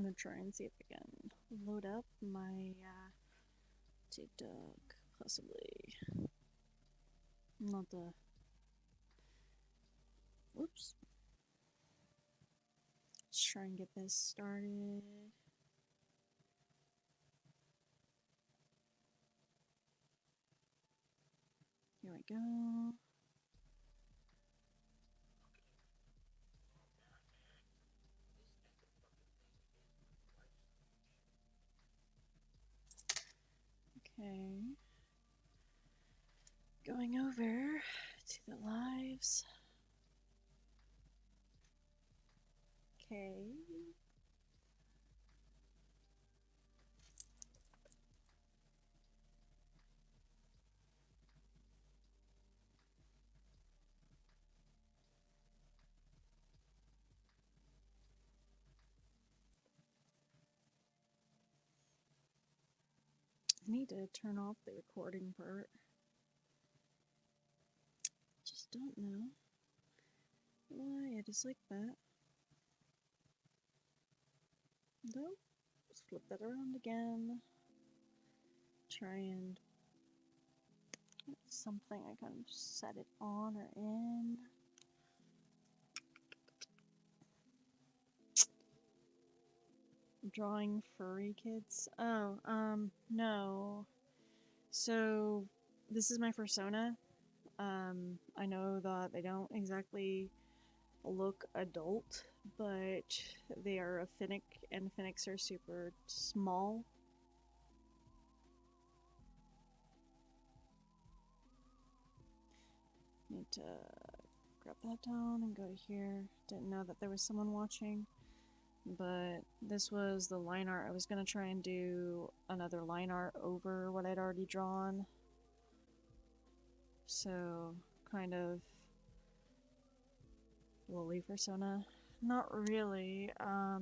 gonna try and see if I can load up my TikTok, possibly. Not the. Whoops. Let's try and get this started. Here we go. Okay. Going over to the lives. Okay. I need to turn off the recording part. Just don't know why it is like that. Nope. Let's flip that around again. Try and something I can set it on or in. Drawing furry kids. Oh, no. So this is my persona. I know that they don't exactly look adult, but they are a Finnick, and Finnicks are super small. Need to grab that down and go to here. Didn't know that there was someone watching, but this was the line art. I was gonna try and do another line art over what I'd already drawn. So, kind of lily persona. Not really. That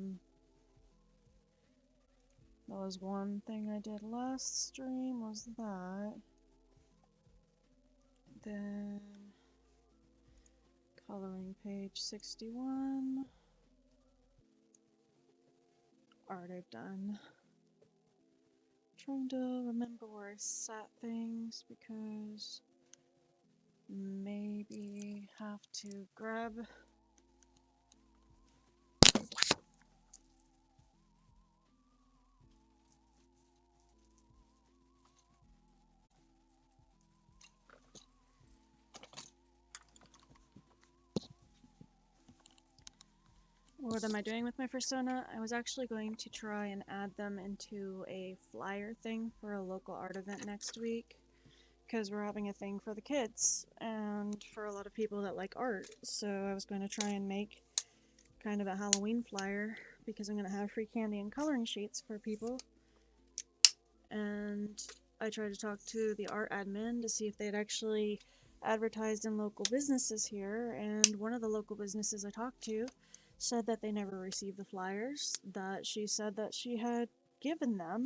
was one thing I did last stream, was that. Then coloring page 61. Art I've done. Trying to remember where I sat things because maybe have to grab. What am I doing with my persona? I was actually going to try and add them into a flyer thing for a local art event next week, because we're having a thing for the kids and for a lot of people that like art. So I was going to try and make kind of a Halloween flyer because I'm going to have free candy and coloring sheets for people. And I tried to talk to the art admin to see if they'd actually advertised in local businesses here, and one of the local businesses I talked to said that they never received the flyers, that she said that she had given them.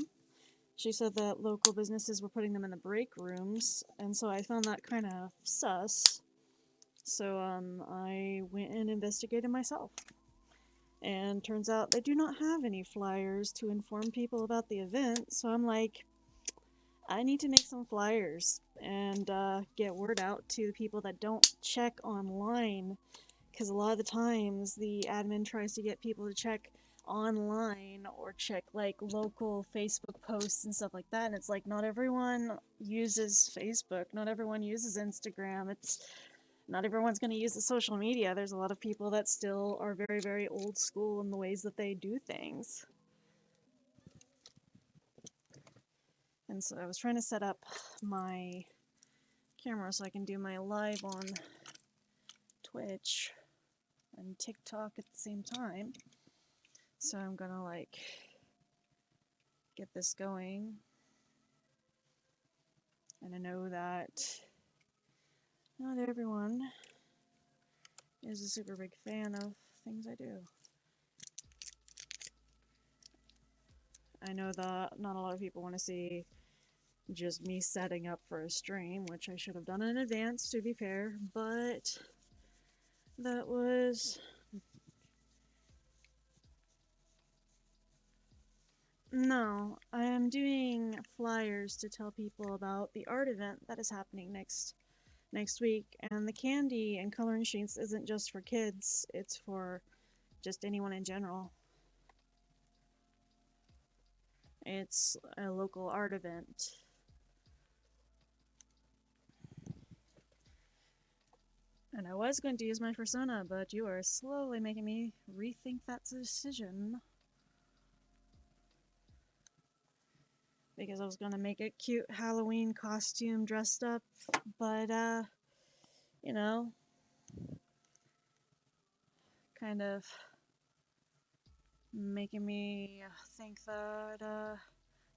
She said that local businesses were putting them in the break rooms, and so I found that kind of sus. So I went and investigated myself. And turns out they do not have any flyers to inform people about the event, so I'm like, I need to make some flyers and get word out to people that don't check online, because a lot of the times the admin tries to get people to check online or check like local Facebook posts and stuff like that, and it's like not everyone uses Facebook, not everyone uses Instagram, it's not everyone's going to use the social media. There's a lot of people that still are very, very old school in the ways that they do things. And so I was trying to set up my camera so I can do my live on Twitch and TikTok at the same time. So I'm gonna like get this going. And I know that not everyone is a super big fan of things I do. I know that not a lot of people want to see just me setting up for a stream, which I should have done in advance, to be fair, but that was No, I am doing flyers to tell people about the art event that is happening next week. And the candy and coloring sheets isn't just for kids, it's for just anyone in general. It's a local art event. And I was going to use my persona, but you are slowly making me rethink that decision. Because I was going to make a cute Halloween costume dressed up, but, you know, kind of making me think that,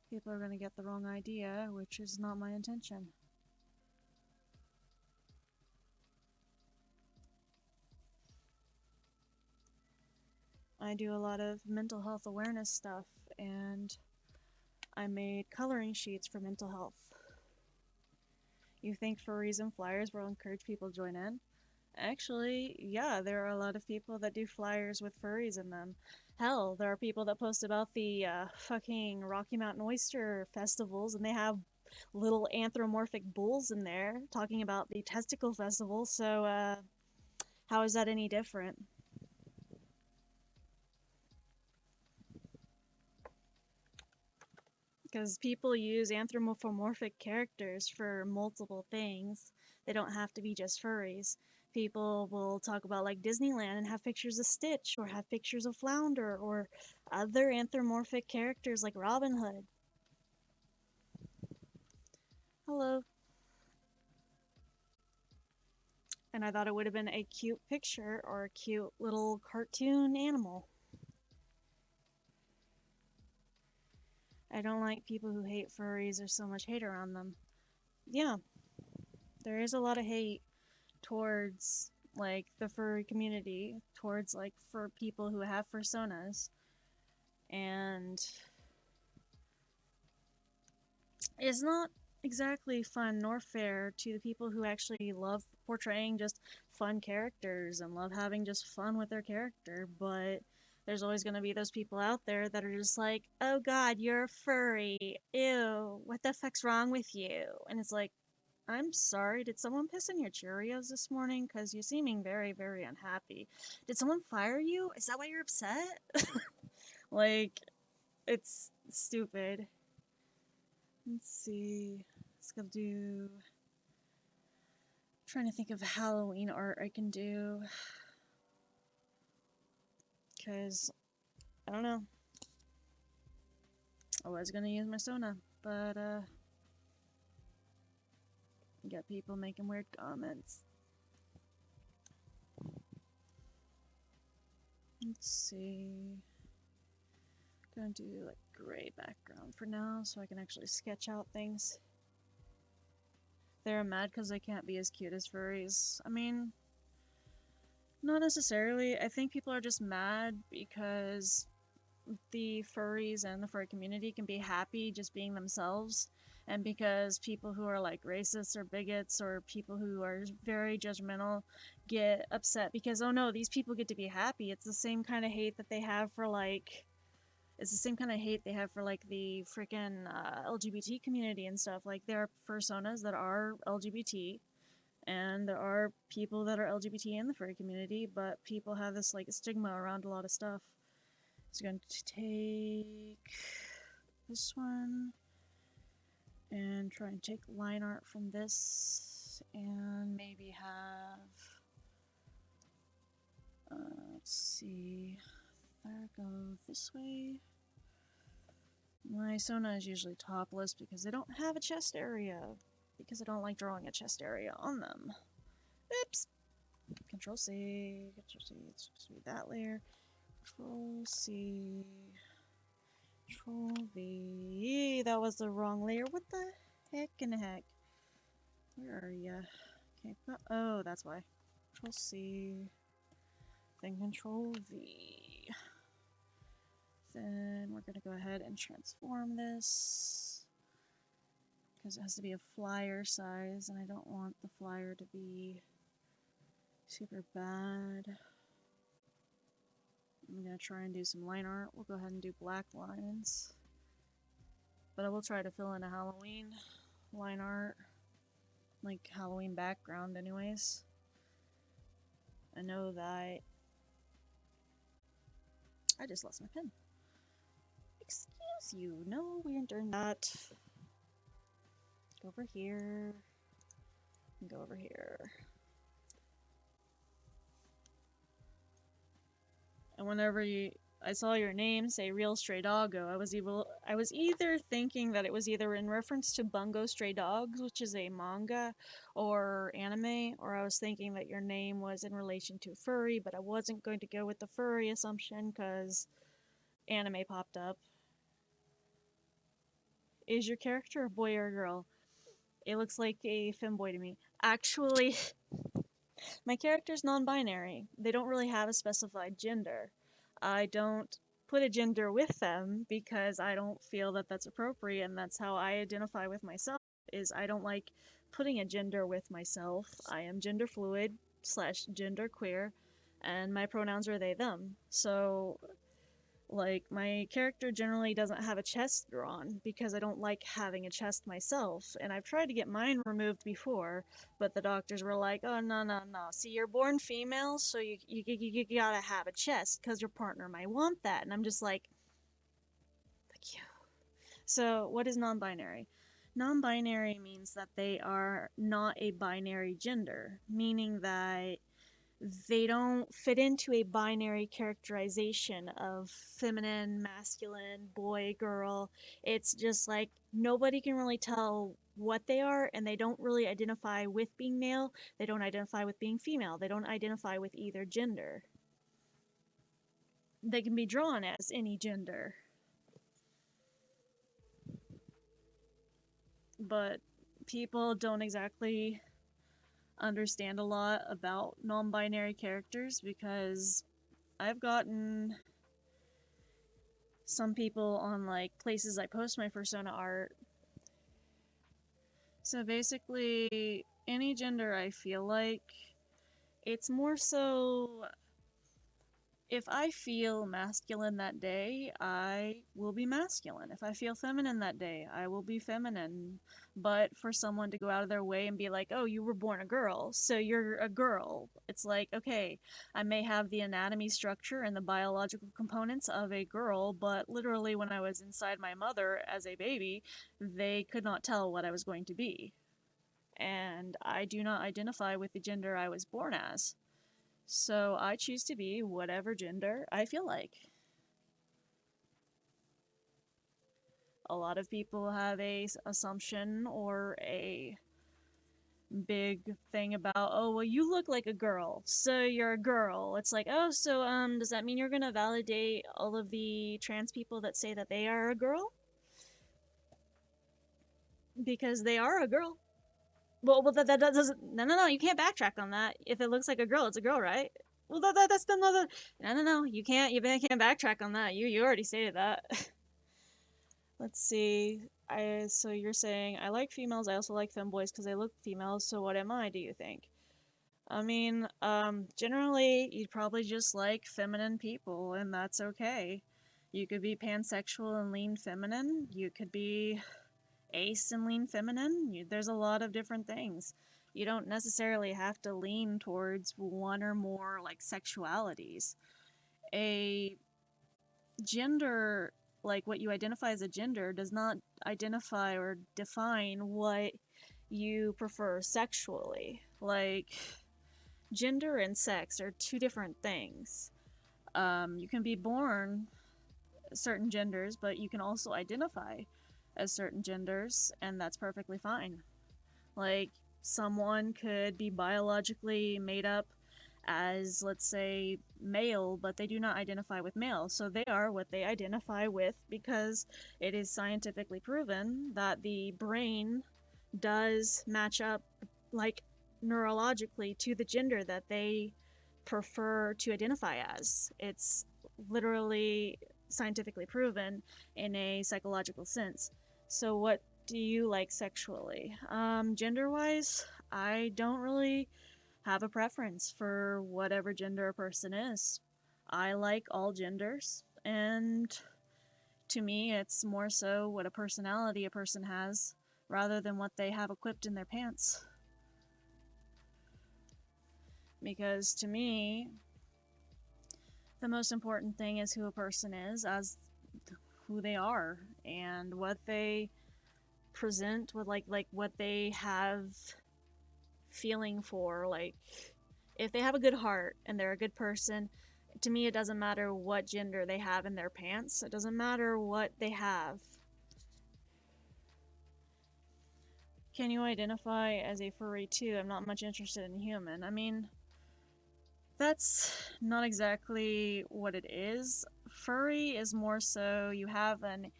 people are going to get the wrong idea, which is not my intention. I do a lot of mental health awareness stuff, and I made coloring sheets for mental health. You think furries and flyers will encourage people to join in? Actually, yeah, there are a lot of people that do flyers with furries in them. Hell, there are people that post about the fucking Rocky Mountain Oyster festivals, and they have little anthropomorphic bulls in there talking about the testicle festival. So, how is that any different? Because people use anthropomorphic characters for multiple things. They don't have to be just furries. People will talk about like Disneyland and have pictures of Stitch or have pictures of Flounder or other anthropomorphic characters like Robin Hood. Hello. And I thought it would have been a cute picture or a cute little cartoon animal. I don't like people who hate furries. There's so much hate around them. Yeah, there is a lot of hate towards like the furry community, towards like for people who have personas, and it's not exactly fun nor fair to the people who actually love portraying just fun characters and love having just fun with their character. But there's always going to be those people out there that are just like, oh god, you're a furry, ew, what the fuck's wrong with you? And it's like, I'm sorry, did someone piss in your Cheerios this morning? Because you're seeming very, very unhappy. Did someone fire you? Is that why you're upset? Like, it's stupid. Let's see. Let's go do. I'm trying to think of Halloween art I can do. Because, I don't know. I was gonna use my Sona, but, you got people making weird comments. Let's see. Gonna do like gray background for now so I can actually sketch out things. They're mad because they can't be as cute as furries. I mean, not necessarily. I think people are just mad because the furries and the furry community can be happy just being themselves. And because people who are like racists or bigots or people who are very judgmental get upset because, oh no, these people get to be happy. It's the same kind of hate that they have for like it's the same kind of hate they have for like the freaking LGBT community and stuff. Like there are personas that are LGBT, and there are people that are LGBT in the furry community, but people have this like stigma around a lot of stuff. So I'm going to take this one and try and take line art from this, and maybe have. Let's see. There, go this way. My Sona is usually topless because they don't have a chest area. Because I don't like drawing a chest area on them. Oops. Control C. Control C. It's supposed to be that layer. Control C. Control V. That was the wrong layer. What the heck in the heck? Where are ya? Okay. Oh, that's why. Control C. Then Control V. Then we're gonna go ahead and transform this because it has to be a flyer size, and I don't want the flyer to be super bad. I'm gonna try and do some line art. We'll go ahead and do black lines. but I will try to fill in a Halloween line art, like Halloween background anyways. I know that I just lost my pen. Excuse you. No, we aren't doing that. Go over here. Go over here. And whenever I saw your name say Real Stray Doggo, I was either thinking that it was either in reference to Bungo Stray Dogs, which is a manga or anime, or I was thinking that your name was in relation to furry, but I wasn't going to go with the furry assumption because anime popped up. Is your character a boy or a girl? It looks like a femboy to me. Actually, my character's non-binary. They don't really have a specified gender. I don't put a gender with them because I don't feel that that's appropriate, and that's how I identify with myself, is I don't like putting a gender with myself. I am gender fluid / gender queer, and my pronouns are they, them. So like, my character generally doesn't have a chest drawn because I don't like having a chest myself, and I've tried to get mine removed before, but the doctors were like, oh, no, no, no. See, you're born female, so you gotta have a chest because your partner might want that. And I'm just like, fuck you. So, what is non binary? Non binary means that they are not a binary gender, meaning that they don't fit into a binary characterization of feminine, masculine, boy, girl. It's just like nobody can really tell what they are, and they don't really identify with being male, they don't identify with being female, they don't identify with either gender. They can be drawn as any gender. But people don't exactly understand a lot about non-binary characters because I've gotten some people on like places I post my persona art. So basically, any gender I feel like, it's more so if I feel masculine that day, I will be masculine. If I feel feminine that day, I will be feminine. But for someone to go out of their way and be like, oh, you were born a girl, so you're a girl, it's like, okay, I may have the anatomy structure and the biological components of a girl, but literally when I was inside my mother as a baby, they could not tell what I was going to be. And I do not identify with the gender I was born as. So I choose to be whatever gender I feel like. A lot of people have a assumption or a big thing about, oh, well, you look like a girl, so you're a girl. It's like, oh, so does that mean you're gonna validate all of the trans people that say that they are a girl? Because they are a girl. Well, that doesn't. No. You can't backtrack on that. If it looks like a girl, it's a girl, right? Well, that's another. No. You can't. You can't backtrack on that. You already stated that. Let's see. So you're saying I like females. I also like femboys because they look females. So what am I? Do you think? I mean, generally you'd probably just like feminine people, and that's okay. You could be pansexual and lean feminine. You could be ace and lean feminine. There's a lot of different things. You don't necessarily have to lean towards one or more like sexualities. A gender, like what you identify as a gender, does not identify or define what you prefer sexually. Like, gender and sex are two different things. You can be born certain genders, but you can also identify as certain genders, and that's perfectly fine. Like, someone could be biologically made up as, let's say, male, but they do not identify with male. So they are what they identify with because it is scientifically proven that the brain does match up, like, neurologically to the gender that they prefer to identify as. It's literally scientifically proven in a psychological sense. So what do you like sexually? Gender wise, I don't really have a preference for whatever gender a person is. I like all genders, and To me, it's more so what a personality a person has rather than what they have equipped in their pants. Because to me, the most important thing is who a person is as who they are and what they present with, like what they have feeling for. Like, if they have a good heart and they're a good person, to me it doesn't matter what gender they have in their pants. It doesn't matter what they have. Can you identify as a furry too? I'm not much interested in human. I mean, that's not exactly what it is. Furry is more so you have an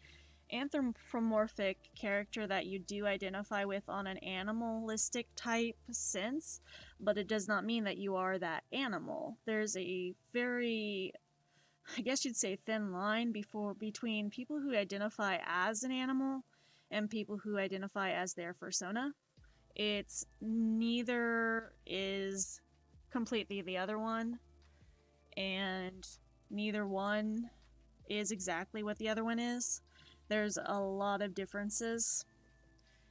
anthropomorphic character that you do identify with on an animalistic type sense, but it does not mean that you are that animal. There's a very, I guess you'd say, thin line between people who identify as an animal and people who identify as their persona. It's neither is completely the other one, and neither one is exactly what the other one is. There's a lot of differences.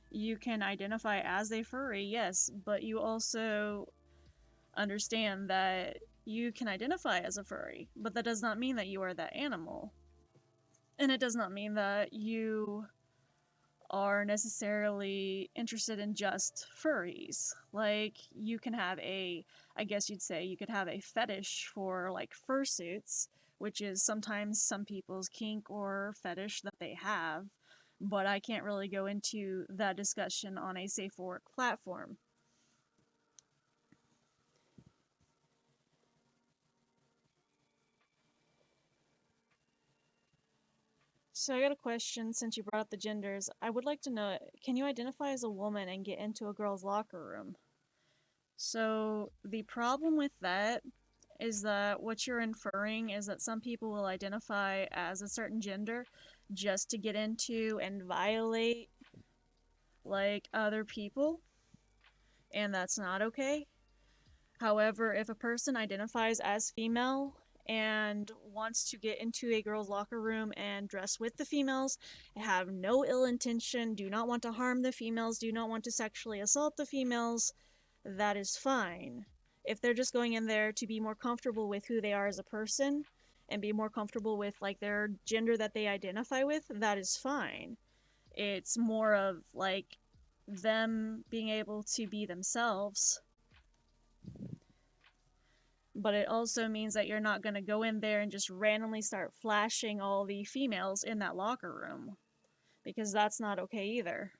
You can identify as a furry, yes, but you also understand that you can identify as a furry, but that does not mean that you are that animal. And it does not mean that you are necessarily interested in just furries. Like, you can have I guess you'd say, you could have a fetish for, like, fursuits, which is sometimes some people's kink or fetish that they have, but I can't really go into that discussion on a safe for work platform. So I got a question since you brought up the genders. I would like to know, can you identify as a woman and get into a girl's locker room? So the problem with that is that what you're inferring is that some people will identify as a certain gender just to get into and violate, like, other people, and that's not okay. However, if a person identifies as female and wants to get into a girl's locker room and dress with the females, have no ill intention, do not want to harm the females, do not want to sexually assault the females, that is fine. If they're just going in there to be more comfortable with who they are as a person and be more comfortable with, like, their gender that they identify with, that is fine. It's more of, like, them being able to be themselves. But it also means that you're not going to go in there and just randomly start flashing all the females in that locker room, because that's not okay either.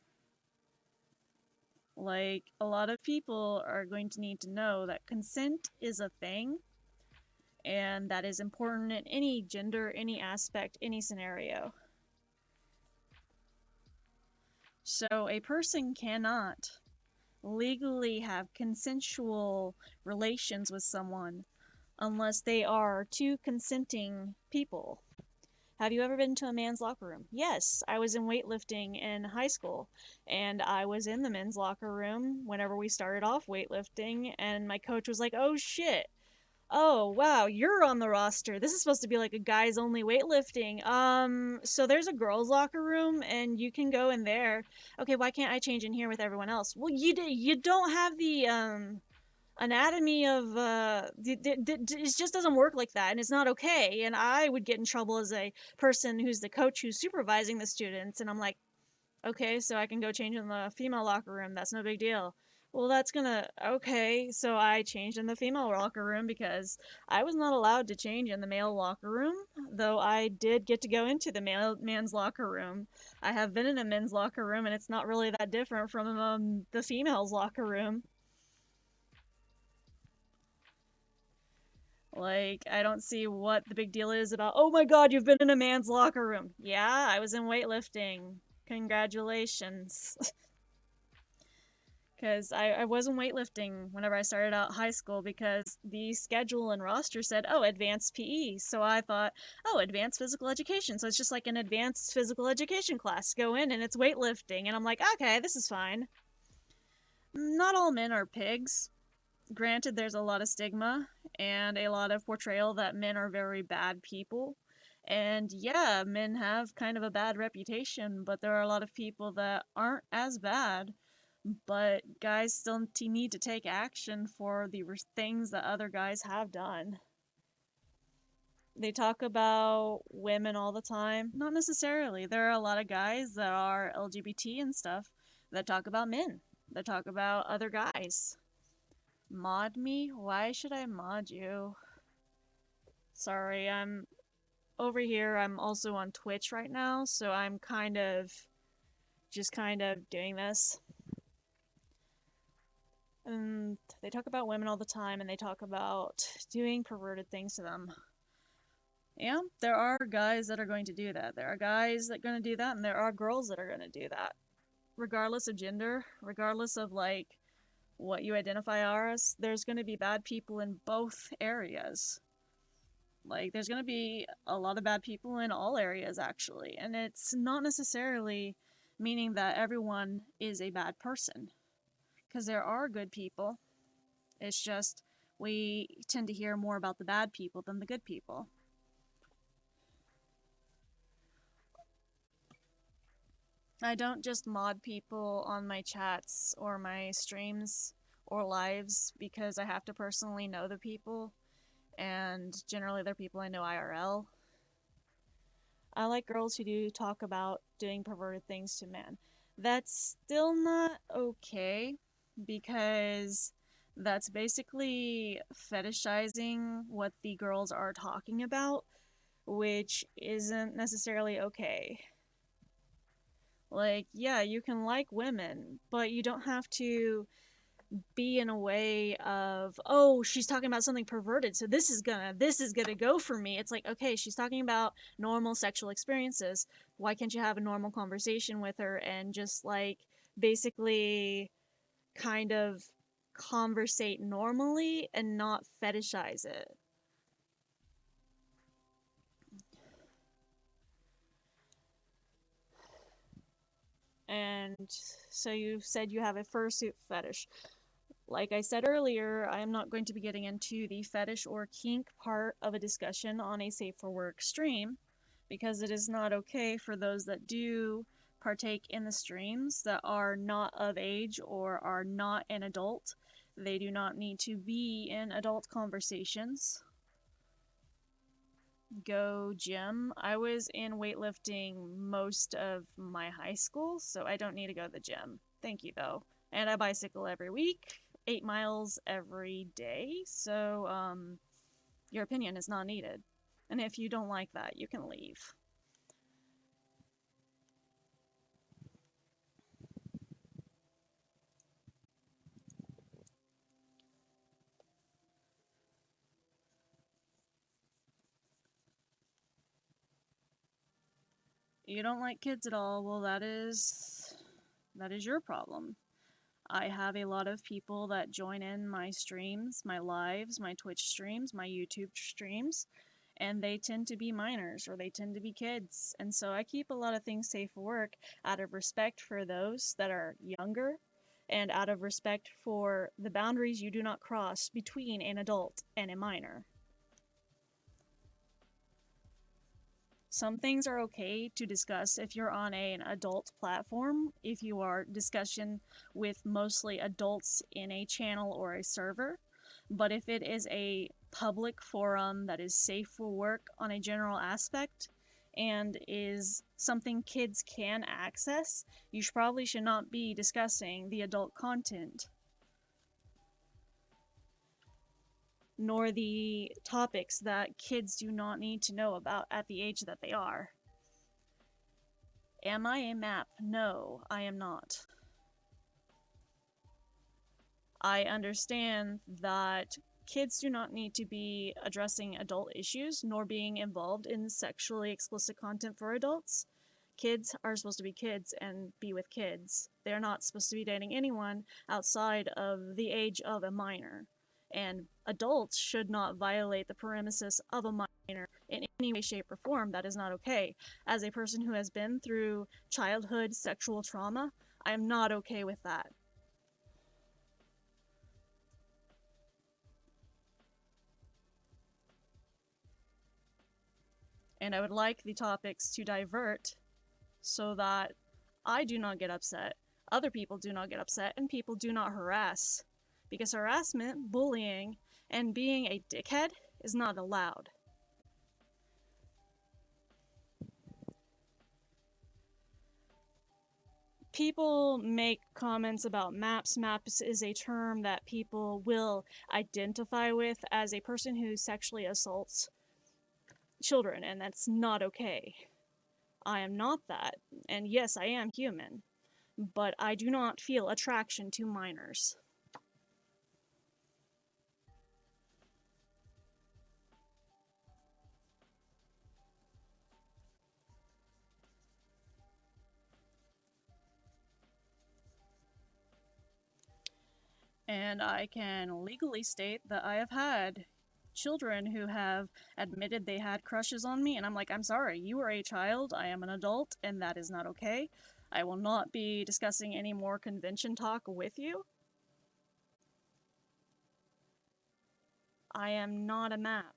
Like, a lot of people are going to need to know that consent is a thing, and that is important in any gender, any aspect, any scenario. So a person cannot legally have consensual relations with someone unless they are two consenting people. Have you ever been to a man's locker room? Yes, I was in weightlifting in high school, and I was in the men's locker room whenever we started off weightlifting, and my coach was like, "Oh shit, oh wow, you're on the roster. This is supposed to be like a guys only weightlifting. So there's a girls locker room and you can go in there. Okay, why can't I change in here with everyone else? Well, you don't have the anatomy of it just doesn't work like that, and it's not okay. And I would get in trouble as a person who's the coach who's supervising the students, and I'm like, okay, so I can go change in the female locker room. That's no big deal. Well, that's gonna. Okay, so I changed in the female locker room because I was not allowed to change in the male locker room, though I did get to go into the man's locker room. I have been in a men's locker room, and it's not really that different from the female's locker room. Like, I don't see what the big deal is about, oh my god, you've been in a man's locker room. Yeah, I was in weightlifting. Congratulations. Because I wasn't weightlifting whenever I started out high school because the schedule and roster said, oh, advanced PE. So I thought, oh, advanced physical education. So it's just like an advanced physical education class. Go in and it's weightlifting. And I'm like, okay, this is fine. Not all men are pigs. Granted, there's a lot of stigma and a lot of portrayal that men are very bad people. And yeah, men have kind of a bad reputation, but there are a lot of people that aren't as bad. But guys still need to take action for the things that other guys have done. They talk about women all the time. Not necessarily. There are a lot of guys that are LGBT and stuff that talk about men, that talk about other guys. Mod me? Why should I mod you? Sorry, I'm over here. I'm also on Twitch right now, so I'm just kind of doing this. And they talk about women all the time, and they talk about doing perverted things to them. Yeah, there are guys that are going to do that. There are guys that are going to do that, and there are girls that are going to do that. Regardless of gender, regardless of like what you identify as, there's going to be bad people in both areas. Like, there's going to be a lot of bad people in all areas, actually. And it's not necessarily meaning that everyone is a bad person, because there are good people. It's just we tend to hear more about the bad people than the good people. I don't just mod people on my chats or my streams or lives because I have to personally know the people, and generally they're people I know IRL. I like girls who do talk about doing perverted things to men. That's still not okay because that's basically fetishizing what the girls are talking about, which isn't necessarily okay. Like, yeah, you can like women, but you don't have to be in a way of, oh, she's talking about something perverted, so this is gonna go for me. It's like, okay, she's talking about normal sexual experiences. Why can't you have a normal conversation with her and just like basically kind of conversate normally and not fetishize it? And so you said you have a fursuit fetish. Like I said earlier, I am not going to be getting into the fetish or kink part of a discussion on a Safe for Work stream because it is not okay for those that do partake in the streams that are not of age or are not an adult. They do not need to be in adult conversations. Go gym. I was in weightlifting most of my high school, so I don't need to go to the gym. Thank you, though. And I bicycle every week, 8 miles every day, so your opinion is not needed. And if you don't like that, you can leave. You don't like kids at all, well, that is your problem. I have a lot of people that join in my streams, my lives, my Twitch streams, my YouTube streams, and they tend to be minors or they tend to be kids. And so I keep a lot of things safe for work out of respect for those that are younger and out of respect for the boundaries you do not cross between an adult and a minor. Some things are okay to discuss if you're on an adult platform, if you are discussion with mostly adults in a channel or a server. But if it is a public forum that is safe for work on a general aspect and is something kids can access, you probably should not be discussing the adult content nor the topics that kids do not need to know about at the age that they are. Am I a map? No, I am not. I understand that kids do not need to be addressing adult issues nor being involved in sexually explicit content for adults. Kids are supposed to be kids and be with kids. They're not supposed to be dating anyone outside of the age of a minor. And adults should not violate the premises of a minor in any way, shape, or form. That is not okay. As a person who has been through childhood sexual trauma, I am not okay with that. And I would like the topics to divert so that I do not get upset, other people do not get upset, and people do not harass. Because harassment, bullying, and being a dickhead is not allowed. People make comments about MAPS. MAPS is a term that people will identify with as a person who sexually assaults children, and that's not okay. I am not that, and yes, I am human, but I do not feel attraction to minors. And I can legally state that I have had children who have admitted they had crushes on me, and I'm like, I'm sorry, you are a child, I am an adult, and that is not okay. I will not be discussing any more convention talk with you. I am not a map.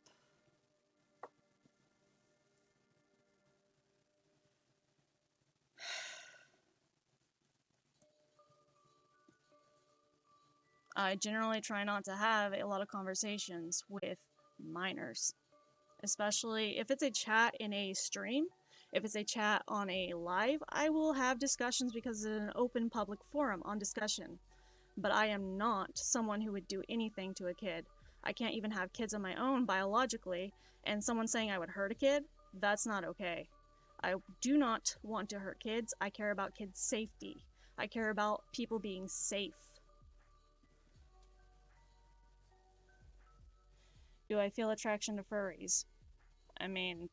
I generally try not to have a lot of conversations with minors, especially if it's a chat in a stream. If it's a chat on a live, I will have discussions because it's an open public forum on discussion. But I am not someone who would do anything to a kid. I can't even have kids of my own biologically, and someone saying I would hurt a kid, that's not okay. I do not want to hurt kids. I care about kids' safety. I care about people being safe. Do I feel attraction to furries? I mean,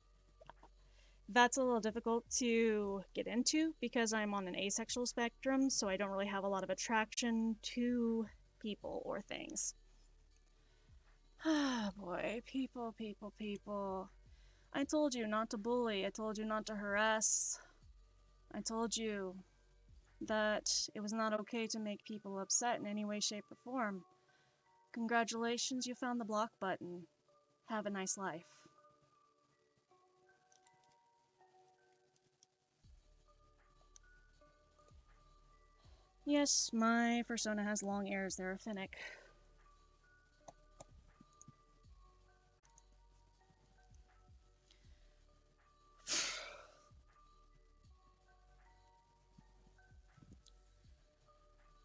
that's a little difficult to get into because I'm on an asexual spectrum, so I don't really have a lot of attraction to people or things. Ah, boy, people, people, people. I told you not to bully, I told you not to harass. I told you that it was not okay to make people upset in any way, shape, or form. Congratulations, you found the block button. Have a nice life. Yes, my persona has long ears, they're a Finnick.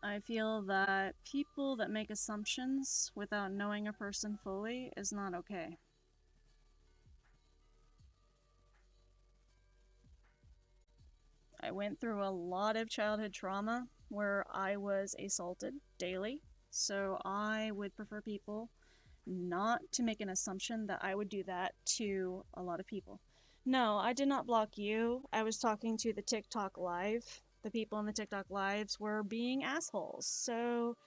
I feel that people that make assumptions without knowing a person fully is not okay. I went through a lot of childhood trauma where I was assaulted daily, so I would prefer people not to make an assumption that I would do that to a lot of people. No, I did not block you. I was talking to the TikTok live. The people in the TikTok lives were being assholes. So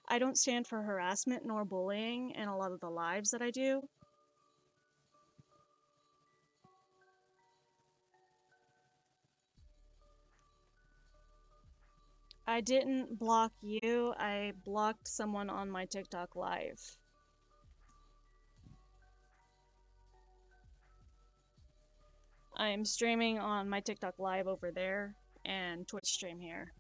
I don't stand for harassment nor bullying in a lot of the lives that I do. I didn't block you, I blocked someone on my TikTok live. I'm streaming on my TikTok live over there and Twitch stream here.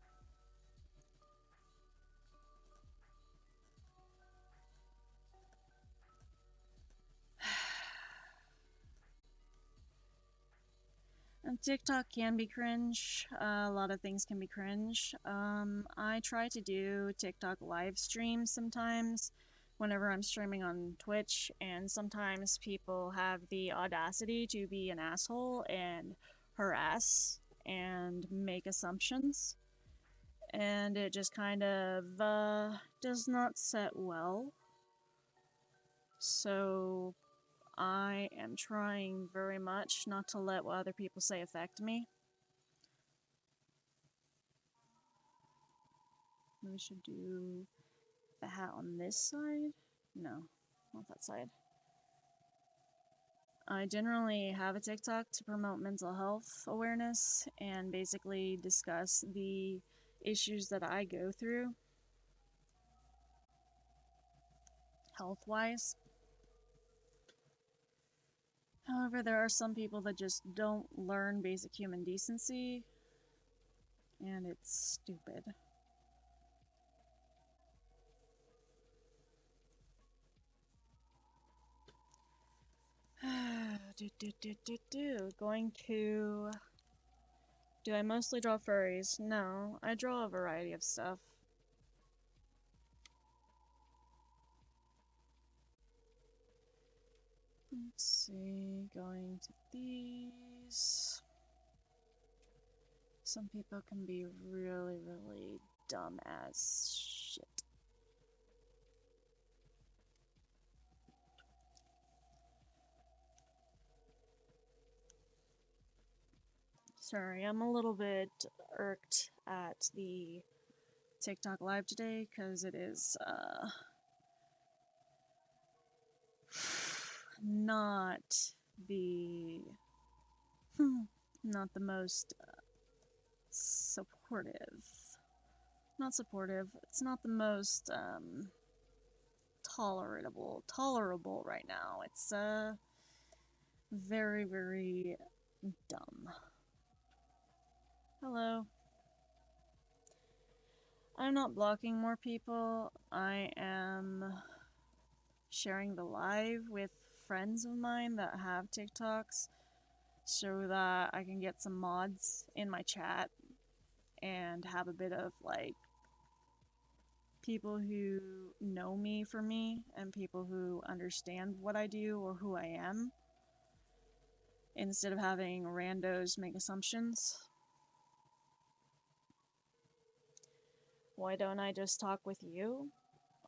And TikTok can be cringe. A lot of things can be cringe. I try to do TikTok live streams sometimes whenever I'm streaming on Twitch, and sometimes people have the audacity to be an asshole and harass and make assumptions. And it just kind of does not set well. So I am trying very much not to let what other people say affect me. We should do the hat on this side? No, not that side. I generally have a TikTok to promote mental health awareness and basically discuss the issues that I go through health-wise. However, there are some people that just don't learn basic human decency, and it's stupid. Going to... Do I mostly draw furries? No, I draw a variety of stuff. Let's see, going to these. Some people can be really, really dumb as shit. Sorry, I'm a little bit irked at the TikTok live today because it is not the not the most supportive. Not supportive. It's not the most tolerable right now. It's very, very dumb. Hello. I'm not blocking more people. I am sharing the live with friends of mine that have TikToks so that I can get some mods in my chat and have a bit of like people who know me for me and people who understand what I do or who I am instead of having randos make assumptions. Why don't I just talk with you?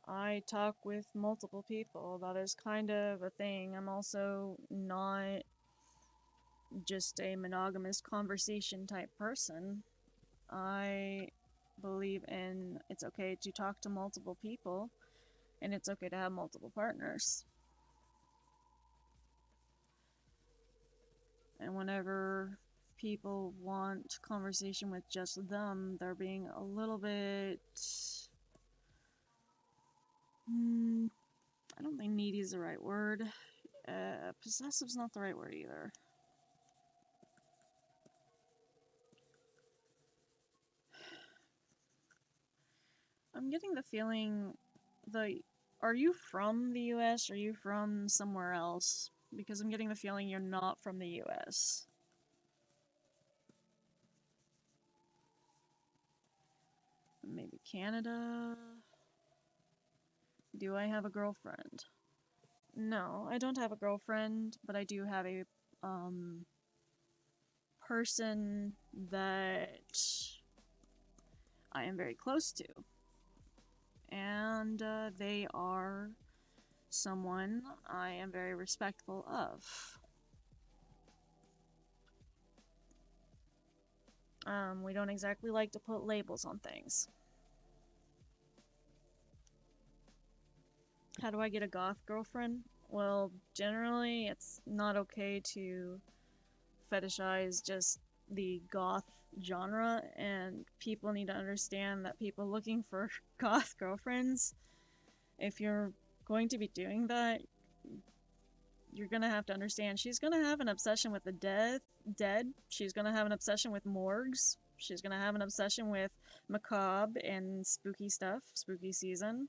I talk with multiple people. That is kind of a thing. I'm also not just a monogamous conversation type person. I believe in it's okay to talk to multiple people and it's okay to have multiple partners. And whenever people want conversation with just them, they're being a little bit... I don't think needy is the right word. Possessive's not the right word either. I'm getting the feeling are you from the US? Or are you from somewhere else? Because I'm getting the feeling you're not from the US. Maybe Canada? Do I have a girlfriend? No, I don't have a girlfriend, but I do have a person that I am very close to. And they are someone I am very respectful of. We don't exactly like to put labels on things. How do I get a goth girlfriend? Well, generally, it's not okay to fetishize just the goth genre, and people need to understand that people looking for goth girlfriends, if you're going to be doing that, you're gonna have to understand she's gonna have an obsession with the dead. She's gonna have an obsession with morgues. She's gonna have an obsession with macabre and spooky stuff, spooky season.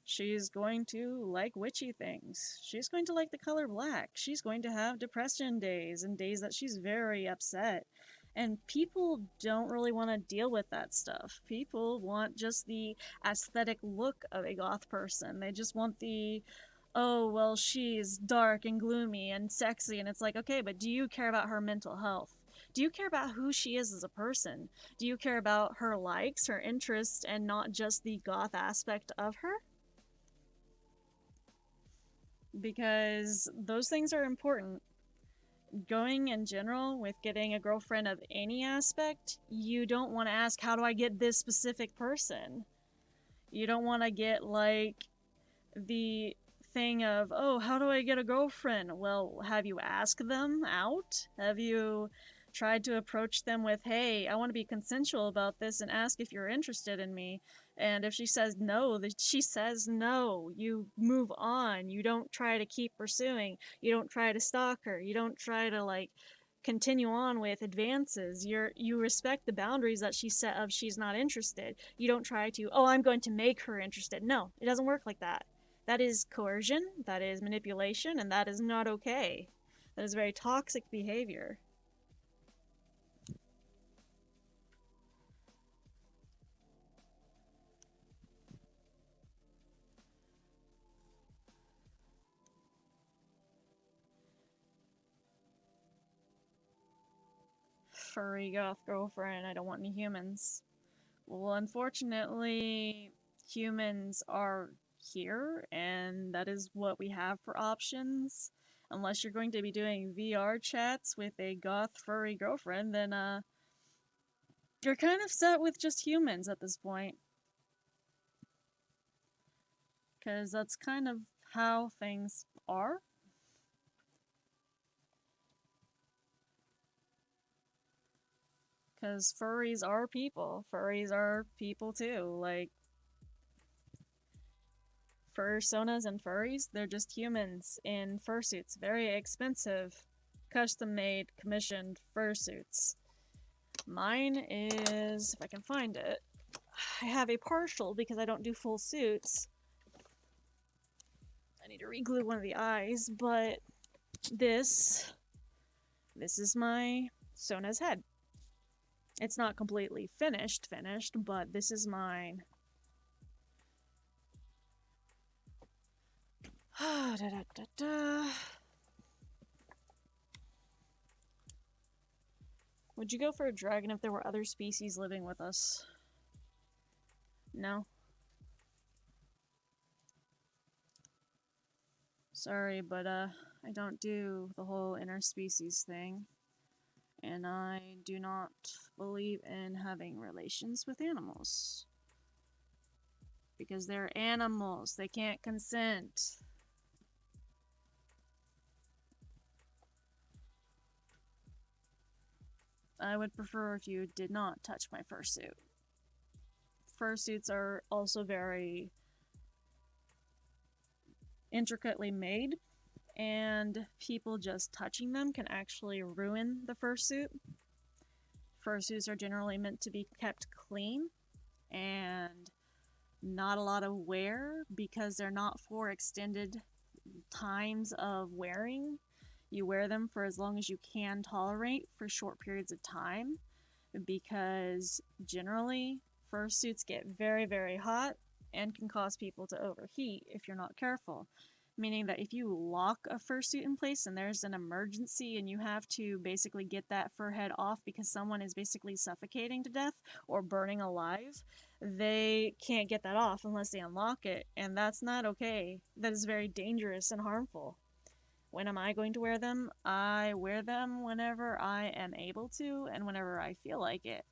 She's going to like witchy things. She's going to like the color black. She's going to have depression days and days that she's very upset. And people don't really want to deal with that stuff. People want just the aesthetic look of a goth person. They just want the, oh, well, she's dark and gloomy and sexy. And it's like, okay, but do you care about her mental health? Do you care about who she is as a person? Do you care about her likes, her interests, and not just the goth aspect of her? Because those things are important. Going in general with getting a girlfriend of any aspect, you don't want to ask, how do I get this specific person? You don't want to get like the thing of, oh, how do I get a girlfriend? Well, have you asked them out? Have you tried to approach them with, hey, I want to be consensual about this and ask if you're interested in me. And if she says no, she says no. You move on. You don't try to keep pursuing. You don't try to stalk her. You don't try to like continue on with advances. You respect the boundaries that she set of she's not interested. You don't try to, oh, I'm going to make her interested. No, it doesn't work like that. That is coercion, that is manipulation, and that is not okay. That is very toxic behavior. Furry goth girlfriend, I don't want any humans. Well, unfortunately, humans are here, and that is what we have for options. Unless you're going to be doing VR chats with a goth furry girlfriend, then you're kind of set with just humans at this point. Because that's kind of how things are. Because furries are people. Furries are people too. Like, fursonas and furries, they're just humans in fursuits. Very expensive, custom made, commissioned fursuits. Mine is, if I can find it, I have a partial because I don't do full suits. I need to reglue one of the eyes, but this is my Sona's head. It's not completely finished, but this is mine. Da, da, da, da. Would you go for a dragon if there were other species living with us? No? Sorry, but I don't do the whole interspecies thing. And I do not believe in having relations with animals. Because they're animals, they can't consent. I would prefer if you did not touch my fursuit. Fursuits are also very intricately made, and people just touching them can actually ruin the fursuit. Fursuits are generally meant to be kept clean and not a lot of wear because they're not for extended times of wearing. You wear them for as long as you can tolerate for short periods of time because generally fursuits get very, very hot and can cause people to overheat if you're not careful. Meaning that if you lock a fursuit in place and there's an emergency and you have to basically get that fur head off because someone is basically suffocating to death or burning alive, they can't get that off unless they unlock it, and that's not okay. That is very dangerous and harmful. When am I going to wear them? I wear them whenever I am able to and whenever I feel like it.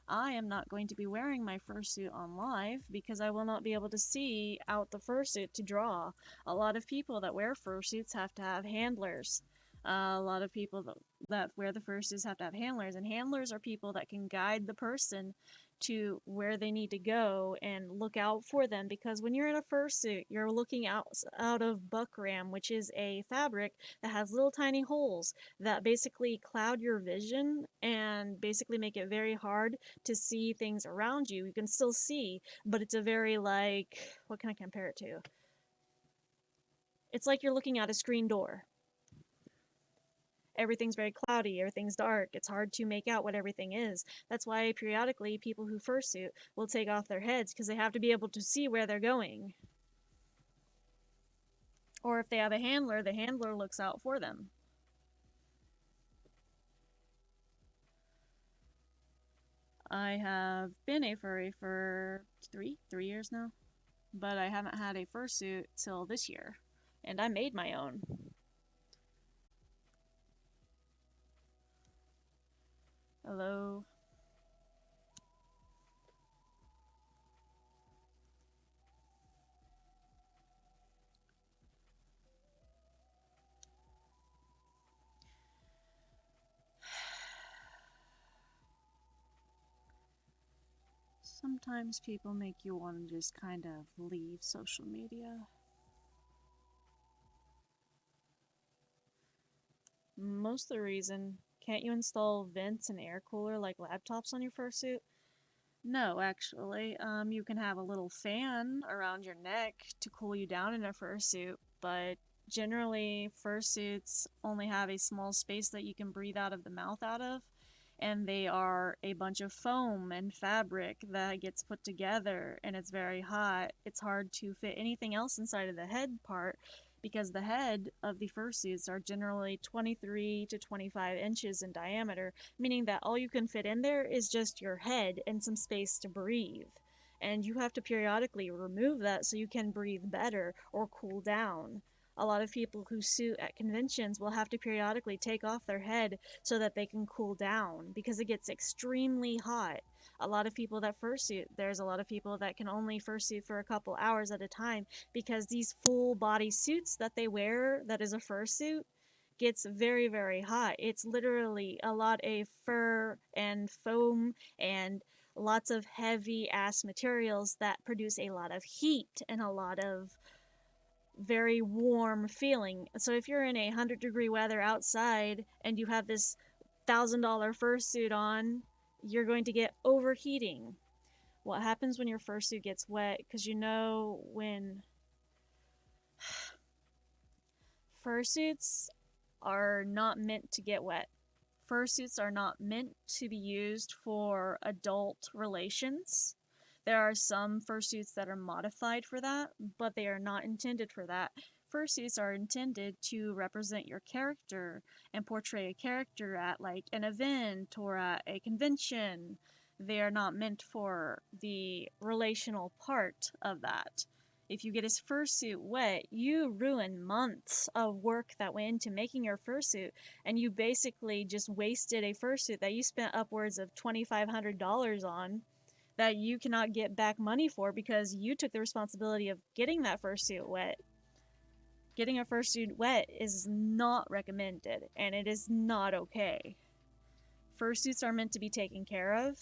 I am not going to be wearing my fursuit on live because I will not be able to see out the fursuit to draw. A lot of people that wear fursuits have to have handlers. A lot of people that wear the fursuits have to have handlers, and handlers are people that can guide the person to where they need to go and look out for them, because when you're in a fursuit, you're looking out of buckram, which is a fabric that has little tiny holes that basically cloud your vision and basically make it very hard to see things around you. You can still see, but it's a very, like, what can I compare it to? It's like you're looking at a screen door. Everything's very cloudy, everything's dark, it's hard to make out what everything is. That's why periodically people who fursuit will take off their heads because they have to be able to see where they're going. Or if they have a handler, the handler looks out for them. I have been a furry for three years now, but I haven't had a fursuit till this year, and I made my own. Hello. Sometimes people make you want to just kind of leave social media. Most of the reason, can't you install vents and air cooler like laptops on your fursuit? No, actually. You can have a little fan around your neck to cool you down in a fursuit, but generally fursuits only have a small space that you can breathe out of the mouth out of, and they are a bunch of foam and fabric that gets put together, and it's very hot. It's hard to fit anything else inside of the head part because the head of the fursuits are generally 23 to 25 inches in diameter, meaning that all you can fit in there is just your head and some space to breathe. And you have to periodically remove that so you can breathe better or cool down. A lot of people who suit at conventions will have to periodically take off their head so that they can cool down because it gets extremely hot. A lot of people that fursuit, there's a lot of people that can only fursuit for a couple hours at a time because these full body suits that they wear, that is a fursuit, gets very, very hot. It's literally a lot of fur and foam and lots of heavy ass materials that produce a lot of heat and a lot of very warm feeling. So if you're in 100-degree weather outside and you have this $1,000 fursuit on, you're going to get overheating. What happens when your fursuit gets wet? Because you know when fursuits are not meant to get wet. Fursuits are not meant to be used for adult relations. There are some fursuits that are modified for that, but they are not intended for that. Fursuits are intended to represent your character and portray a character at like an event or at a convention. They are not meant for the relational part of that. If you get his fursuit wet, you ruin months of work that went into making your fursuit, and you basically just wasted a fursuit that you spent upwards of $2,500 on that you cannot get back money for because you took the responsibility of getting that fursuit wet. Getting a fursuit wet is not recommended, and it is not okay. Fursuits are meant to be taken care of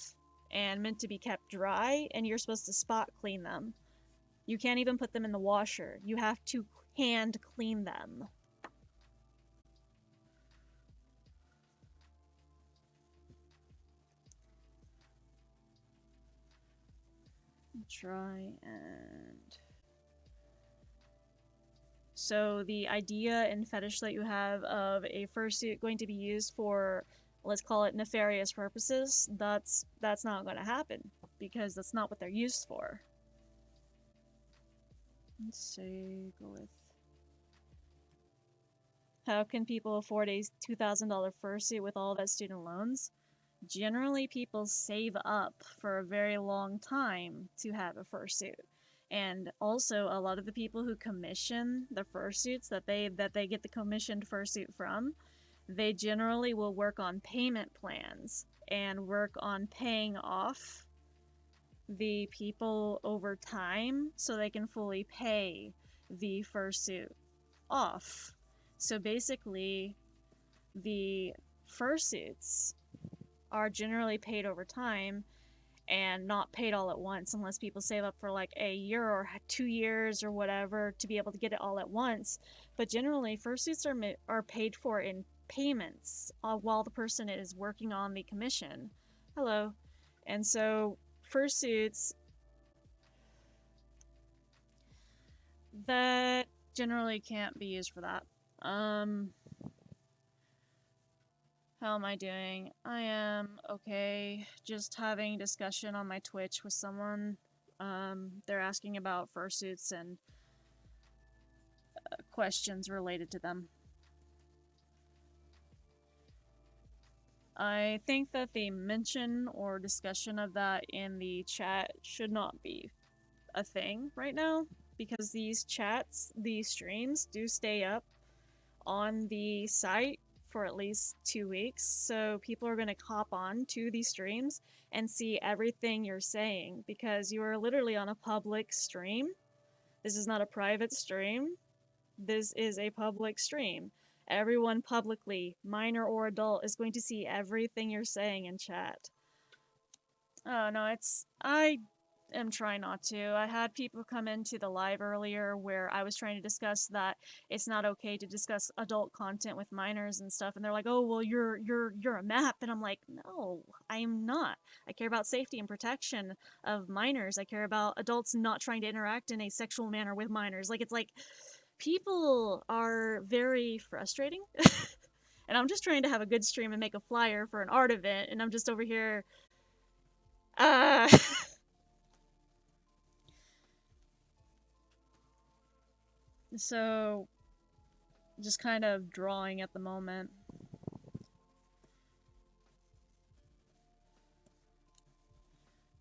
and meant to be kept dry, and you're supposed to spot clean them. You can't even put them in the washer. You have to hand clean them. Try and... So the idea and fetish that you have of a fursuit going to be used for, let's call it nefarious purposes, that's not going to happen because that's not what they're used for. Let's say go with... How can people afford a $2,000 fursuit with all of that student loans? Generally, people save up for a very long time to have a fursuit. And also, a lot of the people who commission the fursuits that they get the commissioned fursuit from, they generally will work on payment plans and work on paying off the people over time so they can fully pay the fursuit off. So basically, the fursuits are generally paid over time and not paid all at once unless people save up for like a year or 2 years or whatever to be able to get it all at once. But generally, fursuits are paid for in payments while the person is working on the commission. Hello. And so fursuits that generally can't be used for that. How am I doing? I am okay. Just having discussion on my Twitch with someone. They're asking about fursuits and questions related to them. I think that the mention or discussion of that in the chat should not be a thing right now because these chats, these streams do stay up on the site for at least 2 weeks, so people are going to hop on to these streams and see everything you're saying because you are literally on a public stream. This is not a private stream. This is a public stream. Everyone publicly, minor or adult, is going to see everything you're saying in chat. Oh no, I am trying not to. I had people come into the live earlier where I was trying to discuss that it's not okay to discuss adult content with minors and stuff, and they're like, "Oh, well, you're a map," and I'm like, "No, I am not. I care about safety and protection of minors. I care about adults not trying to interact in a sexual manner with minors." Like it's like people are very frustrating. And I'm just trying to have a good stream and make a flyer for an art event, and I'm just over here uh so just kind of drawing at the moment.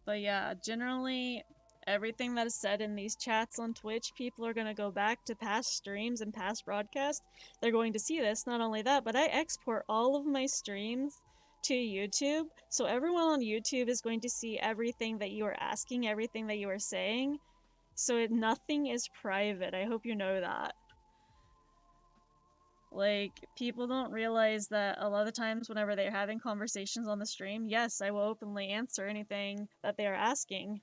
But yeah, generally everything that is said in these chats on Twitch, people are going to go back to past streams and past broadcasts. They're going to see this. Not only that, but I export all of my streams to YouTube. So everyone on YouTube is going to see everything that you are asking, everything that you are saying. So nothing is private. I hope you know that. Like, people don't realize that a lot of times whenever they're having conversations on the stream, yes, I will openly answer anything that they are asking.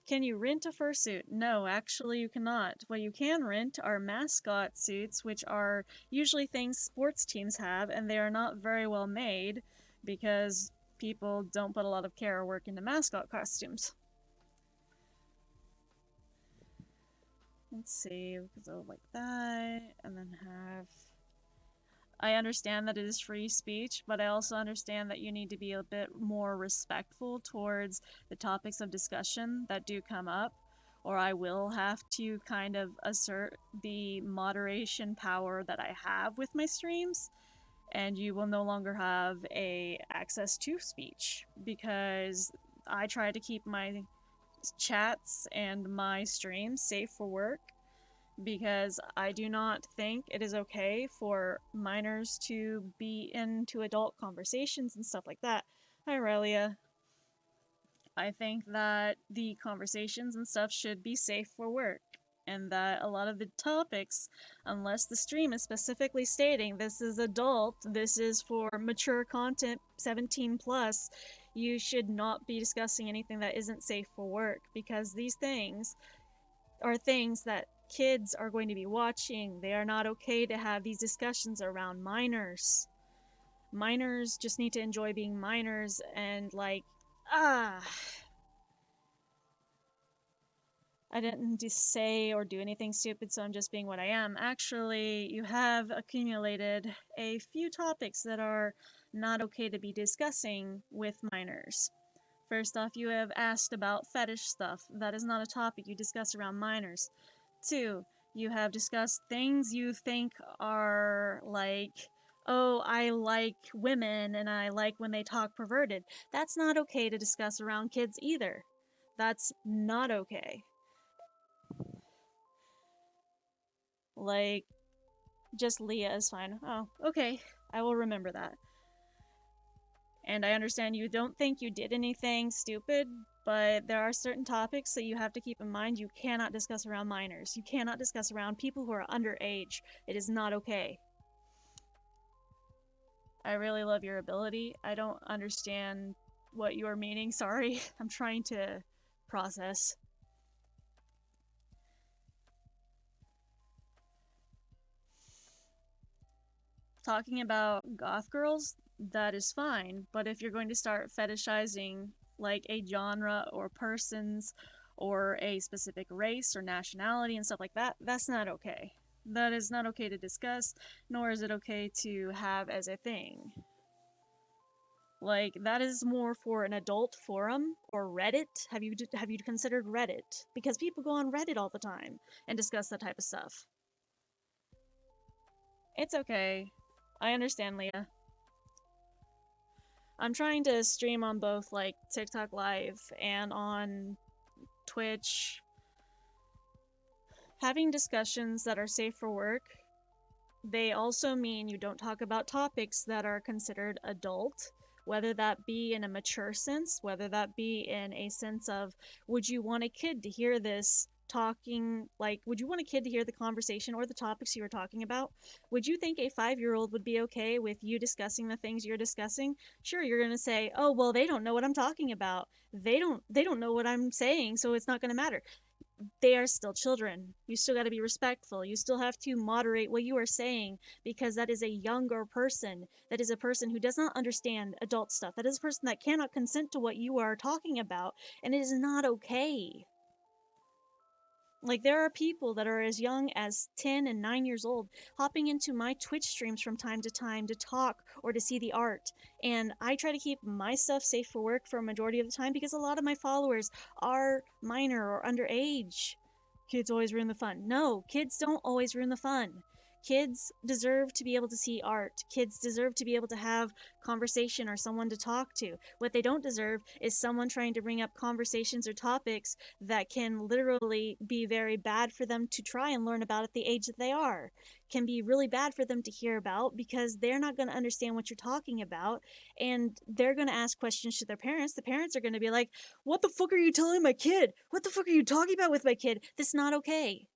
Can you rent a fursuit? No, actually, you cannot. What you can rent are mascot suits, which are usually things sports teams have, and they are not very well made because people don't put a lot of care or work into mascot costumes. Let's see, we could go like that, and then have. I understand that it is free speech, but I also understand that you need to be a bit more respectful towards the topics of discussion that do come up, or I will have to kind of assert the moderation power that I have with my streams, and you will no longer have a access to speech because I try to keep my chats and my streams safe for work because I do not think it is okay for minors to be into adult conversations and stuff like that. Hi, Aurelia. I think that the conversations and stuff should be safe for work, and that a lot of the topics, unless the stream is specifically stating this is adult, this is for mature content 17 plus, you should not be discussing anything that isn't safe for work because these things are things that kids are going to be watching. They are not okay to have these discussions around minors. Minors just need to enjoy being minors and like ah I didn't just say or do anything stupid, so I'm just being what I am. Actually, you have accumulated a few topics that are not okay to be discussing with minors. First off, you have asked about fetish stuff. That is not a topic you discuss around minors. Two, you have discussed things you think are like, oh, I like women and I like when they talk perverted. That's not okay to discuss around kids either. That's not okay. Like, just Leah is fine. Oh, okay. I will remember that. And I understand you don't think you did anything stupid, but there are certain topics that you have to keep in mind you cannot discuss around minors. You cannot discuss around people who are underage. It is not okay. I really love your ability. I don't understand what you are meaning. Sorry. I'm trying to process. Talking about goth girls, that is fine, but if you're going to start fetishizing like a genre or persons or a specific race or nationality and stuff like that, that's not okay. That is not okay to discuss, nor is it okay to have as a thing. Like that is more for an adult forum or Reddit. Have you considered Reddit? Because people go on Reddit all the time and discuss that type of stuff. It's okay. I understand, Leah. I'm trying to stream on both like TikTok Live and on Twitch. Having discussions that are safe for work, they also mean you don't talk about topics that are considered adult, whether that be in a mature sense, whether that be in a sense of would you want a kid to hear this talking, like, would you want a kid to hear the conversation or the topics you were talking about? Would you think a 5-year-old would be okay with you discussing the things you're discussing? Sure, you're going to say, "Oh, well, they don't know what I'm talking about. They don't know what I'm saying, so it's not going to matter." They are still children. You still got to be respectful. You still have to moderate what you are saying, because that is a younger person. That is a person who does not understand adult stuff. That is a person that cannot consent to what you are talking about, and it is not okay. Like, there are people that are as young as 10 and 9 years old hopping into my Twitch streams from time to time to talk or to see the art. And I try to keep my stuff safe for work for a majority of the time, because a lot of my followers are minor or underage. Kids always ruin the fun. No, kids don't always ruin the fun. Kids deserve to be able to see art. Kids deserve to be able to have conversation or someone to talk to. What they don't deserve is someone trying to bring up conversations or topics that can literally be very bad for them to try and learn about at the age that they are. Can be really bad for them to hear about, because they're not going to understand what you're talking about, and they're going to ask questions to their parents. The parents are going to be like, "What the fuck are you telling my kid? What the fuck are you talking about with my kid? That's not okay."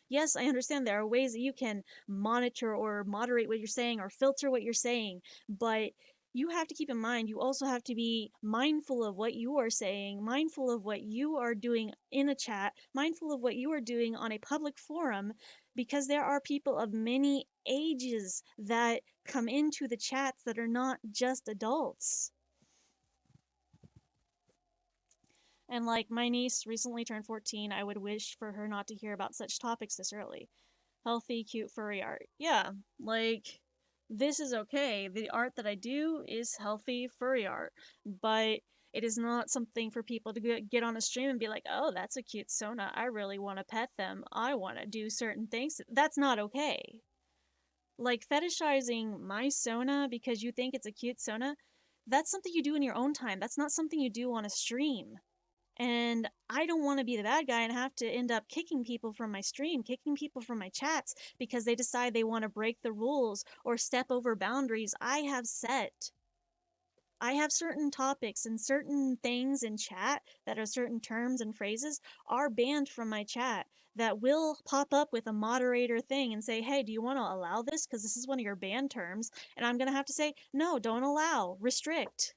Yes, I understand there are ways that you can monitor or moderate what you're saying or filter what you're saying, but you have to keep in mind, you also have to be mindful of what you are saying, mindful of what you are doing in a chat, mindful of what you are doing on a public forum, because there are people of many ages that come into the chats that are not just adults. And like, my niece recently turned 14, I would wish for her not to hear about such topics this early. Healthy, cute, furry art. Yeah, like, this is okay. The art that I do is healthy, furry art, but it is not something for people to get on a stream and be like, "Oh, that's a cute Sona. I really want to pet them. I want to do certain things." That's not okay. Like, fetishizing my Sona because you think it's a cute Sona, that's something you do in your own time. That's not something you do on a stream. And I don't want to be the bad guy and have to end up kicking people from my stream, kicking people from my chats because they decide they want to break the rules or step over boundaries I have set. I have certain topics and certain things in chat that are certain terms and phrases are banned from my chat, that will pop up with a moderator thing and say, "Hey, do you want to allow this? Because this is one of your banned terms." And I'm going to have to say, "No, don't allow, restrict."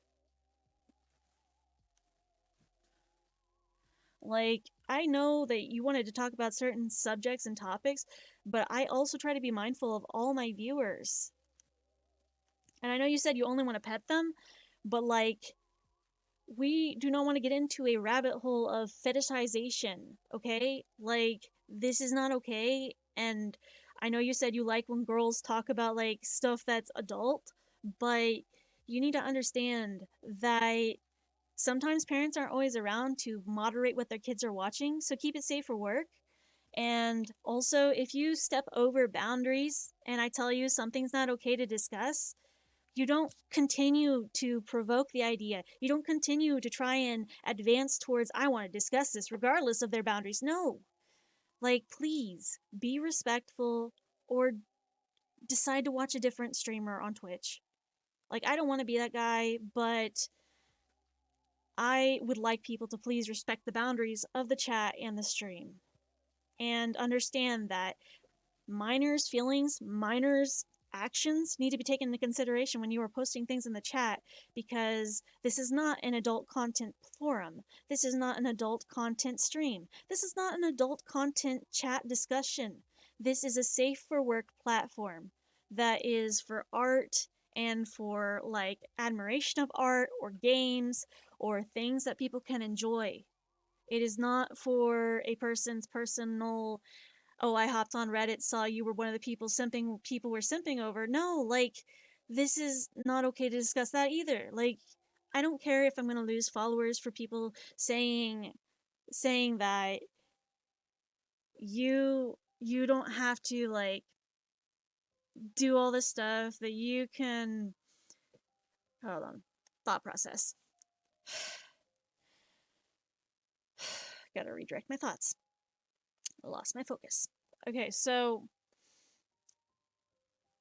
Like, I know that you wanted to talk about certain subjects and topics, but I also try to be mindful of all my viewers. And I know you said you only want to pet them, but like, we do not want to get into a rabbit hole of fetishization, okay? Like, this is not okay. And I know you said you like when girls talk about like stuff that's adult, but you need to understand that sometimes parents aren't always around to moderate what their kids are watching, so keep it safe for work. And also, if you step over boundaries and I tell you something's not okay to discuss, you don't continue to provoke the idea. You don't continue to try and advance towards, "I want to discuss this," regardless of their boundaries. No. Like, please be respectful, or decide to watch a different streamer on Twitch. Like, I don't want to be that guy, but I would like people to please respect the boundaries of the chat and the stream, and understand that minors' feelings, minors' actions need to be taken into consideration when you are posting things in the chat, because this is not an adult content forum. This is not an adult content stream. This is not an adult content chat discussion. This is a safe for work platform that is for art and for like admiration of art or games or things that people can enjoy. It is not for a person's personal, "Oh, I hopped on Reddit, saw you were one of the people were simping over." No, like, this is not okay to discuss that either. Like, I don't care if I'm going to lose followers for people saying that you don't have to like do all this stuff, that you can, hold on, thought process. Gotta redirect my thoughts. I lost my focus. Okay, so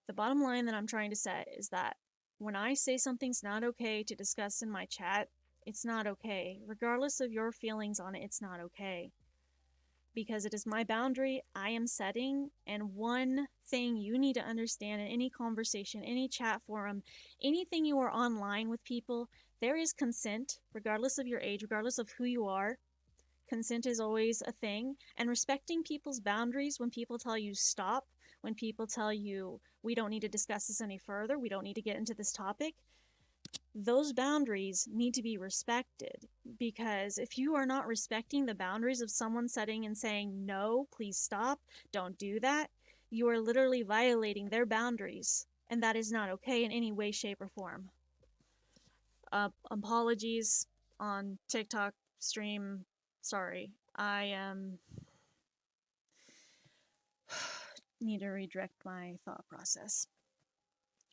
the bottom line that I'm trying to set is that when I say something's not okay to discuss in my chat, it's not okay. Regardless of your feelings on it, it's not okay. because it is my boundary I am setting. And one thing you need to understand in any conversation, any chat forum, anything you are online with people, there is consent, regardless of your age, regardless of who you are. Consent is always a thing. And respecting people's boundaries when people tell you stop, when people tell you we don't need to discuss this any further, we don't need to get into this topic, those boundaries need to be respected, because if you are not respecting the boundaries of someone setting and saying, no, please stop, don't do that, you are literally violating their boundaries. And that is not okay in any way, shape, or form. Apologies on TikTok stream. Sorry. Need to redirect my thought process.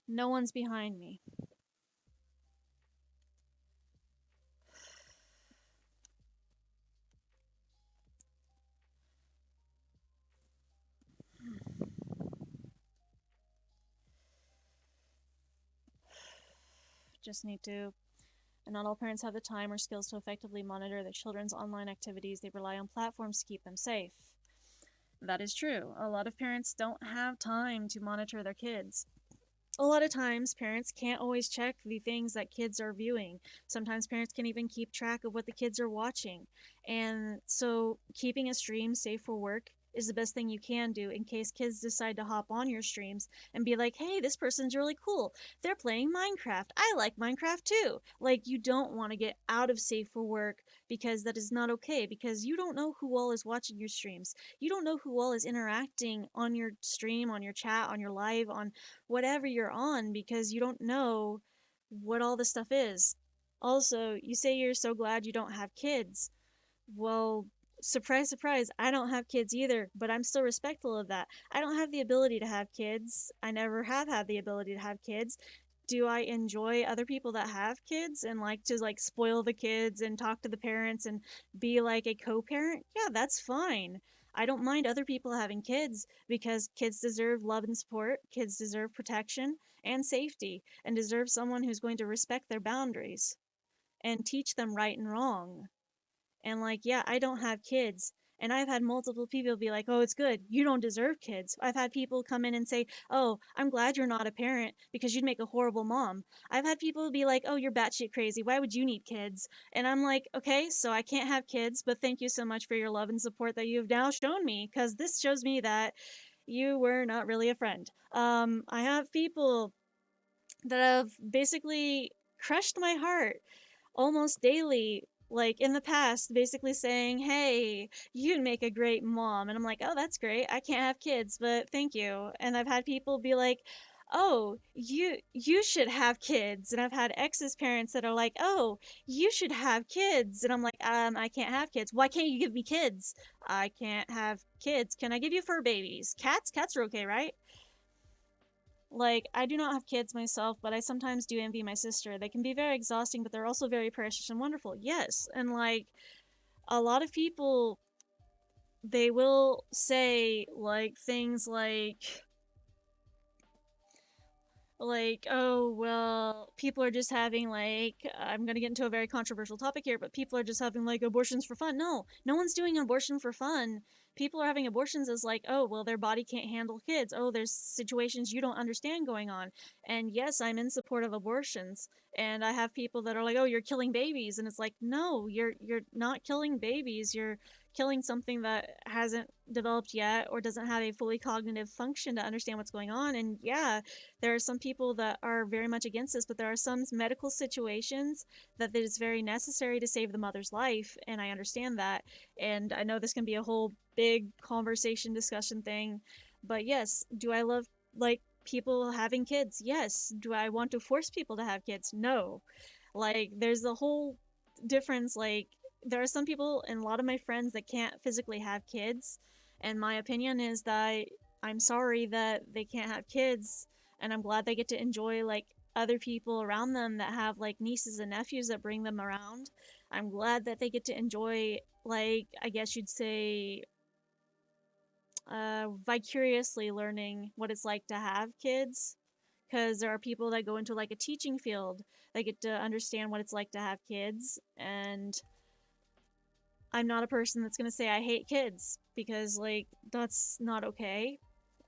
No one's behind me. Just need to. And not all parents have the time or skills to effectively monitor their children's online activities. They rely on platforms to keep them safe. That is true. A lot of parents don't have time to monitor their kids. A lot of times, parents can't always check the things that kids are viewing. Sometimes parents can't even keep track of what the kids are watching. And so, keeping a stream safe for work is the best thing you can do in case kids decide to hop on your streams and be like, hey, this person's really cool. They're playing Minecraft. I like Minecraft too. Like, you don't want to get out of safe for work, because that is not okay, because you don't know who all is watching your streams. You don't know who all is interacting on your stream, on your chat, on your live, on whatever you're on, because you don't know what all this stuff is. Also, you say you're so glad you don't have kids. Well, surprise, surprise, I don't have kids either, but I'm still respectful of that. I don't have the ability to have kids. I never have had the ability to have kids. Do I enjoy other people that have kids and like to like spoil the kids and talk to the parents and be like a co-parent? Yeah, that's fine. I don't mind other people having kids, because kids deserve love and support. Kids deserve protection and safety, and deserve someone who's going to respect their boundaries and teach them right and wrong. And like, yeah, I don't have kids. And I've had multiple people be like, oh, it's good. You don't deserve kids. I've had people come in and say, oh, I'm glad you're not a parent because you'd make a horrible mom. I've had people be like, oh, you're batshit crazy. Why would you need kids? And I'm like, okay, so I can't have kids, but thank you so much for your love and support that you've now shown me, because this shows me that you were not really a friend. I have people that have basically crushed my heart almost daily, like in the past, basically saying, hey, you'd make a great mom. And I'm like, oh, that's great. I can't have kids, but thank you. And I've had people be like, oh, you should have kids. And I've had ex's parents that are like, oh, you should have kids. And I'm like, I can't have kids. Why can't you give me kids? I can't have kids. Can I give you fur babies? Cats are okay, right? Like, I do not have kids myself, but I sometimes do envy my sister. They can be very exhausting, but they're also very precious and wonderful. Yes. And like, a lot of people, they will say like things like, oh, well, people are just having like, I'm going to get into a very controversial topic here, but people are just having like abortions for fun. No, no one's doing abortion for fun. People are having abortions as like, oh, well, their body can't handle kids. Oh, there's situations you don't understand going on. And yes, I'm in support of abortions. And I have people that are like, oh, you're killing babies. And it's like, no, you're not killing babies. You're killing something that hasn't developed yet or doesn't have a fully cognitive function to understand what's going on. And yeah, there are some people that are very much against this, but there are some medical situations that it is very necessary to save the mother's life, and I understand that. And I know this can be a whole big conversation discussion thing, but yes, do I love like people having kids? Yes. Do I want to force people to have kids? No. Like, there's a whole difference. Like, there are some people and a lot of my friends that can't physically have kids, and my opinion is that I'm sorry that they can't have kids, and I'm glad they get to enjoy like other people around them that have like nieces and nephews that bring them around. I'm glad that they get to enjoy, like, I guess you'd say, vicariously learning what it's like to have kids, because there are people that go into like a teaching field that get to understand what it's like to have kids. And I'm not a person that's going to say I hate kids, because like that's not okay.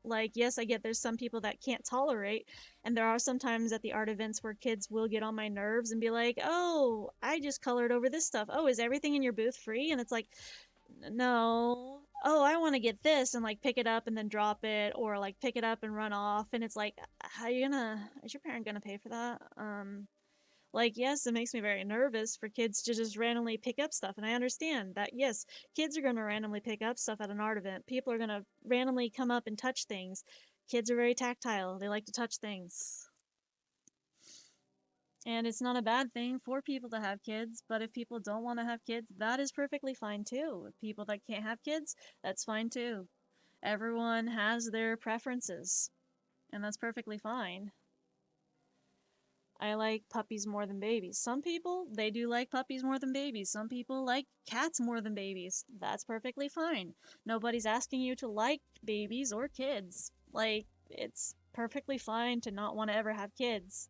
Like, yes, I get there's some people that can't tolerate, and there are some times at the art events where kids will get on my nerves and be like, "Oh, I just colored over this stuff. Oh, is everything in your booth free?" And it's like, "No." "Oh, I want to get this," and like pick it up and then drop it, or like pick it up and run off, and it's like, how you gonna? Is your parent gonna pay for that? Like, yes, it makes me very nervous for kids to just randomly pick up stuff. And I understand that, yes, kids are going to randomly pick up stuff at an art event. People are going to randomly come up and touch things. Kids are very tactile, they like to touch things. And it's not a bad thing for people to have kids, but if people don't want to have kids, that is perfectly fine too. People that can't have kids, that's fine too. Everyone has their preferences, and that's perfectly fine. I like puppies more than babies. Some people, they do like puppies more than babies. Some people like cats more than babies. That's perfectly fine. Nobody's asking you to like babies or kids. Like, it's perfectly fine to not want to ever have kids.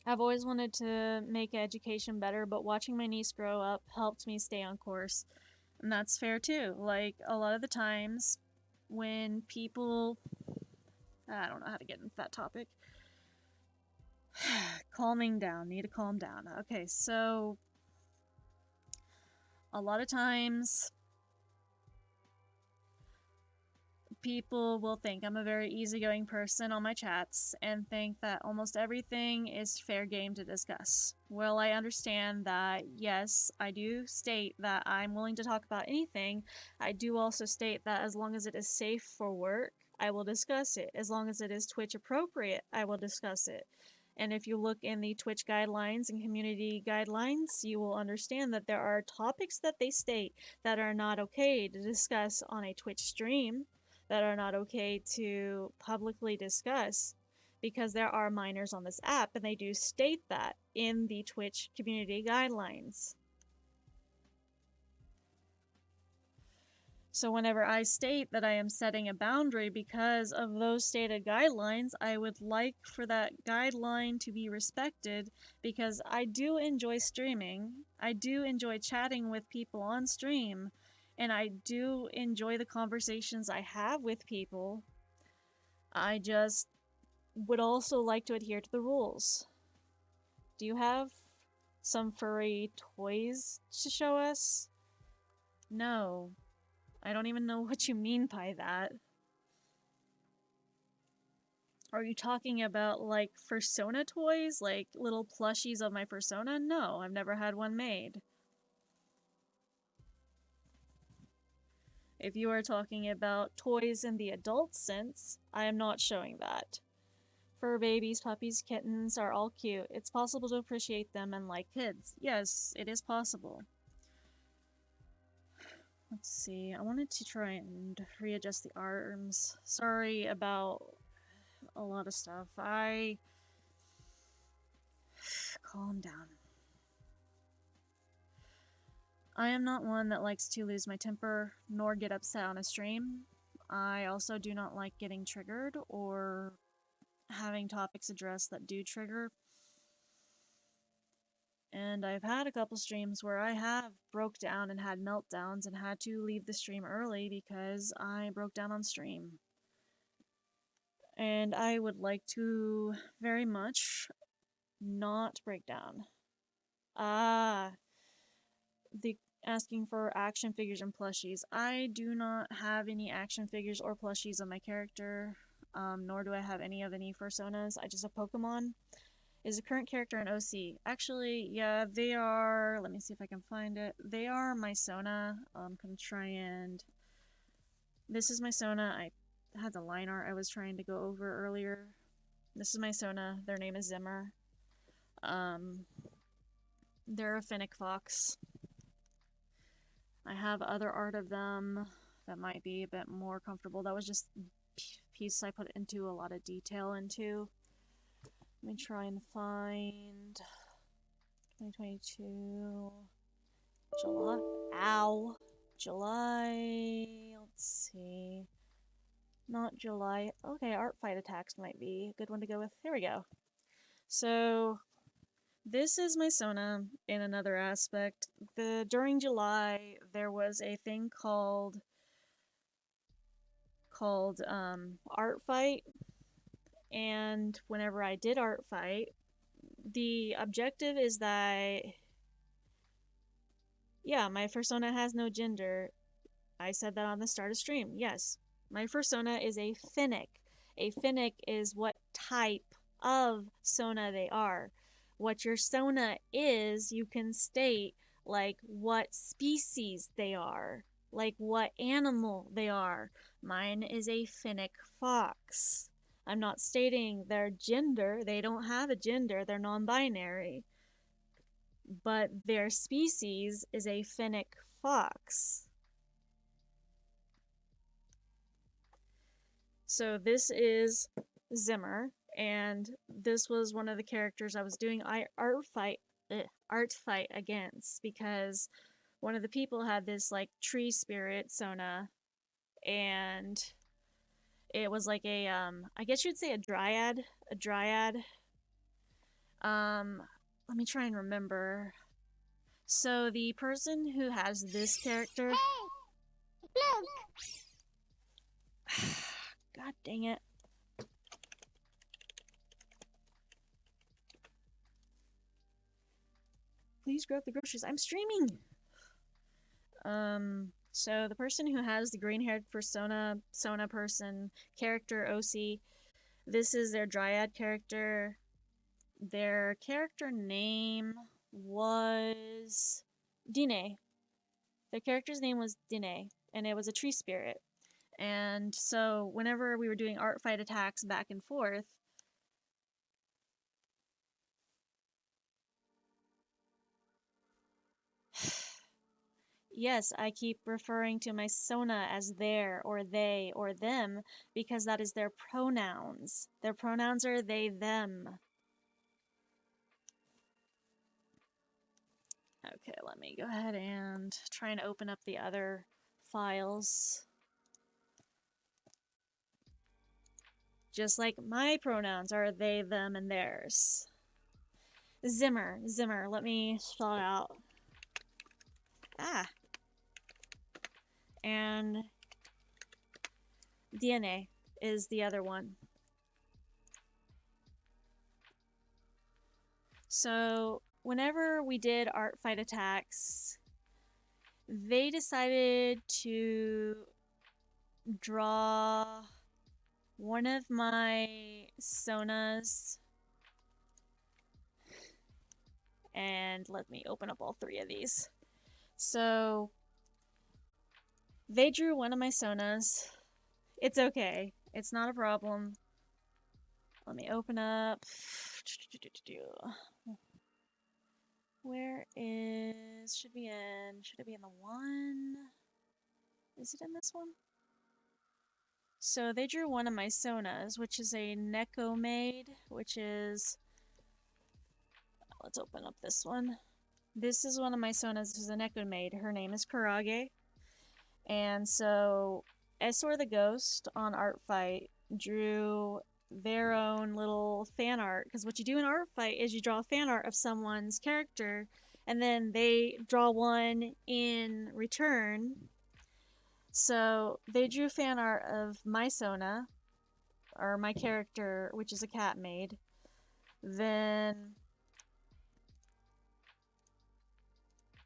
I've always wanted to make education better, but watching my niece grow up helped me stay on course. And that's fair too. Like, a lot of the times when people. I don't know how to get into that topic. Calming down. Need to calm down. Okay, so a lot of times people will think I'm a very easygoing person on my chats and think that almost everything is fair game to discuss. Well, I understand that, yes, I do state that I'm willing to talk about anything. I do also state that as long as it is safe for work, I will discuss it. As long as it is Twitch appropriate, I will discuss it. And if you look in the Twitch guidelines and community guidelines, you will understand that there are topics that they state that are not okay to discuss on a Twitch stream, that are not okay to publicly discuss, because there are minors on this app, and they do state that in the Twitch community guidelines. So whenever I state that I am setting a boundary because of those stated guidelines, I would like for that guideline to be respected, because I do enjoy streaming. I do enjoy chatting with people on stream, and I do enjoy the conversations I have with people. I just would also like to adhere to the rules. Do you have some furry toys to show us? No. I don't even know what you mean by that. Are you talking about like Fursona toys? Like little plushies of my Fursona? No, I've never had one made. If you are talking about toys in the adult sense, I am not showing that. Fur babies, puppies, kittens are all cute. It's possible to appreciate them and like kids. Yes, it is possible. Let's see, I wanted to try and readjust the arms. Sorry about a lot of stuff. Calm down. I am not one that likes to lose my temper nor get upset on a stream. I also do not like getting triggered or having topics addressed that do trigger. And I've had a couple streams where I have broke down and had meltdowns and had to leave the stream early because I broke down on stream. And I would like to very much not break down. The asking for action figures and plushies. I do not have any action figures or plushies of my character, nor do I have any of any Fursonas. I just have Pokemon. Is a current character in OC. Actually, yeah, they are. Let me see if I can find it. They are my Sona. I'm gonna try and. This is my Sona. I had the line art I was trying to go over earlier. This is my Sona. Their name is Zimmer. They're a Fennec Fox. I have other art of them that might be a bit more comfortable. That was just a piece I put into a lot of detail into. Let me try and find 2022 July. Ow. July. Let's see. Not July. Okay, Art Fight Attacks might be a good one to go with. There we go. So This is my Sona in another aspect. During July there was a thing called Art Fight, and whenever I did Art Fight, the objective is that, yeah, my persona has no gender. I said that on the start of stream. Yes, my persona is a Finnick. A Finnick is what type of Sona they are. What your Sona is, you can state like what species they are, like what animal they are. Mine is a Finnick fox. I'm not stating their gender. They don't have a gender. They're non binary. But their species is a Finnick fox. So this is Zimmer, and this was one of the characters I was doing art fight against, because one of the people had this like tree spirit Sona, and it was like a I guess you'd say a dryad. Um, Let me try and remember. So the person who has this character, Look! God dang it. Please grab the groceries. I'm streaming. So the person who has the green-haired Sona person character OC, this is their Dryad character. Their character name was Dine. Their character's name was Dine, and it was a tree spirit. And so whenever we were doing art fight attacks back and forth, yes, I keep referring to my Sona as their or they or them because that is their pronouns. Their pronouns are they, them. Okay, let me go ahead and try and open up the other files. Just like my pronouns are they, them, and theirs. Zimmer, let me spell it out. Ah. And DNA is the other one. So whenever we did art fight attacks, they decided to draw one of my Sonas, and let me open up all three of these. So they drew one of my Sonas. It's okay. It's not a problem. Let me open up. Where is... should it be in the one? Is it in this one? So they drew one of my Sonas, which is a Neko Maid, which is... let's open up this one. This is one of my Sonas, this is a Neko Maid. Her name is Kurage. And so Esor the Ghost on Art Fight drew their own little fan art, because what you do in Art Fight is you draw a fan art of someone's character, and then they draw one in return. So they drew fan art of my Sona, or my character, which is a cat maid. Then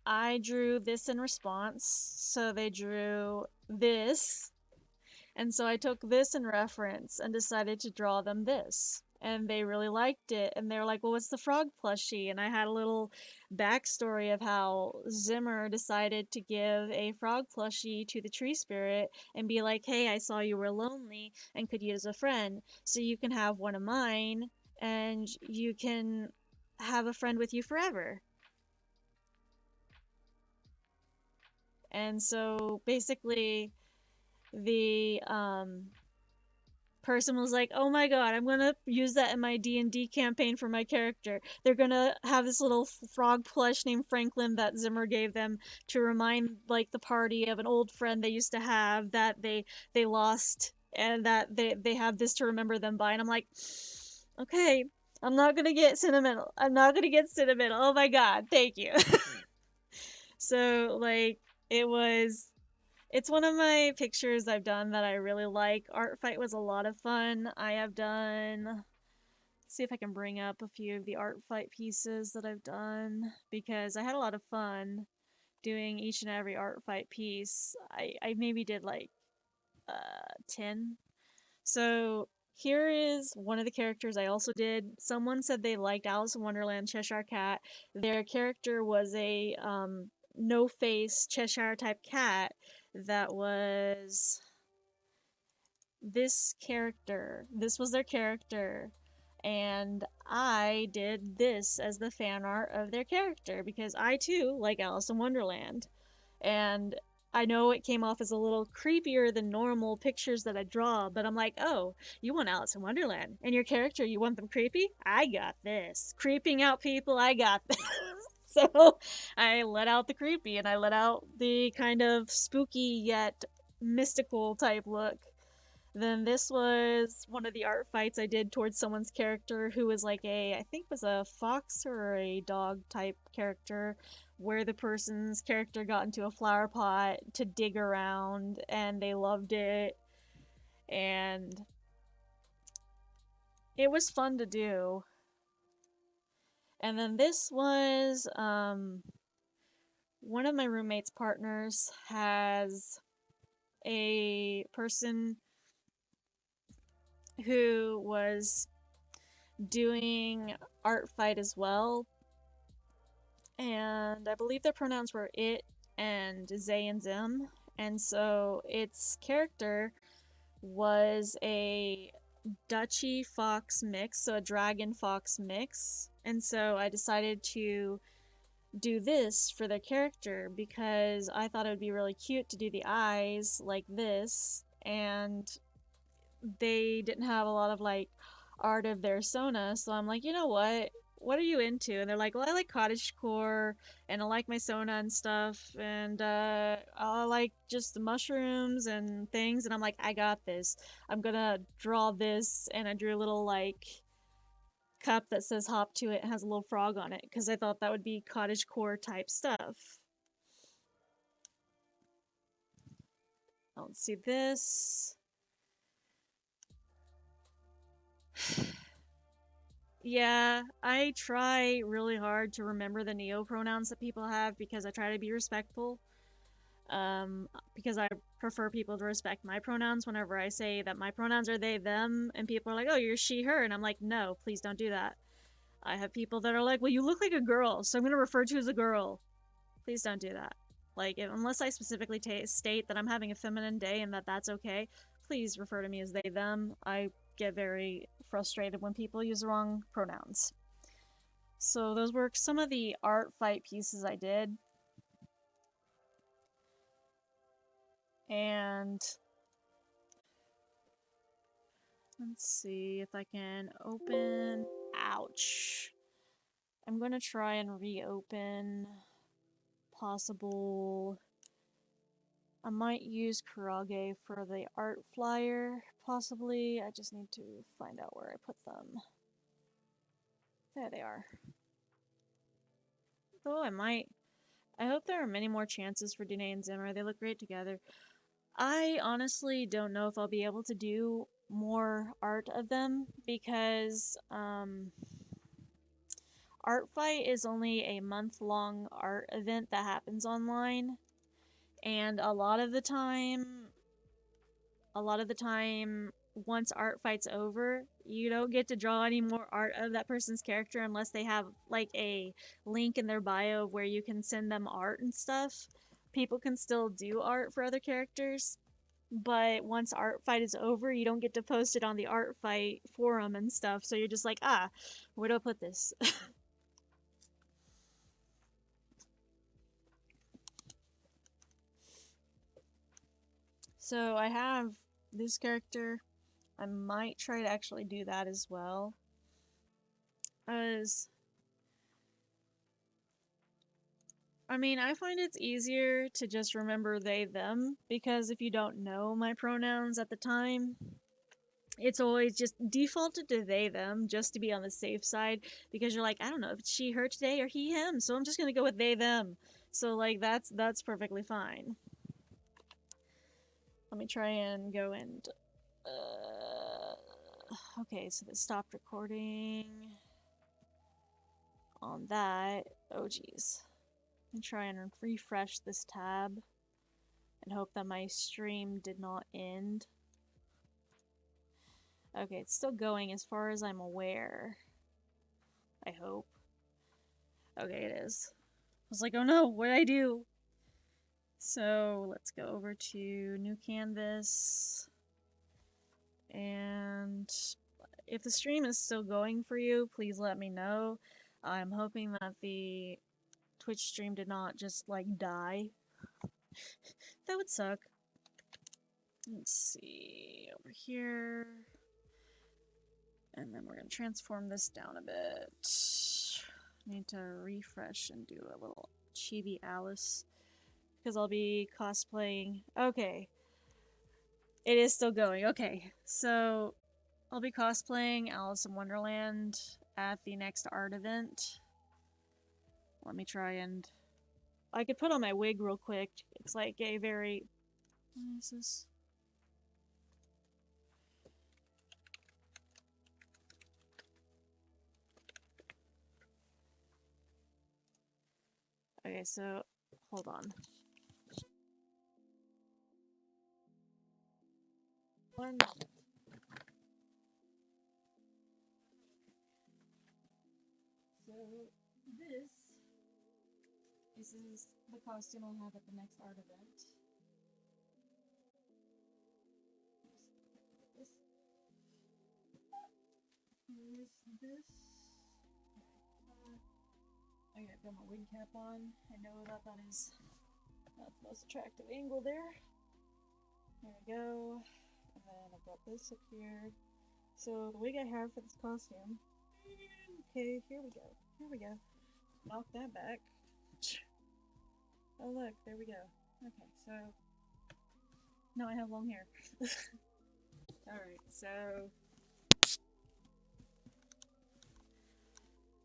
I drew this in response, so they drew this. And so I took this in reference and decided to draw them this. And they really liked it. And they were like, well, what's the frog plushie? And I had a little backstory of how Zimmer decided to give a frog plushie to the tree spirit and be like, hey, I saw you were lonely and could use a friend. So you can have one of mine and you can have a friend with you forever. And so basically the person was like, oh my god, I'm gonna use that in my D&D campaign for my character. They're gonna have this little frog plush named Franklin that Zimmer gave them to remind like the party of an old friend they used to have that they lost, and that they have this to remember them by. And I'm like, okay, I'm not gonna get sentimental. I'm not gonna get sentimental. Oh my god, thank you. So, like, it's one of my pictures I've done that I really like. Art Fight was a lot of fun. I have done, let's see if I can bring up a few of the Art Fight pieces that I've done because I had a lot of fun doing each and every Art Fight piece. I maybe did like 10. So here is one of the characters I also did. Someone said they liked Alice in Wonderland Cheshire Cat. Their character was a no face Cheshire type cat that was this character. This was their character. And I did this as the fan art of their character because I too like Alice in Wonderland. And I know it came off as a little creepier than normal pictures that I draw, but I'm like, oh, you want Alice in Wonderland. And your character, you want them creepy? I got this. Creeping out people, I got this. So I let out the creepy and I let out the kind of spooky yet mystical type look. Then this was one of the art fights I did towards someone's character who was like I think was a fox or a dog type character, where the person's character got into a flower pot to dig around and they loved it. And it was fun to do. And then this was one of my roommate's partners has a person who was doing art fight as well, and I believe their pronouns were it and they and them. And so its character was a Dutchy fox mix, so a dragon fox mix. And so I decided to do this for their character because I thought it would be really cute to do the eyes like this, and they didn't have a lot of like art of their Sona, so I'm like, you know what are you into? And they're like, well, I like cottagecore and I like my Sona and stuff, and I like just the mushrooms and things. And I'm like, I got this. I'm gonna draw this, and I drew a little like cup that says hop to it and has a little frog on it because I thought that would be cottagecore type stuff. Let's see this. Yeah, I try really hard to remember the neo pronouns that people have because I try to be respectful. Because I prefer people to respect my pronouns whenever I say that my pronouns are they, them, and people are like, oh, you're she, her. And I'm like, no, please don't do that. I have people that are like, well, you look like a girl, so I'm going to refer to you as a girl. Please don't do that. Like, unless I specifically state that I'm having a feminine day and that that's okay, please refer to me as they, them. I get very frustrated when people use the wrong pronouns. So those were some of the art fight pieces I did. And let's see if I can open. Ouch. I'm gonna try and reopen possible. I might use Kurage for the art flyer, possibly. I just need to find out where I put them. There they are. Though I might. I hope there are many more chances for Danae and Zimmer. They look great together. I honestly don't know if I'll be able to do more art of them because Art Fight is only a month-long art event that happens online, and a lot of the time once Art Fight's over, you don't get to draw any more art of that person's character unless they have like a link in their bio where you can send them art and stuff. People can still do art for other characters, but once Art Fight is over, you don't get to post it on the Art Fight forum and stuff. So you're just like, where do I put this? So I have this character. I might try to actually do that as well. As I mean, I find it's easier to just remember they, them, because if you don't know my pronouns at the time, it's always just defaulted to they them just to be on the safe side, because you're like, I don't know if it's she her today or he him, so I'm just gonna go with they them. So like that's perfectly fine. Let me try and go and okay, so it stopped recording on that. Oh geez. Let me try and refresh this tab and hope that my stream did not end. Okay, it's still going as far as I'm aware. I hope. Okay, it is. I was like, oh no, what did I do? So let's go over to new canvas. And if the stream is still going for you, please let me know. I'm hoping that the Twitch stream did not just like die. That would suck. Let's see over here. And then we're going to transform this down a bit. Need to refresh and do a little chibi Alice because I'll be cosplaying. Okay. It is still going. Okay. So I'll be cosplaying Alice in Wonderland at the next art event. Let me try and... I could put on my wig real quick. It's like a very... What is this? Okay, so hold on. One. So this is the costume I'll have at the next art event. Here's this. I gotta put my wig cap on. I know that that is not the most attractive angle there. There we go. And then I've got this up here. So the wig I have for this costume. Okay, here we go. Here we go. Knock that back. Oh look, there we go. Okay, so now I have long hair. Alright, so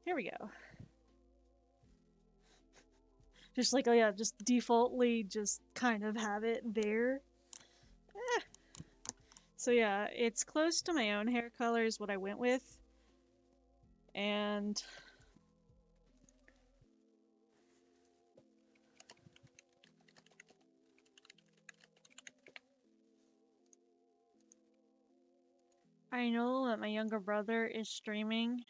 here we go. Just like, oh yeah, just defaultly just kind of have it there. So yeah, it's close to my own hair color is what I went with. And I know that my younger brother is streaming.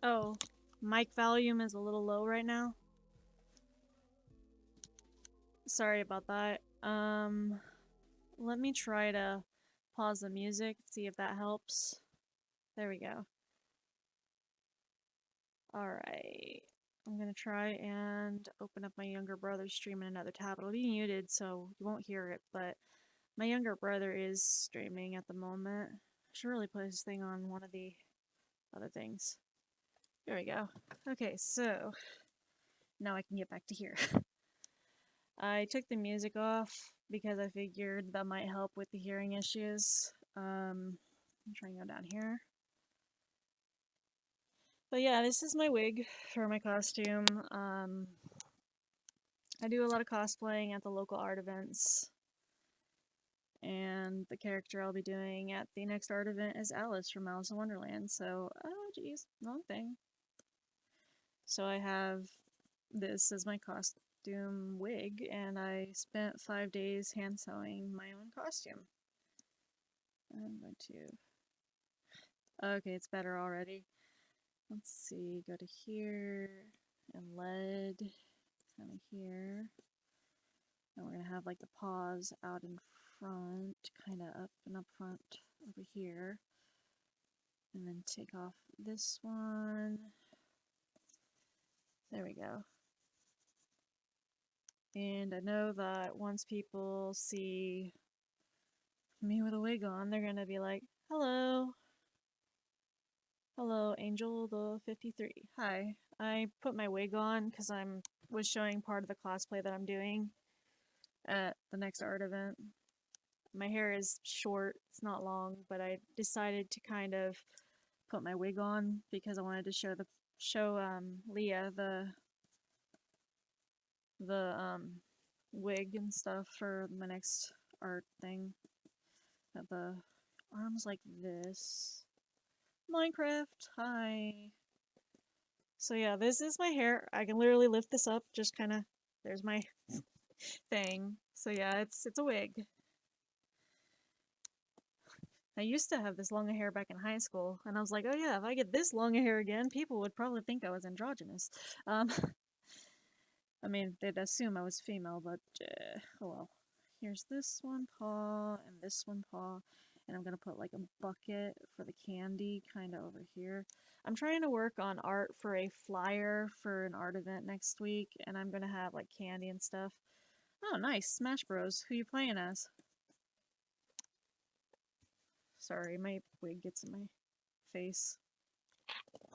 Oh, mic volume is a little low right now. Sorry about that. Let me try to pause the music, see if that helps. There we go. Alright. I'm gonna try and open up my younger brother's stream in another tab. It'll be muted, so you won't hear it, but my younger brother is streaming at the moment. I should really put his thing on one of the other things. There we go. Okay, so now I can get back to here. I took the music off because I figured that might help with the hearing issues. I'm trying to go down here. But yeah, this is my wig for my costume. I do a lot of cosplaying at the local art events. And the character I'll be doing at the next art event is Alice from Alice in Wonderland. So, oh geez, wrong thing. So I have this as my costume wig, and I spent 5 days hand sewing my own costume. I'm going to... Okay, it's better already. Let's see, go to here, and lead, kind of here. And we're going to have like the paws out in front, kind of up and up front over here. And then take off this one. There we go. And I know that once people see me with a wig on, they're gonna be like, hello. Hello, Angel the 53. Hi. I put my wig on because was showing part of the cosplay that I'm doing at the next art event. My hair is short, it's not long, but I decided to kind of put my wig on because I wanted to show Leah the wig and stuff for my next art thing. Got the arms like this. Minecraft, hi. So yeah, this is my hair. I can literally lift this up, just kind of, there's my thing. So yeah, it's a wig. I used to have this long hair back in high school, and I was like, oh yeah, if I get this long hair again, people would probably think I was androgynous. I mean, they'd assume I was female, but oh well. Here's this one paw and this one paw, and I'm gonna put like a bucket for the candy kind of over here. I'm trying to work on art for a flyer for an art event next week, and I'm gonna have like candy and stuff. Oh, nice, Smash Bros. Who you playing as? Sorry, my wig gets in my face.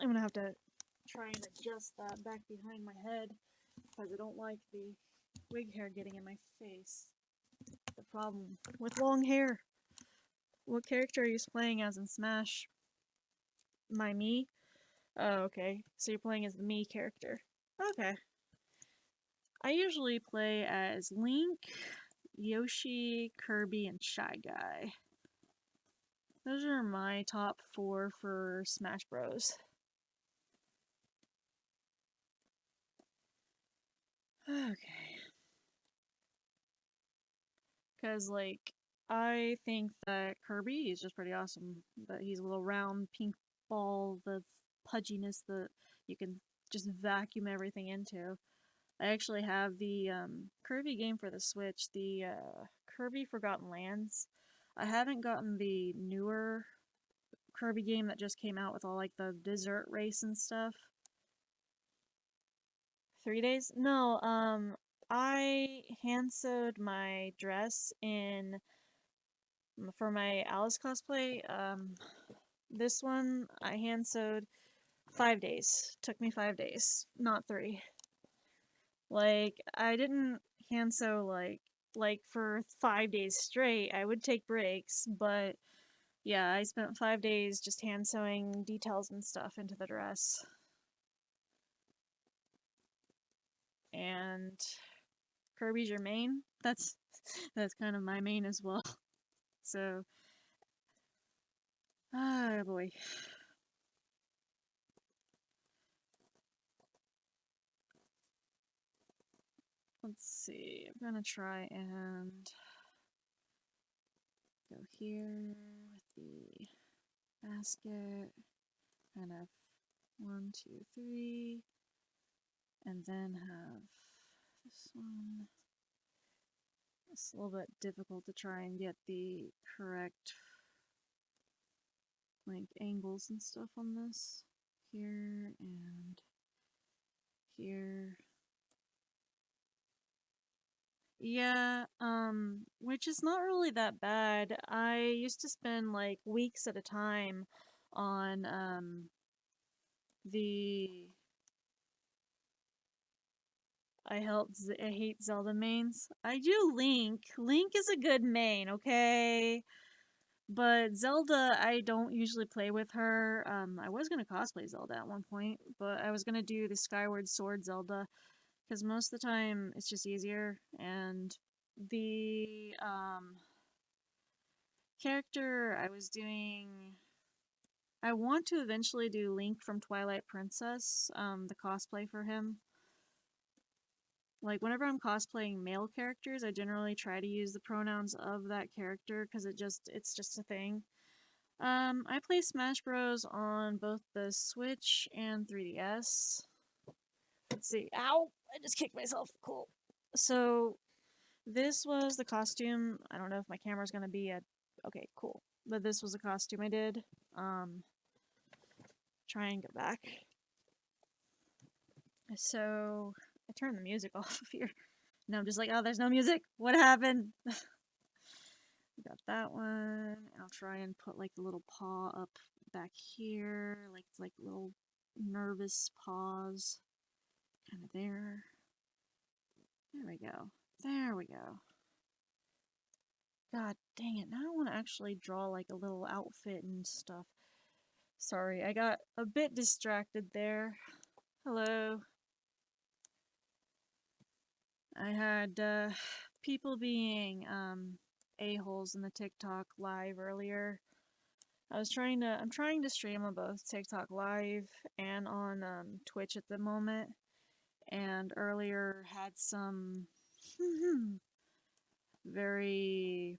I'm gonna have to try and adjust that back behind my head because I don't like the wig hair getting in my face. The problem with long hair. What character are you playing as in Smash? My Mii? Oh, okay. So you're playing as the Mii character. Okay. I usually play as Link, Yoshi, Kirby, and Shy Guy. Those are my top 4 for Smash Bros. Okay. Because, like, I think that Kirby is just pretty awesome. That he's a little round pink ball, the pudginess that you can just vacuum everything into. I actually have the Kirby game for the Switch, the Kirby Forgotten Lands. I haven't gotten the newer Kirby game that just came out with all like the dessert race and stuff. 3 days? No, I hand sewed my dress in for my Alice cosplay. This one I hand sewed 5 days. Took me 5 days, not 3. Like, I didn't hand sew like for 5 days straight. I would take breaks, but yeah, I spent 5 days just hand sewing details and stuff into the dress. And Kirby's your main? That's kind of my main as well. So, ah boy. Let's see. I'm gonna try and go here with the basket. Kind of 1, 2, 3. And then have this one. It's a little bit difficult to try and get the correct like angles and stuff on this. Here and here. Yeah, which is not really that bad. I used to spend like weeks at a time on the I hate Zelda mains. I do Link. Link is a good main, okay? But Zelda, I don't usually play with her. I was gonna cosplay Zelda at one point, but I was gonna do the Skyward Sword Zelda because most of the time it's just easier. And the character I was doing, I want to eventually do Link from Twilight Princess, the cosplay for him. Like, whenever I'm cosplaying male characters, I generally try to use the pronouns of that character because it's just a thing. I play Smash Bros. On both the Switch and 3DS. Let's see. Ow! I just kicked myself. Cool. So, this was the costume. I don't know if my camera's gonna be at... Okay, cool. But this was a costume I did. Try and go back. So I turned the music off of here. And I'm just like, oh, there's no music. What happened? We got that one. I'll try and put like the little paw up back here, like little nervous paws, kind of there. There we go. There we go. God dang it! Now I want to actually draw like a little outfit and stuff. Sorry, I got a bit distracted there. Hello. I had people being a-holes in the TikTok live earlier. I'm trying to stream on both TikTok live and on Twitch at the moment. And earlier had some very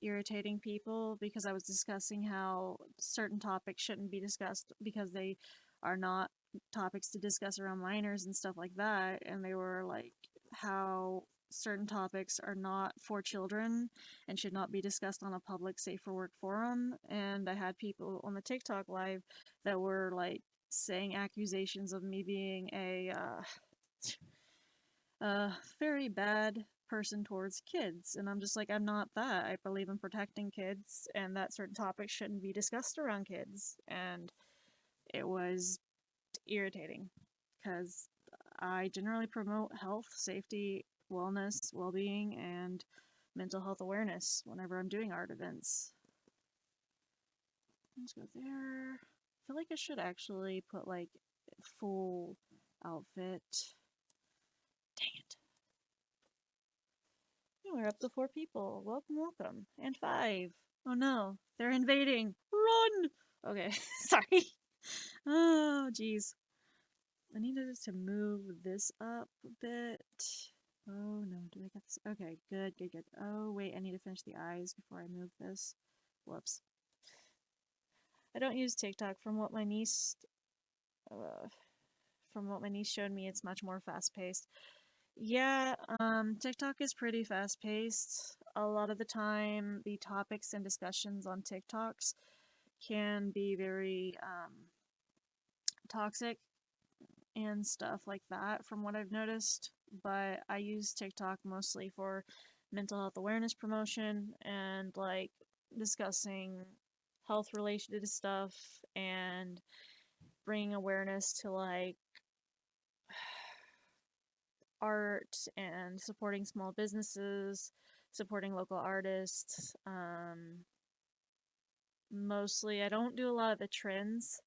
irritating people because I was discussing how certain topics shouldn't be discussed because they are not topics to discuss around minors and stuff like that. And they were like, how certain topics are not for children and should not be discussed on a public safe for work forum. And I had people on the TikTok live that were like saying accusations of me being a very bad person towards kids. And I'm just like, I'm not that. I believe in protecting kids and that certain topics shouldn't be discussed around kids. And it was irritating because I generally promote health, safety, wellness, well being, and mental health awareness whenever I'm doing art events. Let's go there. I feel like I should actually put like full outfit. Dang it. We're up to 4 people. Welcome, welcome. And 5. Oh no, they're invading. Run! Okay, sorry. Oh, jeez. I needed to move this up a bit. Oh no, do I got this? Okay, good, good, good. Oh wait, I need to finish the eyes before I move this. Whoops. I don't use TikTok. Uh, from what my niece showed me, it's much more fast-paced. Yeah, TikTok is pretty fast-paced. A lot of the time, the topics and discussions on TikToks can be very toxic and stuff like that, from what I've noticed. But I use TikTok mostly for mental health awareness promotion and like discussing health related stuff and bringing awareness to like art and supporting small businesses, supporting local artists. Mostly, I don't do a lot of the trends.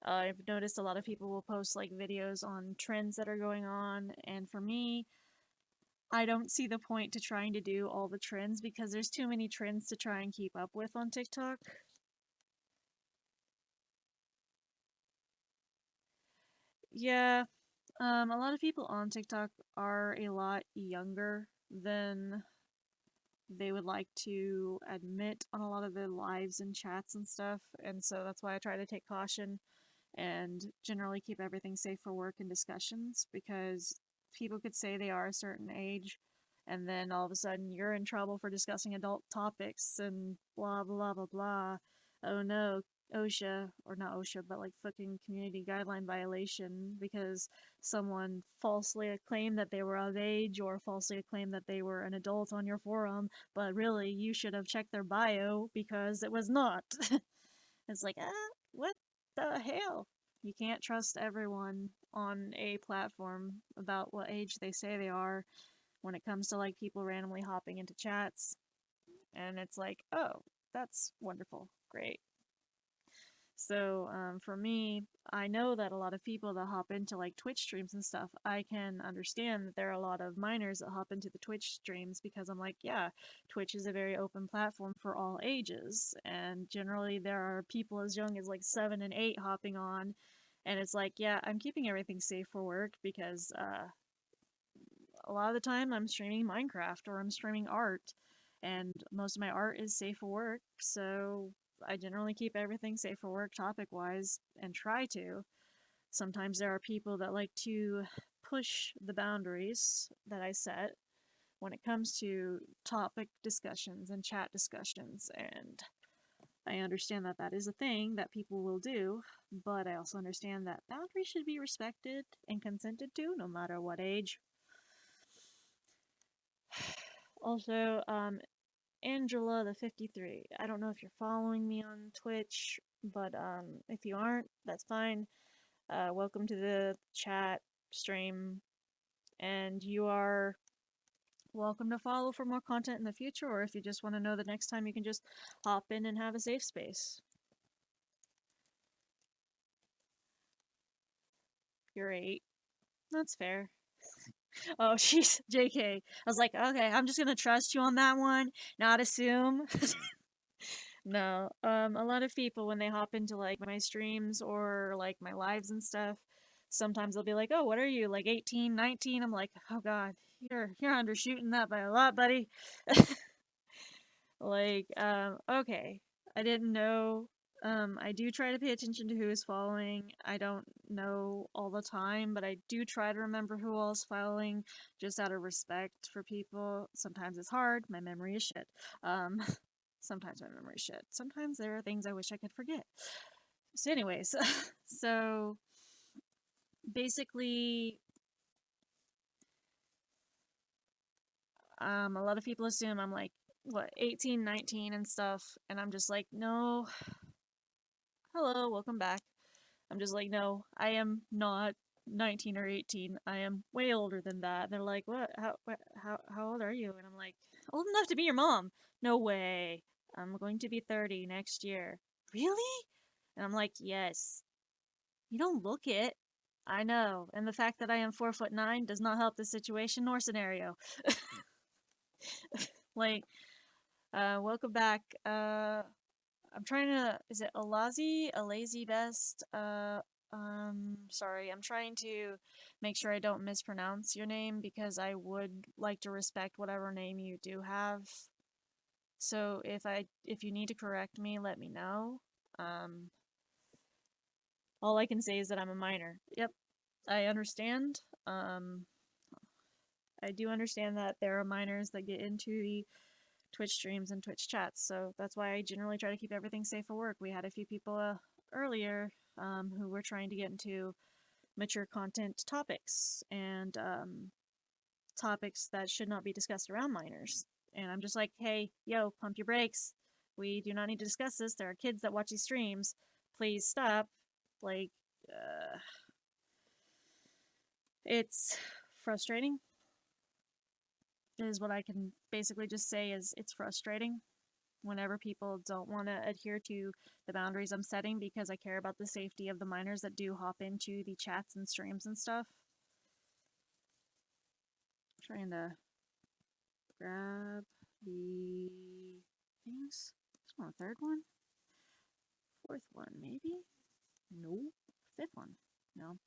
I've noticed a lot of people will post like videos on trends that are going on, and for me, I don't see the point to trying to do all the trends because there's too many trends to try and keep up with on TikTok. Yeah, a lot of people on TikTok are a lot younger than they would like to admit on a lot of the lives and chats and stuff, and so that's why I try to take caution and generally keep everything safe for work and discussions because people could say they are a certain age and then all of a sudden you're in trouble for discussing adult topics and blah blah blah blah. Oh no, OSHA, or not OSHA, but like fucking community guideline violation because someone falsely claimed that they were of age or falsely claimed that they were an adult on your forum, but really you should have checked their bio because it was not. It's like, what the hell? You can't trust everyone on a platform about what age they say they are when it comes to like people randomly hopping into chats. And it's like, oh, that's wonderful. Great. So for me, I know that a lot of people that hop into like Twitch streams and stuff, I can understand that there are a lot of minors that hop into the Twitch streams because I'm like, yeah, Twitch is a very open platform for all ages. And generally there are people as young as like 7 and 8 hopping on. And it's like, yeah, I'm keeping everything safe for work because a lot of the time I'm streaming Minecraft or I'm streaming art. And most of my art is safe for work, so I generally keep everything safe for work topic wise and try to. Sometimes there are people that like to push the boundaries that I set when it comes to topic discussions and chat discussions, and I understand that that is a thing that people will do, but I also understand that boundaries should be respected and consented to no matter what age. Also, Angela the 53. I don't know if you're following me on Twitch, but if you aren't, that's fine. Welcome to the chat stream, and you are welcome to follow for more content in the future, or if you just want to know the next time, you can just hop in and have a safe space. You're 8. That's fair. Oh, she's JK. I was like, okay, I'm just gonna trust you on that one, not assume. No, a lot of people when they hop into like my streams or like my lives and stuff, sometimes they'll be like, "Oh, what are you? Like 18, 19?" I'm like, "Oh God, you're undershooting that by a lot, buddy." Like, okay, I didn't know. I do try to pay attention to who is following. I don't know all the time, but I do try to remember who all is following, just out of respect for people. Sometimes it's hard. My memory is shit. Sometimes my memory is shit. Sometimes there are things I wish I could forget. So, anyways, so basically, a lot of people assume I'm like, what, 18, 19 and stuff, and I'm just like, no, hello, welcome back. I'm just like, no, I am not 19 or 18. I am way older than that. And they're like, how old are you? And I'm like, old enough to be your mom. No way. I'm going to be 30 next year. Really? And I'm like, yes. You don't look it. I know. And the fact that I am 4'9" does not help the situation nor scenario. Like, welcome back. I'm trying to, is it Alazi? A lazy best? Sorry, I'm trying to make sure I don't mispronounce your name because I would like to respect whatever name you do have. So if you need to correct me, let me know. All I can say is that I'm a minor. Yep, I understand. I do understand that there are minors that get into the Twitch streams and Twitch chats, so that's why I generally try to keep everything safe for work. We had a few people earlier who were trying to get into mature content topics and topics that should not be discussed around minors. And I'm just like, hey, yo, pump your brakes. We do not need to discuss this. There are kids that watch these streams. Please stop. Like, it's frustrating is what I can basically just say is it's frustrating whenever people don't want to adhere to the boundaries I'm setting because I care about the safety of the minors that do hop into the chats and streams and stuff. I'm trying to grab the things. Is there a third one? Fourth one, maybe? No. Fifth one? No.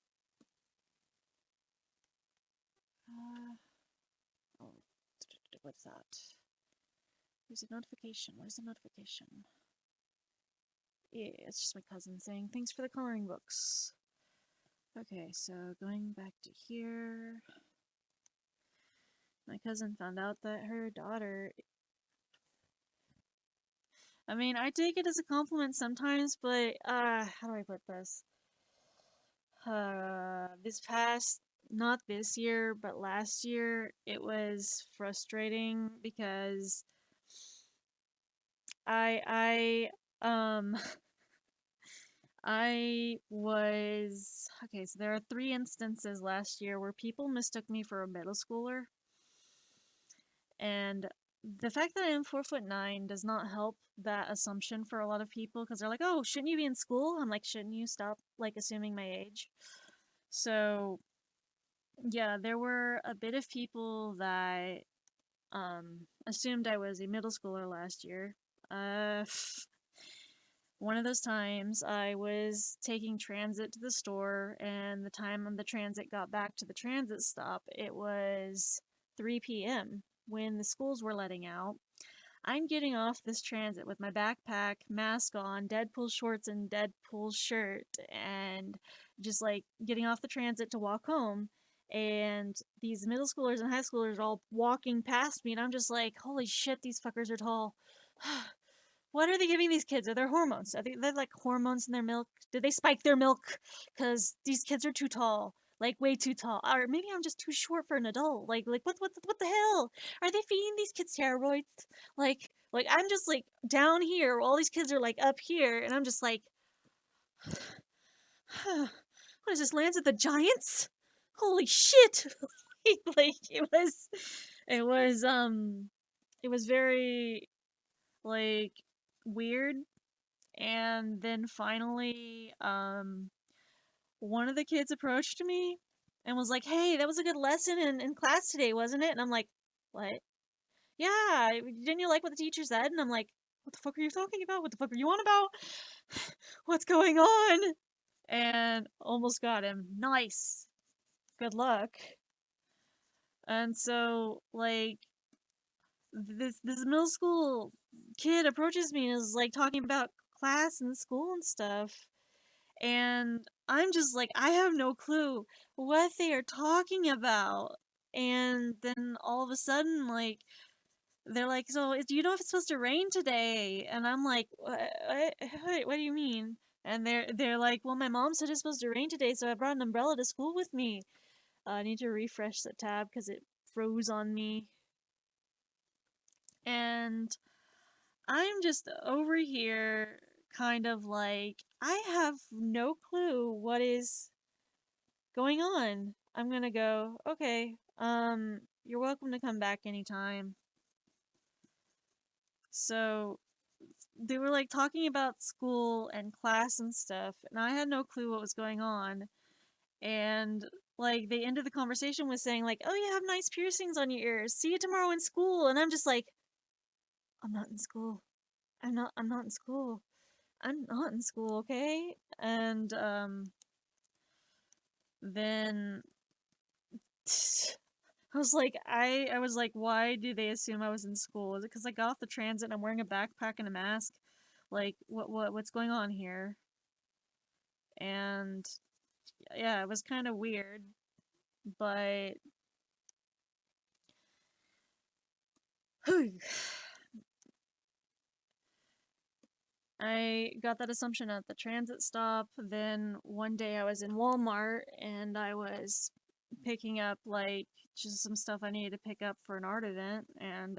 Oh, what's that? There's a notification. What is the notification? Yeah, it's just my cousin saying thanks for the coloring books. Okay, so going back to here. My cousin found out that her daughter. I mean, I take it as a compliment sometimes, but how do I put this? This past, not this year, but last year, it was frustrating because I I was okay, so there are 3 instances last year where people mistook me for a middle schooler. And the fact that I am 4'9" does not help that assumption for a lot of people because they're like, "Oh, shouldn't you be in school?" I'm like, "Shouldn't you stop like assuming my age?" So, yeah, there were a bit of people that assumed I was a middle schooler last year. One of those times I was taking transit to the store, and the time when the transit got back to the transit stop, it was 3 p.m. when the schools were letting out. I'm getting off this transit with my backpack, mask on, Deadpool shorts, and Deadpool shirt, and just like getting off the transit to walk home. And these middle schoolers and high schoolers are all walking past me, and I'm just like, holy shit, these fuckers are tall. What are they giving these kids? Are there hormones? Are they like hormones in their milk? Did they spike their milk? Because these kids are too tall, like way too tall. Or maybe I'm just too short for an adult. Like what the hell? Are they feeding these kids steroids? Like I'm just like down here, all these kids are like up here, and I'm just like, what is this? Lands of the Giants? Holy shit! Like it was it was very like weird. And then finally, one of the kids approached me and was like, "Hey, that was a good lesson in class today, wasn't it?" And I'm like, "What? Yeah, didn't you like what the teacher said?" And I'm like, "What the fuck are you talking about? What the fuck are you on about? What's going on?" And almost got him. Nice. Good luck. And so, like, this middle school kid approaches me and is like talking about class and school and stuff. And I'm just like, I have no clue what they are talking about. And then all of a sudden, like, they're like, "So, do you know if it's supposed to rain today?" And I'm like, what do you mean?" And they're like, "Well, my mom said it's supposed to rain today, so I brought an umbrella to school with me." I need to refresh the tab because it froze on me. And I'm just over here, kind of like, I have no clue what is going on. I'm gonna go, "Okay, you're welcome to come back anytime." So they were like talking about school and class and stuff, and I had no clue what was going on. And like they ended the conversation with saying like, "Oh, you have nice piercings on your ears. See you tomorrow in school." And I'm just like, "I'm not in school. I'm not in school. I'm not in school, okay?" And then I was like, why do they assume I was in school? Is it because I got off the transit and I'm wearing a backpack and a mask? Like, what's going on here? And yeah, it was kind of weird, but I got that assumption at the transit stop. Then one day I was in Walmart and I was picking up like just some stuff I needed to pick up for an art event, and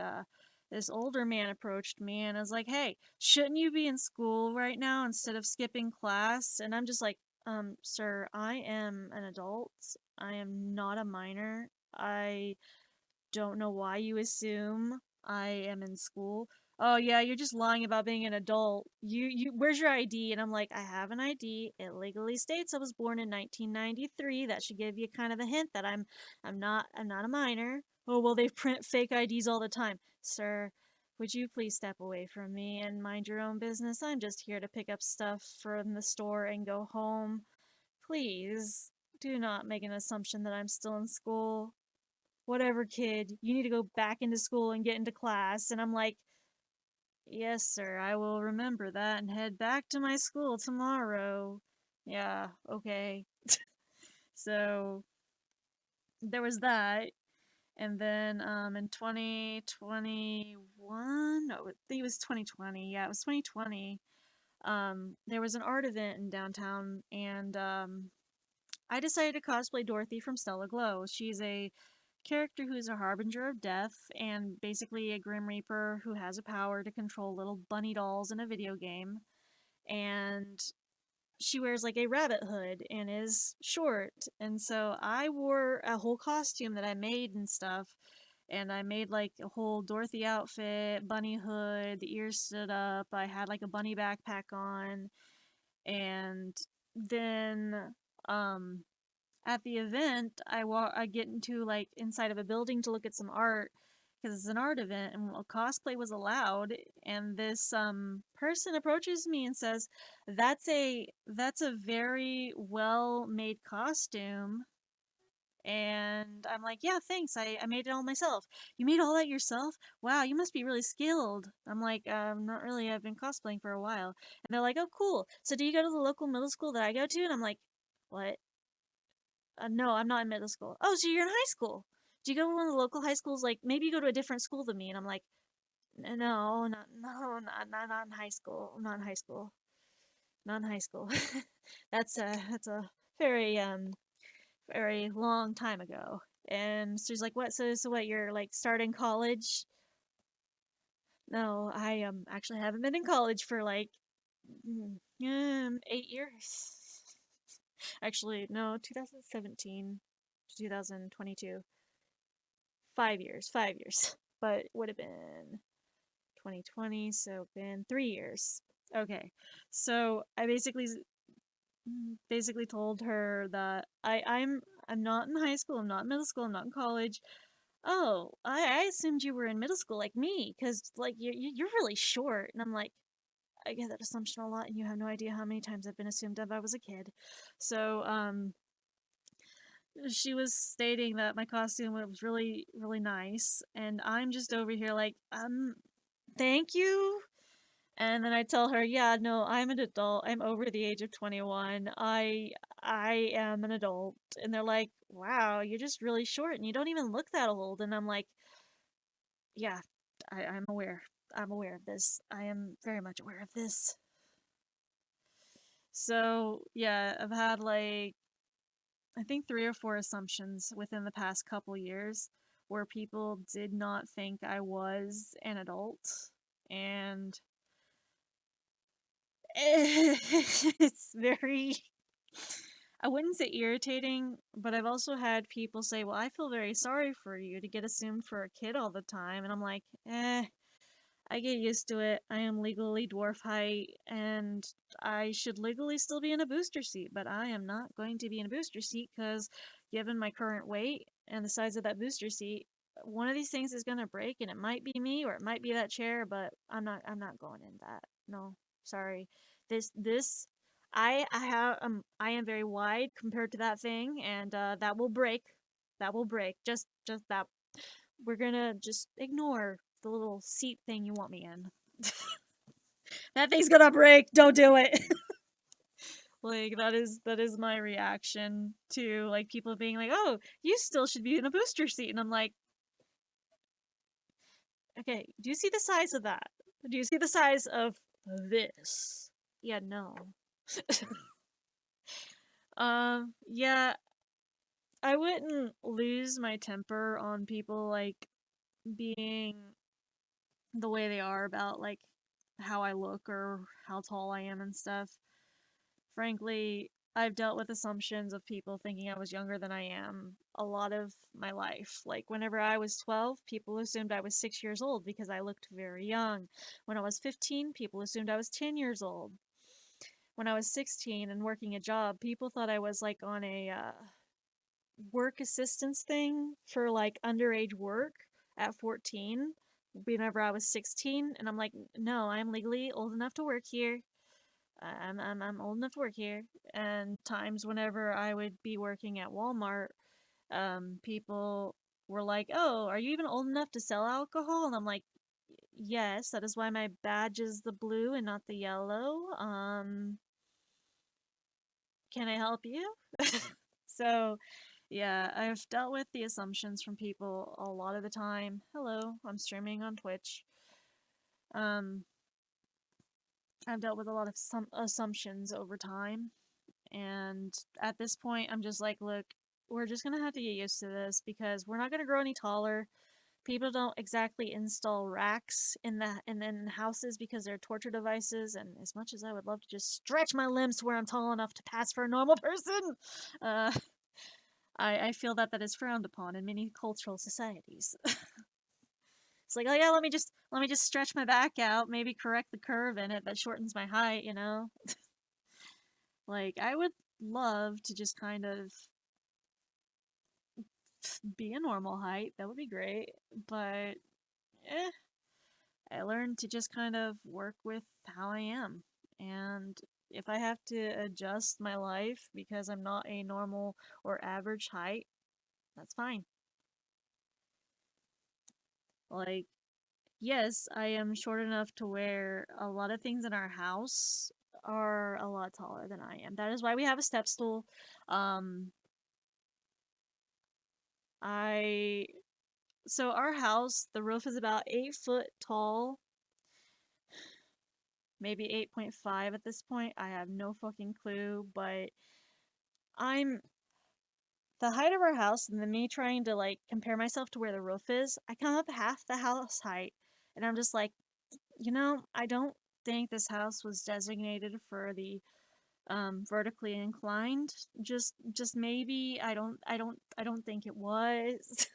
this older man approached me and was like, "Hey, shouldn't you be in school right now instead of skipping class?" And I'm just like, Sir, I am an adult. I am not a minor. I don't know why you assume I am in school." "Oh yeah, you're just lying about being an adult. Where's your ID?" And I'm like, "I have an ID. It legally states I was born in 1993. That should give you kind of a hint that I'm not a minor." "Oh well, they print fake IDs all the time." "Sir, would you please step away from me and mind your own business? I'm just here to pick up stuff from the store and go home. Please do not make an assumption that I'm still in school. Whatever, kid, you need to go back into school and get into class." And I'm like, "Yes, sir, I will remember that and head back to my school tomorrow." Yeah, okay. So there was that. And then in 2021, no, I think it was 2020. Yeah, it was 2020. There was an art event in downtown, and I decided to cosplay Dorothy from Stella Glow. She's a character who's a harbinger of death and basically a Grim Reaper who has a power to control little bunny dolls in a video game. And she wears like a rabbit hood and is short. And so I wore a whole costume that I made and stuff. And I made like a whole Dorothy outfit, bunny hood, the ears stood up. I had like a bunny backpack on. And then um at the event, I get into like inside of a building to look at some art because it's an art event and cosplay was allowed. And this person approaches me and says, "That's a very well made costume." And I'm like, "Yeah, thanks. I made it all myself." "You made all that yourself? Wow, you must be really skilled." I'm like, Not really. I've been cosplaying for a while." And they're like, "Oh, cool. So do you go to the local middle school that I go to?" And I'm like, "What? No, I'm not in middle school." "Oh, so you're in high school. Do you go to one of the local high schools? Like, maybe you go to a different school than me." And I'm like, No, not in high school. Not in high school. Not in high school. That's a very very long time ago. And she's like, "What? So what? You're like starting college?" No, I actually haven't been in college for like 8 years. Actually, no, 2017 to 2022. 5 years, 5 years. But would have been 2020, so been 3 years. Okay, so I basically told her that I'm not in high school, I'm not in middle school, I'm not in college. Oh, I assumed you were in middle school like me, because like you're really short. And I'm like, I get that assumption a lot, and you have no idea how many times I've been assumed of I was a kid. So she was stating that my costume was really really nice, and I'm just over here like thank you. And then I tell her, yeah, no, I'm an adult. I'm over the age of 21. I am an adult. And they're like, wow, you're just really short and you don't even look that old. And I'm like, yeah, I'm aware. I'm aware of this. I am very much aware of this. So yeah, I've had like I think 3 or 4 assumptions within the past couple years where people did not think I was an adult. And it's very, I wouldn't say irritating, but I've also had people say, well, I feel very sorry for you to get assumed for a kid all the time. And I'm like, I get used to it. I am legally dwarf height, and I should legally still be in a booster seat, but I am not going to be in a booster seat because, given my current weight and the size of that booster seat, one of these things is gonna break, and it might be me or it might be that chair, but I'm not going in that. No, sorry. This I am very wide compared to that thing, and that will break. That will break. Just that we're gonna just ignore the little seat thing you want me in. That thing's gonna break. Don't do it. Like that is my reaction to like people being like, "Oh, you still should be in a booster seat," and I'm like, "Okay, do you see the size of that? Do you see the size of this?" Yeah, no. Yeah, I wouldn't lose my temper on people like being the way they are about like how I look or how tall I am and stuff. Frankly, I've dealt with assumptions of people thinking I was younger than I am a lot of my life. Like whenever I was 12, people assumed I was 6 years old because I looked very young. When I was 15, people assumed I was 10 years old. When I was 16 and working a job, people thought I was like on a work assistance thing for like underage work at 14 whenever I was 16. And I'm like, no, I'm legally old enough to work here. I'm old enough to work here. And times whenever I would be working at Walmart, people were like, "Oh, are you even old enough to sell alcohol?" And I'm like, "Yes, that is why my badge is the blue and not the yellow. Can I help you?" So, yeah, I've dealt with the assumptions from people a lot of the time. Hello, I'm streaming on Twitch. Um, I've dealt with a lot of some assumptions over time. And at this point, I'm just like, look, we're just gonna have to get used to this because we're not gonna grow any taller. People don't exactly install racks in houses because they're torture devices. And as much as I would love to just stretch my limbs to where I'm tall enough to pass for a normal person, uh, I feel that that is frowned upon in many cultural societies. It's like, oh yeah, let me just stretch my back out, maybe correct the curve in it that shortens my height, you know? Like I would love to just kind of be a normal height. That would be great. But eh, I learned to just kind of work with how I am. And if I have to adjust my life because I'm not a normal or average height, that's fine. Like, yes, I am short enough to where a lot of things in our house are a lot taller than I am. That is why we have a step stool. Um, I So our house, the roof is about 8 foot tall, maybe 8.5 at this point. I have no fucking clue, but I'm the height of our house and then me trying to like compare myself to where the roof is, I come up half the house height and I'm just like, I don't think this house was designated for the vertically inclined. Just maybe I don't think it was.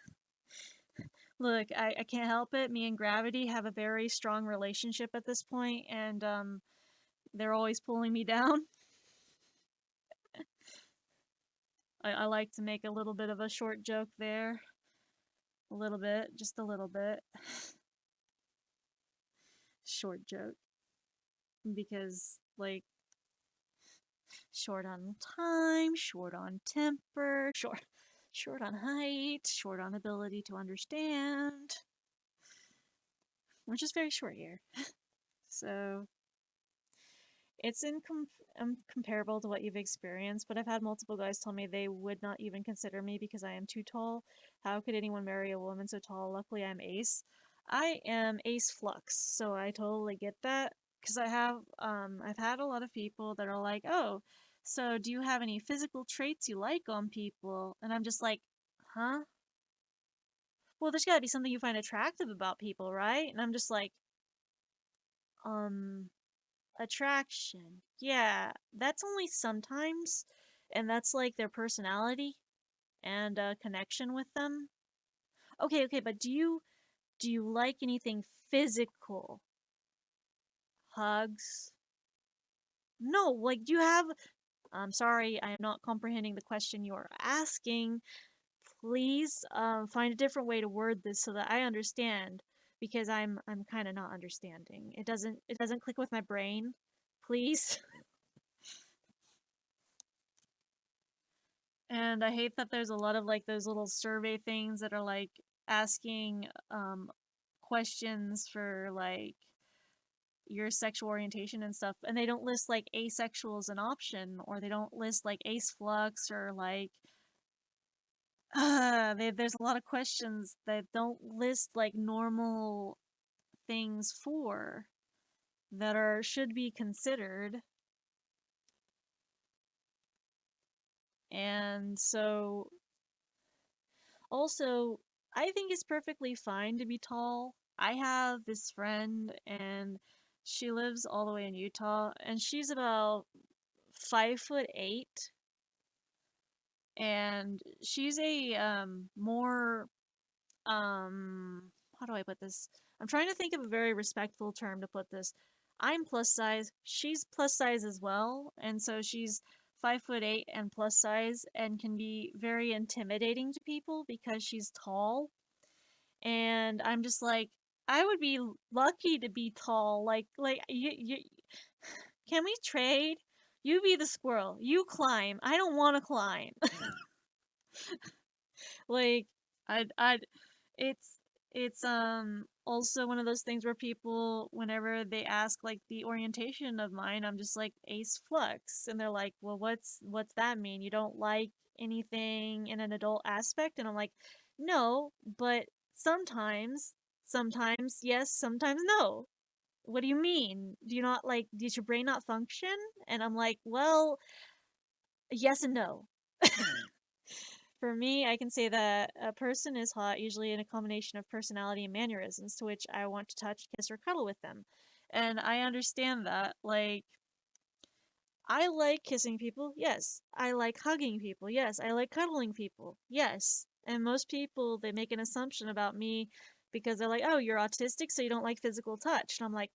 Look, I can't help it. Me and gravity have a very strong relationship at this point, and they're always pulling me down. I like to make a little bit of a short joke there. A little bit, just a little bit. Short joke. Because, like, short on time, short on temper, short on height, short on ability to understand. We're just very short here. So, it's comparable to what you've experienced, but I've had multiple guys tell me they would not even consider me because I am too tall. How could anyone marry a woman so tall? Luckily, I'm ace. I am ace flux, so I totally get that. Because I've had a lot of people that are like, oh, so do you have any physical traits you like on people? And I'm just like, huh? Well, there's gotta be something you find attractive about people, right? And I'm just like, um, attraction. Yeah, that's only sometimes, and that's like their personality and a connection with them. Okay, but do you like anything physical? Hugs? No, like do you have I'm sorry, I am not comprehending the question you are asking. Please find a different way to word this so that I understand because I'm kind of not understanding. It doesn't click with my brain. Please. And I hate that there's a lot of like those little survey things that are like asking questions for like your sexual orientation and stuff, and they don't list like asexual as an option, or they don't list like ace flux or like there's a lot of questions that don't list like normal things for that are should be considered. And so also, I think it's perfectly fine to be tall. I have this friend, and she lives all the way in Utah, and she's about 5'8", and she's a more how do I put this? I'm trying to think of a very respectful term to put this. I'm plus size. She's plus size as well, and so she's 5'8" and plus size, and can be very intimidating to people because she's tall. And I'm just like, I would be lucky to be tall. Like you can we trade? You be the squirrel. You climb. I don't want to climb. Like, I'd it's it's also one of those things where people whenever they ask like the orientation of mine, I'm just like ace flux, and they're like, well, what's that mean? You don't like anything in an adult aspect? And I'm like, no, but sometimes yes, sometimes no. What do you mean? Do you not like, does your brain not function? And I'm like, well, yes and no. For me, I can say that a person is hot usually in a combination of personality and mannerisms to which I want to touch, kiss, or cuddle with them. And I understand that. Like, I like kissing people, yes. I like hugging people, yes. I like cuddling people, yes. And most people, they make an assumption about me because they're like, oh, you're autistic, so you don't like physical touch. And I'm like,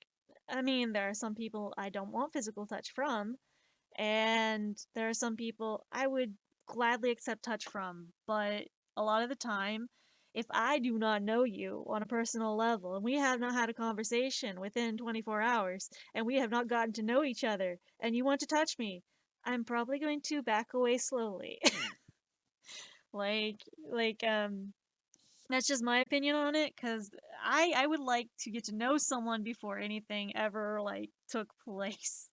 I mean, there are some people I don't want physical touch from, and there are some people I would gladly accept touch from, but a lot of the time, if I do not know you on a personal level and we have not had a conversation within 24 hours and we have not gotten to know each other and you want to touch me, I'm probably going to back away slowly. like like that's just my opinion on it cuz I would like to get to know someone before anything ever like took place.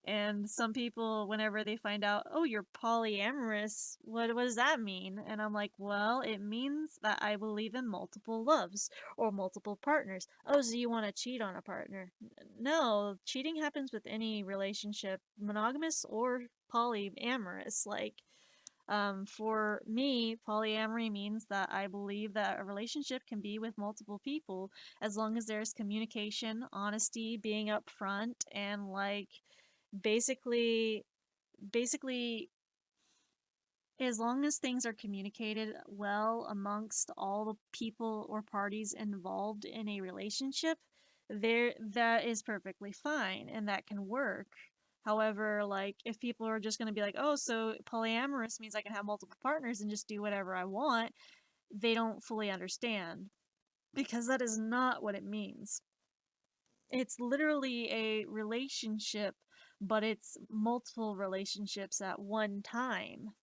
And some people, whenever they find out, oh, you're polyamorous, what does that mean? And I'm like, well, it means that I believe in multiple loves or multiple partners. Oh, so you want to cheat on a partner? No, cheating happens with any relationship, monogamous or polyamorous. Like, for me, polyamory means that I believe that a relationship can be with multiple people as long as there's communication, honesty, being upfront, and like basically basically as long as things are communicated well amongst all the people or parties involved in a relationship, there that is perfectly fine and that can work. However, like if people are just going to be like, "Oh, so polyamorous means I can have multiple partners and just do whatever I want," they don't fully understand because that is not what it means. It's literally a relationship, but it's multiple relationships at one time.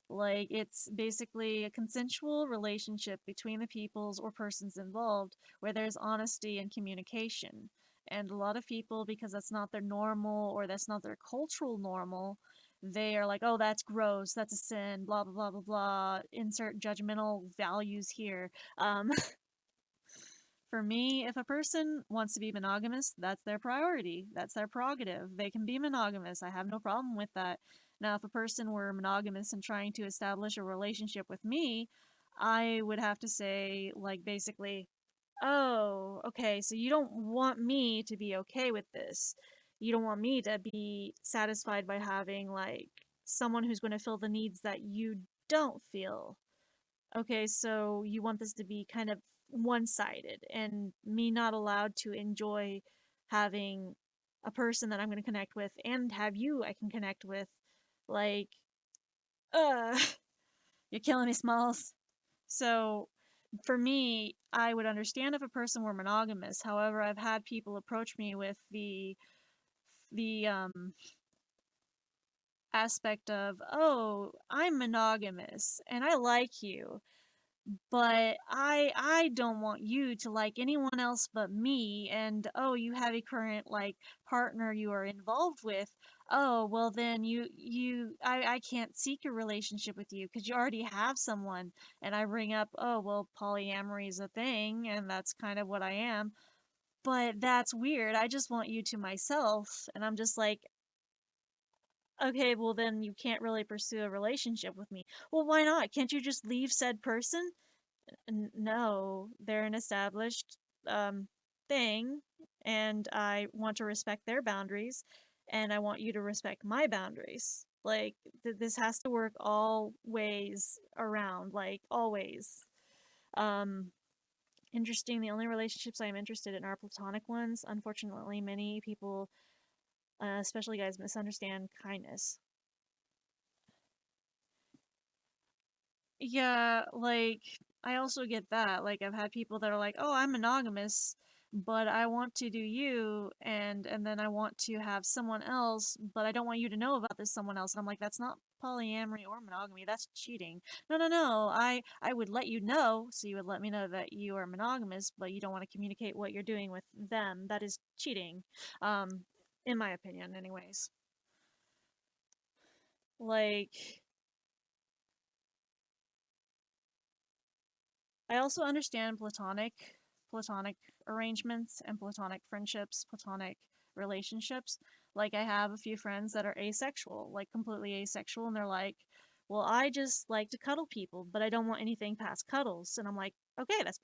Like, it's basically a consensual relationship between the peoples or persons involved where there's honesty and communication. And a lot of people, because that's not their normal or that's not their cultural normal, they are like, oh, that's gross, that's a sin, blah, blah, blah, blah, blah. Insert judgmental values here. Um, For me, if a person wants to be monogamous, that's their priority. That's their prerogative. They can be monogamous. I have no problem with that. Now, if a person were monogamous and trying to establish a relationship with me, I would have to say, like, basically, oh, okay, so you don't want me to be okay with this. You don't want me to be satisfied by having, like, someone who's going to fill the needs that you don't feel. Okay, so you want this to be kind of one-sided and me not allowed to enjoy having a person that I'm going to connect with and have you I can connect with. Like, uh, you're killing me, Smalls. So, for me, I would understand if a person were monogamous. However, I've had people approach me with the aspect of, "Oh, I'm monogamous and I like you, but I don't want you to like anyone else but me, and oh, you have a current like partner you are involved with. Oh, well then I can't seek a relationship with you because you already have someone." And I bring up, oh well, polyamory is a thing and that's kind of what I am, but that's weird. I just want you to myself. And I'm just like, okay, well then you can't really pursue a relationship with me. Well, why not? Can't you just leave said person? No, they're an established thing, and I want to respect their boundaries, and I want you to respect my boundaries. Like, this has to work all ways around, like, always. Um, Interesting, the only relationships I'm interested in are platonic ones. Unfortunately, many people, especially guys, misunderstand kindness. Yeah, like I also get that. Like I've had people that are like, "Oh, I'm monogamous, but I want to do you and then I want to have someone else, but I don't want you to know about this someone else." And I'm like, "That's not polyamory or monogamy. That's cheating." No, no, no. I would let you know, so you would let me know that you are monogamous, but you don't want to communicate what you're doing with them. That is cheating. Um in my opinion anyways. Like I also understand platonic arrangements and platonic friendships, platonic relationships. Like I have a few friends that are asexual, like completely asexual, and they're like, "Well, I just like to cuddle people, but I don't want anything past cuddles." And I'm like, "Okay, that's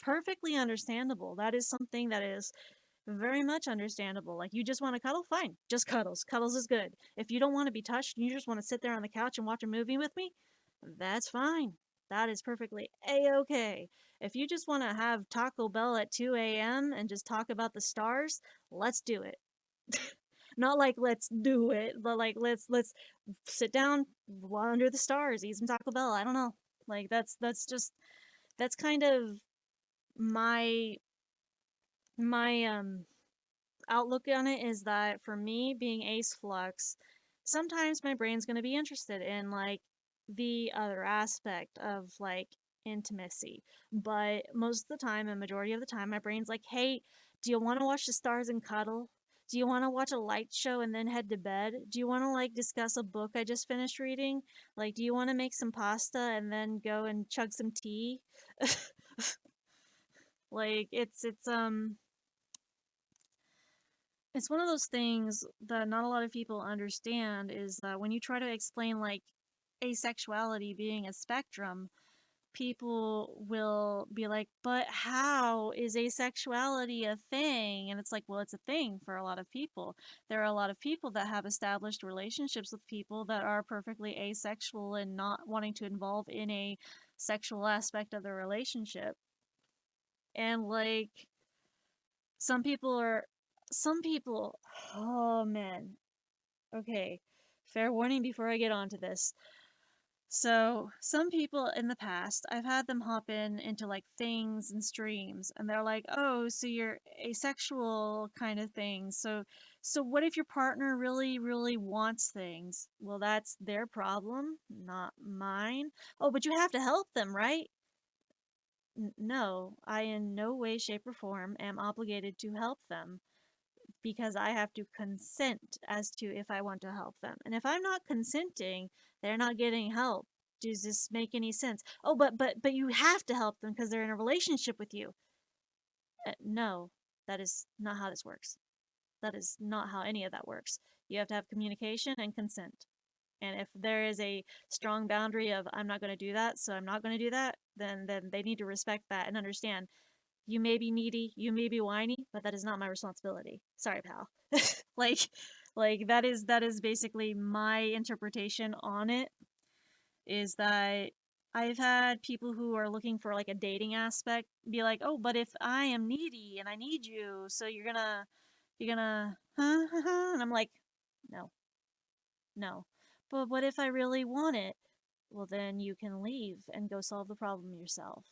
perfectly understandable. That is something that is very much understandable. Like you just want to cuddle, fine, just cuddles. Cuddles is good. If you don't want to be touched and you just want to sit there on the couch and watch a movie with me, that's fine. That is perfectly a-okay. If you just want to have Taco Bell at 2 a.m. and just talk about the stars, let's do it. Not like let's do it, but like let's sit down under the stars, eat some Taco Bell. I don't know. Like that's just that's kind of my my outlook on it is that for me being ace flux, sometimes my brain's going to be interested in like the other aspect of like intimacy, but most of the time and majority of the time my brain's like, hey, do you want to watch the stars and cuddle? Do you want to watch a light show and then head to bed? Do you want to like discuss a book I just finished reading? Like, do you want to make some pasta and then go and chug some tea? Like, it's one of those things that not a lot of people understand is that when you try to explain like asexuality being a spectrum, people will be like, but how is asexuality a thing? And it's like, well, it's a thing for a lot of people. There are a lot of people that have established relationships with people that are perfectly asexual and not wanting to involve in a sexual aspect of the relationship. And like, some people, oh man. Okay, fair warning before I get onto this. So, some people in the past, I've had them hop into like things and streams, and they're like, "Oh, so you're asexual kind of thing. So what if your partner really, really wants things?" Well, that's their problem, not mine. Oh, but you have to help them, right? No, I in no way, shape, or form am obligated to help them because I have to consent as to if I want to help them. And if I'm not consenting, they're not getting help. Does this make any sense? Oh, but you have to help them because they're in a relationship with you. No, that is not how this works. That is not how any of that works. You have to have communication and consent. And if there is a strong boundary of I'm not going to do that, so I'm not going to do that, then they need to respect that and understand you may be needy, you may be whiny, but that is not my responsibility. Sorry, pal. like that is basically my interpretation on it is that I've had people who are looking for like a dating aspect be like, "Oh, but if I am needy and I need you, so you're gonna huh?" And I'm like, "No. No. But what if I really want it?" Well, then you can leave and go solve the problem yourself.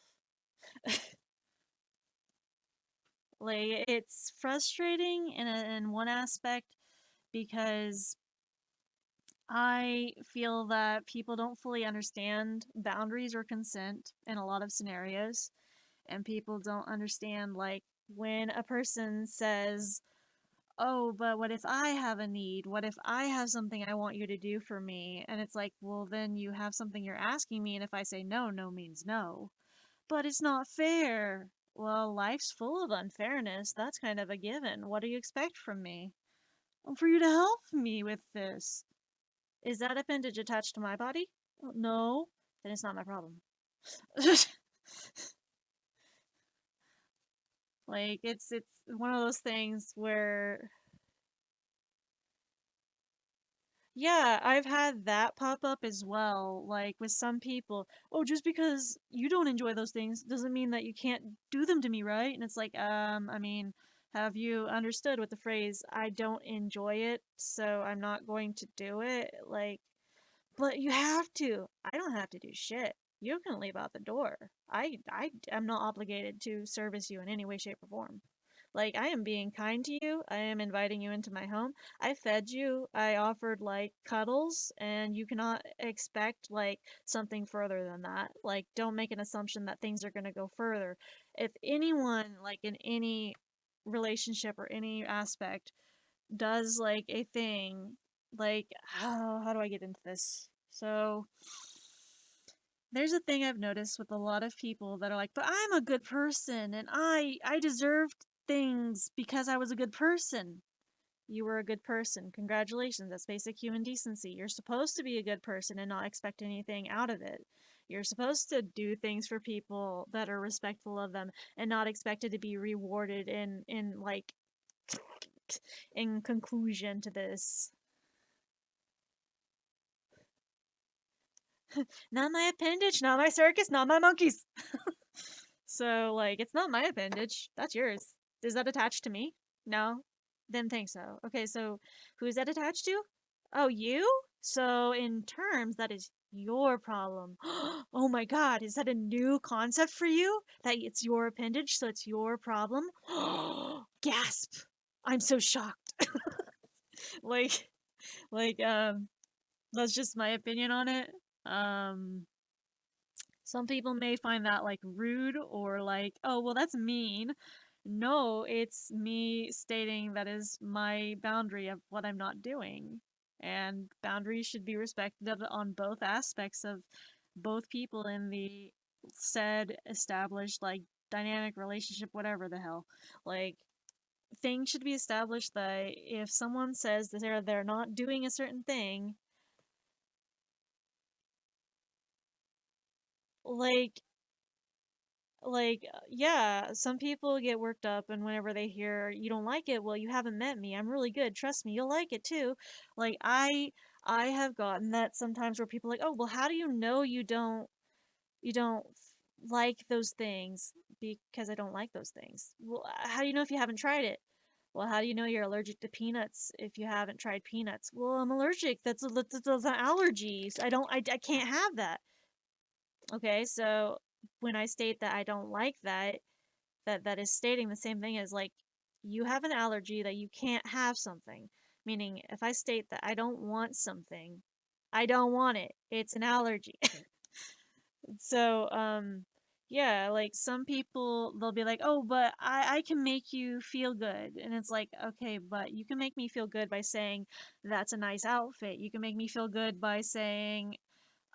Like it's frustrating in one aspect because I feel that people don't fully understand boundaries or consent in a lot of scenarios, and people don't understand like when a person says, "Oh, but what if I have a need? What if I have something I want you to do for me?" And it's like, "Well, then you have something you're asking me, and if I say no, no means no." But it's not fair. Well, life's full of unfairness. That's kind of a given. What do you expect from me? For you to help me with this. Is that appendage attached to my body? No. Then it's not my problem. Like it's one of those things where yeah, I've had that pop up as well, like with some people. Oh, just because you don't enjoy those things doesn't mean that you can't do them to me, right? And it's like, I mean, have you understood what the phrase "I don't enjoy it, so I'm not going to do it"? Like, but you have to. I don't have to do shit. You can leave out the door. I am not obligated to service you in any way, shape, or form. Like, I am being kind to you. I am inviting you into my home. I fed you. I offered, like, cuddles, and you cannot expect, like, something further than that. Like, don't make an assumption that things are going to go further. If anyone, like, in any relationship or any aspect, does, like, a thing, like, how do I get into this? So, there's a thing I've noticed with a lot of people that are like, but I'm a good person and I deserved things because I was a good person. You were a good person. Congratulations. That's basic human decency. You're supposed to be a good person and not expect anything out of it. You're supposed to do things for people that are respectful of them and not expected to be rewarded in like in conclusion to this. Not my appendage, not my circus, not my monkeys. So, like, it's not my appendage. That's yours. Is that attached to me? No? Didn't think so. Okay, so who's that attached to? Oh, you? So, in terms, that is your problem. Oh my god, is that a new concept for you? That it's your appendage, so it's your problem? Gasp! I'm so shocked. like, like, that's just my opinion on it. Um, some people may find that like rude or like, oh, well, that's mean. No, it's me stating that is my boundary of what I'm not doing. And boundaries should be respected on both aspects of both people in the said established, like, dynamic relationship, whatever the hell. Like, things should be established that if someone says that they're not doing a certain thing, like, yeah, some people get worked up, and whenever they hear you don't like it, well, you haven't met me. I'm really good. Trust me, you'll like it too. Like, I have gotten that sometimes where people are like, oh, well, how do you know you don't like those things? Because I don't like those things. Well, how do you know if you haven't tried it? Well, how do you know you're allergic to peanuts if you haven't tried peanuts? Well, I'm allergic. That's an allergy. So I can't have that. Okay, so when I state that I don't like that, that is stating the same thing as, like, you have an allergy that you can't have something. Meaning, if I state that I don't want something, I don't want it. It's an allergy. So, yeah, like, some people, they'll be like, oh, but I can make you feel good. And it's like, okay, but you can make me feel good by saying that's a nice outfit. You can make me feel good by saying,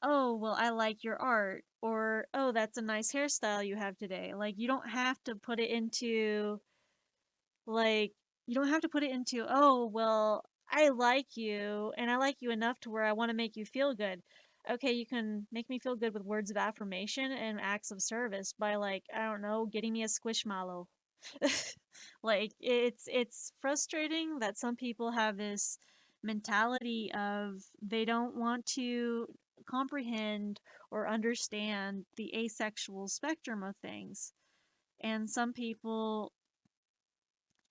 oh, well, I like your art, or, oh, that's a nice hairstyle you have today. Like, you don't have to put it into, like, you don't have to put it into, oh, well, I like you, and I like you enough to where I want to make you feel good. Okay, you can make me feel good with words of affirmation and acts of service by, like, I don't know, getting me a squishmallow. Like, it's frustrating that some people have this mentality of they don't want to comprehend or understand the asexual spectrum of things. And some people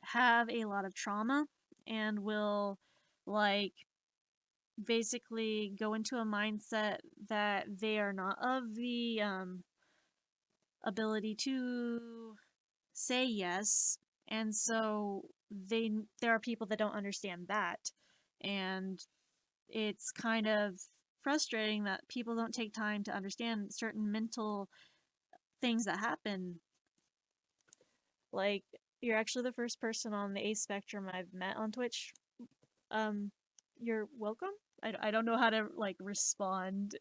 have a lot of trauma and will, like, basically go into a mindset that they are not of the ability to say yes, and so there are people that don't understand that, and it's kind of frustrating that people don't take time to understand certain mental things that happen. Like, you're actually the first person on the ace spectrum I've met on Twitch. um you're welcome. I don't know how to, like, respond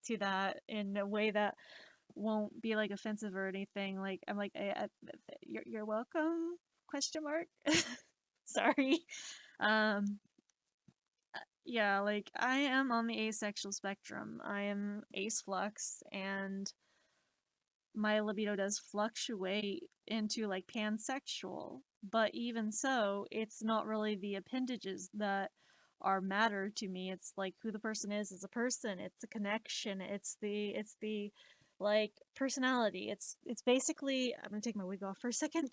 to that in a way that won't be, like, offensive or anything. Like, I'm like, you're welcome, question mark. Sorry. um yeah, like, I am on the asexual spectrum. I am ace flux, and my libido does fluctuate into, like, pansexual, but even so, it's not really the appendages that are matter to me. It's like who the person is as a person. It's a connection. It's the like, personality. It's basically, I'm gonna take my wig off for a second.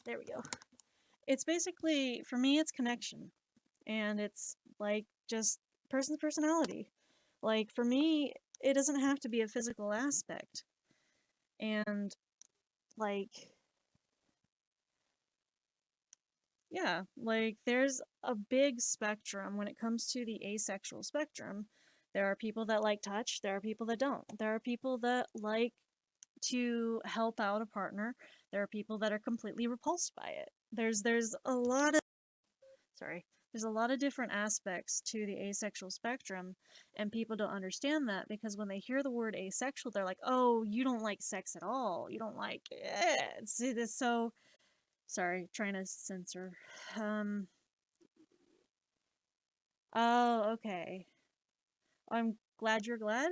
There we go. It's basically, for me, it's connection, and it's like just person's personality. Like, for me, it doesn't have to be a physical aspect. And, like, yeah, like, there's a big spectrum when it comes to the asexual spectrum. There are people that like touch, there are people that don't. There are people that like to help out a partner. There are people that are completely repulsed by it. There's a lot of, sorry, there's a lot of different aspects to the asexual spectrum, and people don't understand that because when they hear the word asexual, they're like, oh, you don't like sex at all. You don't like it. See this, so sorry, trying to censor. Um oh, okay. I'm glad you're glad.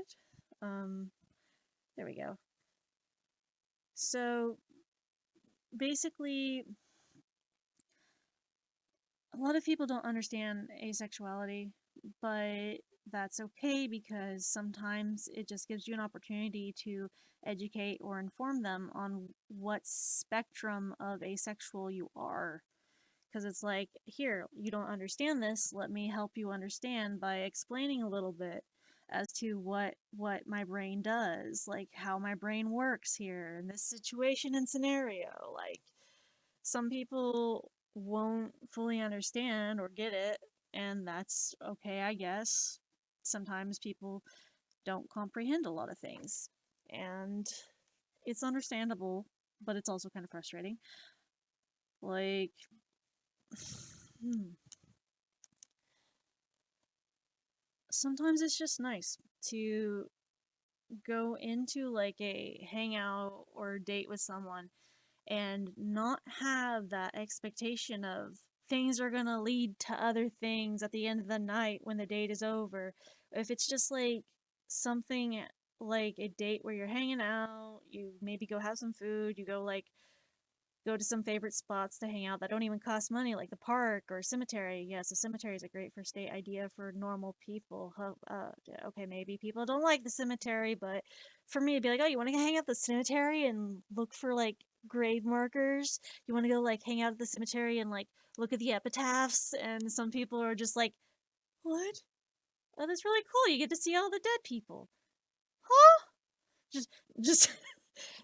Um there we go. So basically, a lot of people don't understand asexuality, but that's okay because sometimes it just gives you an opportunity to educate or inform them on what spectrum of asexual you are. Because it's like, here, you don't understand this, let me help you understand by explaining a little bit as to what my brain does, like how my brain works here in this situation and scenario. Like, some people won't fully understand or get it, and that's okay, I guess. Sometimes people don't comprehend a lot of things, and it's understandable, but it's also kind of frustrating. Like, sometimes it's just nice to go into like a hangout or date with someone and not have that expectation of things are gonna lead to other things at the end of the night when the date is over. If it's just like something like a date where you're hanging out, you maybe go have some food, you go to some favorite spots to hang out that don't even cost money, like the park or cemetery. Yes, a cemetery is a great first date idea for normal people. Okay, maybe people don't like the cemetery, but for me, it'd be like, oh, you want to hang out at the cemetery and look for like grave markers? You want to go like hang out at the cemetery and like look at the epitaphs? And some people are just like, what? Oh, that's really cool. You get to see all the dead people. Huh? Just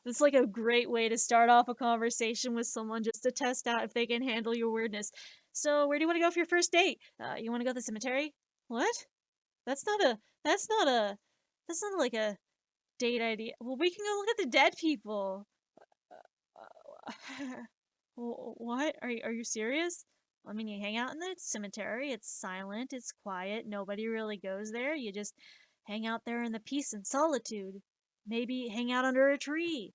it's like a great way to start off a conversation with someone just to test out if they can handle your weirdness. So, where do you want to go for your first date? You want to go to the cemetery? What? That's not a. That's not a. That's not like a date idea. Well, we can go look at the dead people. What? Are you serious? I mean, you hang out in the cemetery. It's silent. It's quiet. Nobody really goes there. You just hang out there in the peace and solitude. Maybe hang out under a tree.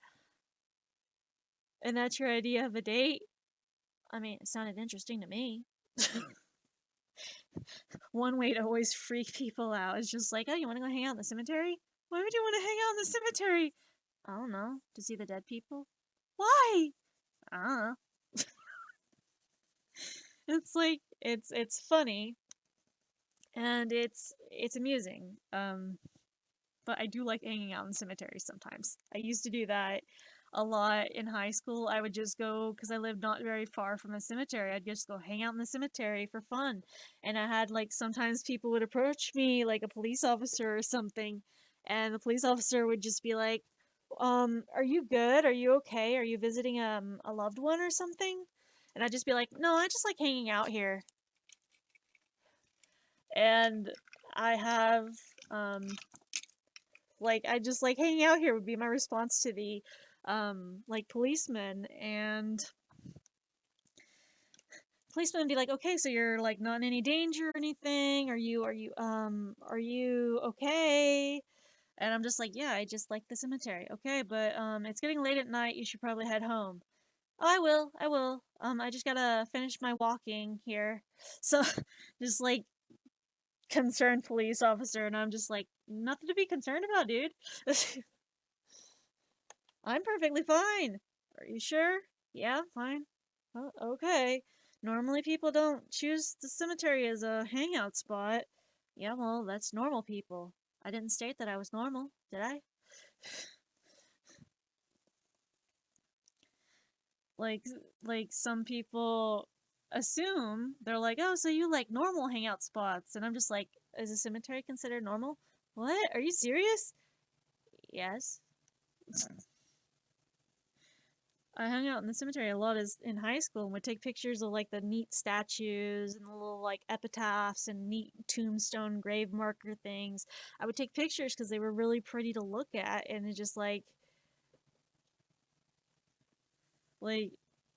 And that's your idea of a date? I mean, it sounded interesting to me. One way to always freak people out is just like, oh, you want to go hang out in the cemetery? Why would you want to hang out in the cemetery? I don't know. To see the dead people? Why? I don't know. It's like it's funny and it's amusing. But I do like hanging out in cemeteries sometimes. I used to do that a lot in high school. I would just go because I lived not very far from a cemetery. I'd just go hang out in the cemetery for fun. And I had like sometimes people would approach me, like a police officer or something, and the police officer would just be like, are you good? Are you okay? Are you visiting a loved one or something? And I'd just be like, no, I just like hanging out here. And I have um like I just like hanging out here would be my response to the like policeman, and policeman would be like, okay, so you're like not in any danger or anything, are you okay? And I'm just like, yeah, I just like the cemetery. Okay, but it's getting late at night, you should probably head home. Oh, I will I just gotta finish my walking here. So just like concerned police officer, and I'm just like, nothing to be concerned about, dude. I'm perfectly fine. Are you sure? Yeah, fine. Oh, okay. Normally people don't choose the cemetery as a hangout spot. Yeah, well, that's normal people. I didn't state that I was normal, did I? Like like some people assume they're like, "Oh, so you like normal hangout spots." And I'm just like, "Is a cemetery considered normal?" What? Are you serious? Yes. I hung out in the cemetery a lot as in high school and would take pictures of like the neat statues and the little like epitaphs and neat tombstone grave marker things. I would take pictures because they were really pretty to look at, and it just like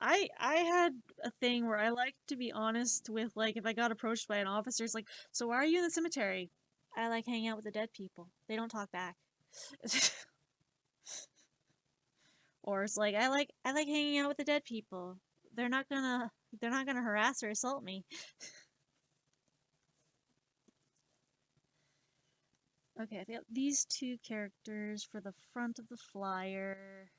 I had a thing where I liked to be honest with like if I got approached by an officer, it's like, so why are you in the cemetery? I like hanging out with the dead people. They don't talk back. Or it's like I like hanging out with the dead people. They're not gonna harass or assault me. Okay, I got these two characters for the front of the flyer.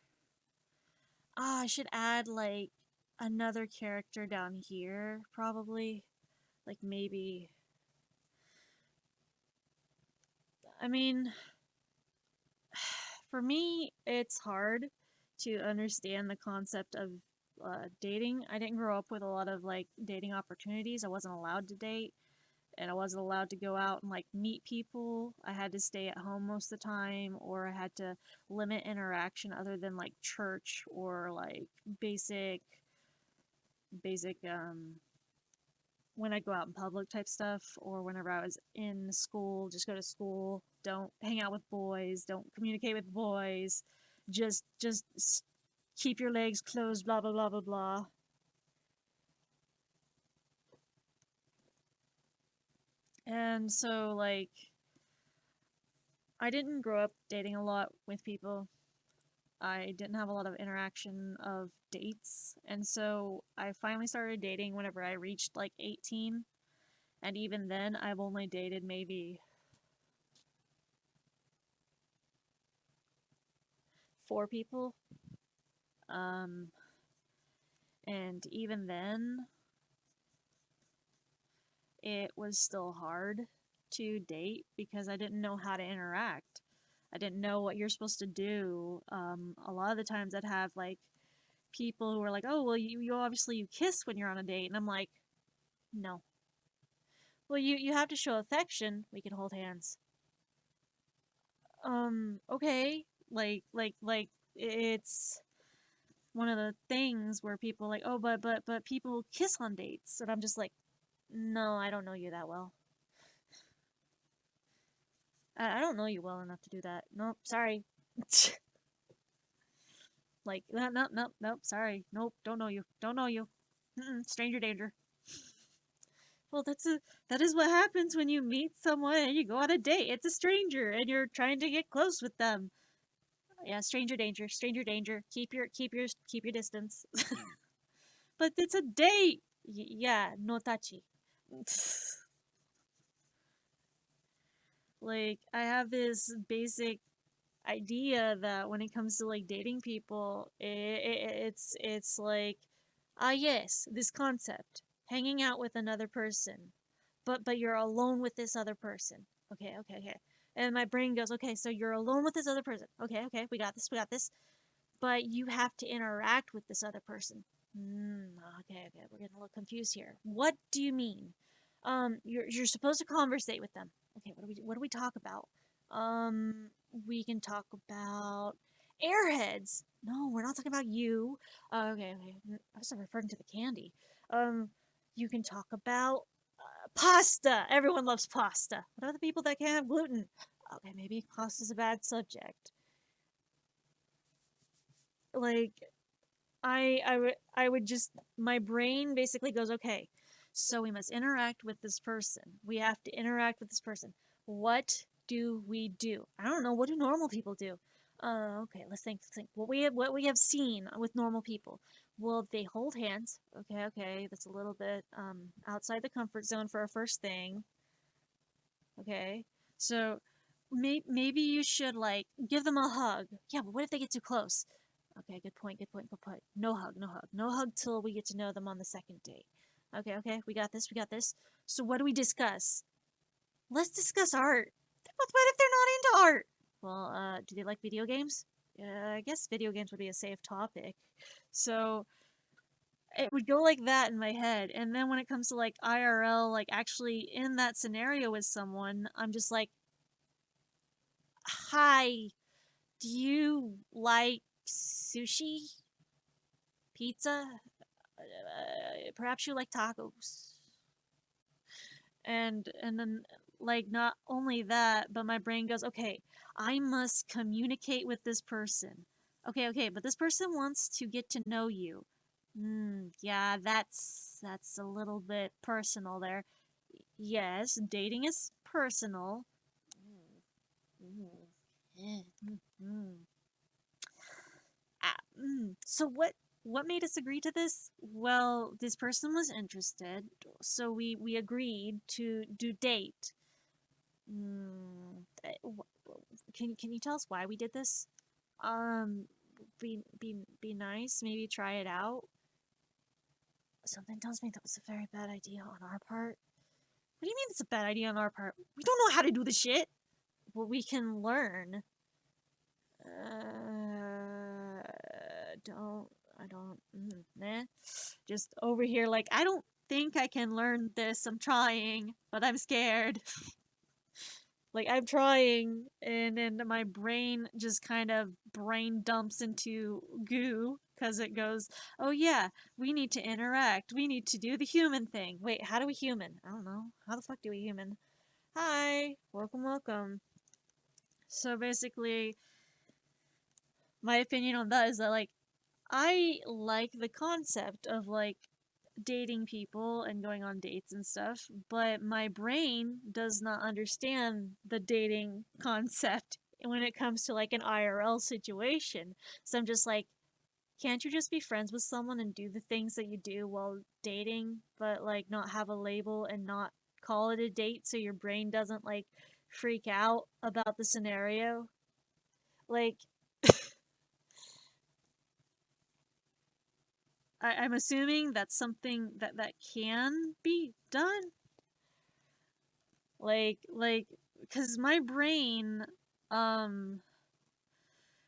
Ah, I should add like another character down here, probably. Like maybe. I mean, for me, it's hard to understand the concept of dating. I didn't grow up with a lot of like dating opportunities. I wasn't allowed to date, and I wasn't allowed to go out and like meet people. I had to stay at home most of the time, or I had to limit interaction other than like church or like basic when I go out in public type stuff, or whenever I was in school, just go to school. Don't hang out with boys. Don't communicate with boys. Just keep your legs closed. Blah blah blah blah blah. And so like, I didn't grow up dating a lot with people. I didn't have a lot of interaction of dates, and so I finally started dating whenever I reached like 18. And even then, I've only dated maybe 4 people. Um, and even then, it was still hard to date because I didn't know how to interact. I didn't know what you're supposed to do. A lot of the times I'd have like people who were like, "Oh, well, you obviously you kiss when you're on a date," and I'm like, "No." Well, you have to show affection. We can hold hands. Okay. Like it's one of the things where people like, "Oh, but people kiss on dates," and I'm just like, "No, I don't know you that well. I don't know you well enough to do that. Nope, sorry." Like, nope, sorry. Nope, don't know you. Don't know you. Stranger danger. Well, that is what happens when you meet someone and you go on a date. It's a stranger and you're trying to get close with them. Yeah, stranger danger, stranger danger. Keep your distance. But it's a date. Yeah, no tachi. Like, I have this basic idea that when it comes to like dating people, it's like, ah, yes, this concept, hanging out with another person, but you're alone with this other person. Okay. And my brain goes, okay, so you're alone with this other person. Okay, we got this. But you have to interact with this other person. Okay, we're getting a little confused here. What do you mean? You're supposed to conversate with them. Okay, what do we talk about? We can talk about airheads. No, we're not talking about you. Okay. I was referring to the candy. Um, you can talk about pasta. Everyone loves pasta. What about the people that can't have gluten? Okay, maybe pasta's a bad subject. Like, I would just, my brain basically goes, okay, so we must interact with this person. We have to interact with this person. What do we do? I don't know. What do normal people do? Okay, let's think. What we have seen with normal people. Well, they hold hands. Okay. That's a little bit outside the comfort zone for a first thing. Okay, so maybe you should like give them a hug. Yeah, but what if they get too close? Okay, good point. No hug, no hug till we get to know them on the second date. Okay, we got this. So what do we discuss? Let's discuss art. What if they're not into art? Well, do they like video games? I guess video games would be a safe topic. So it would go like that in my head, and then when it comes to like IRL, like actually in that scenario with someone, I'm just like, hi, do you like sushi? Pizza? Perhaps you like tacos. And then like not only that, but my brain goes, okay, I must communicate with this person. Okay, but this person wants to get to know you. Yeah, that's a little bit personal there. Yes, dating is personal. So what made us agree to this? Well, this person was interested, so we agreed to do date. Can you tell us why we did this? Um, be nice. Maybe try it out. Something tells me that was a very bad idea on our part. What do you mean it's a bad idea on our part? We don't know how to do the shit. Well, we can learn. Don't I don't nah. Just over here like I don't think I can learn this. I'm trying, but I'm scared. Like I'm trying and then my brain just kind of brain dumps into goo. because it goes, oh yeah, we need to interact. We need to do the human thing. Wait, how do we human? I don't know. How the fuck do we human? Hi, welcome, welcome. So basically, my opinion on that is that, like, I like the concept of, like, dating people and going on dates and stuff, but my brain does not understand the dating concept when it comes to, like, an IRL situation. So I'm just like, can't you just be friends with someone and do the things that you do while dating, but, like, not have a label and not call it a date so your brain doesn't, like, freak out about the scenario? Like, I'm assuming that's something that can be done. Because my brain, um,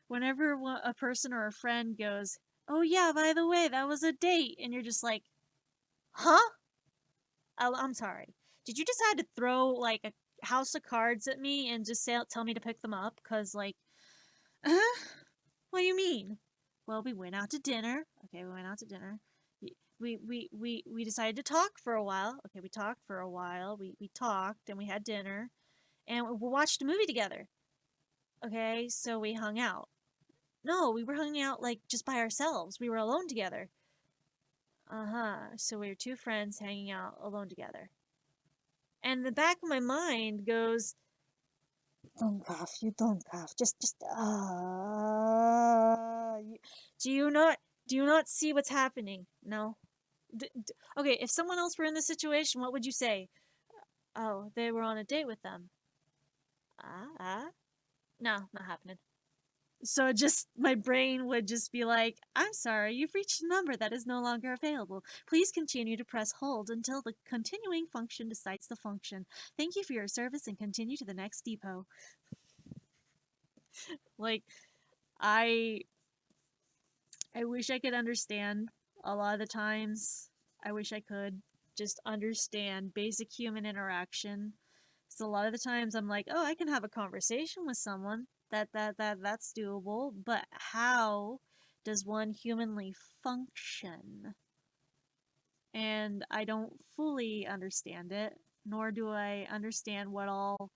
whenever a person or a friend goes, "Oh yeah, by the way, that was a date," and you're just like, "Huh? I'm sorry. Did you decide to throw like a house of cards at me and just tell me to pick them up? Cause like, what do you mean? Well, we went out to dinner. Okay, we went out to dinner. We decided to talk for a while. Okay, we talked for a while. We talked and we had dinner and we watched a movie together. Okay, so we hung out. No, we were hanging out like just by ourselves. We were alone together. Uh-huh. So we were two friends hanging out alone together. And the back of my mind goes, don't cough, you don't cough. Do you not see what's happening? No. Okay, if someone else were in this situation, what would you say? Oh, they were on a date with them. No, not happening. So just my brain would just be like, I'm sorry, you've reached a number that is no longer available. Please continue to press hold until the continuing function decides the function. Thank you for your service and continue to the next depot. Like, I I wish I could understand a lot of the times. I wish I could just understand basic human interaction. So a lot of the times I'm like, oh, I can have a conversation with someone. That's doable. But how does one humanly function? And I don't fully understand it, nor do I understand what all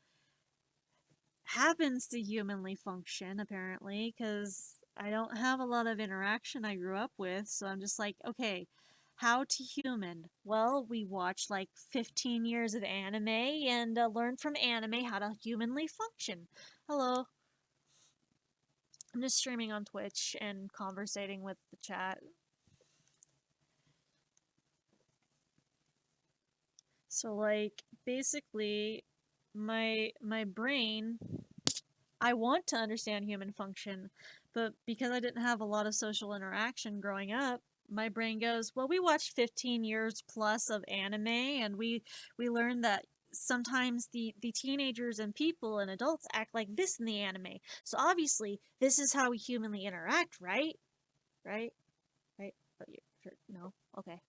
happens to humanly function, apparently, because I don't have a lot of interaction I grew up with, so I'm just like, okay, how to human? Well, we watch like 15 years of anime and learn from anime how to humanly function. Hello. I'm just streaming on Twitch and conversating with the chat. So like basically my brain, I want to understand human function, but because I didn't have a lot of social interaction growing up, my brain goes, well, we watched 15 years plus of anime and we learned that sometimes the teenagers and people and adults act like this in the anime. So obviously, this is how we humanly interact, right? Right? Right? But no. Okay.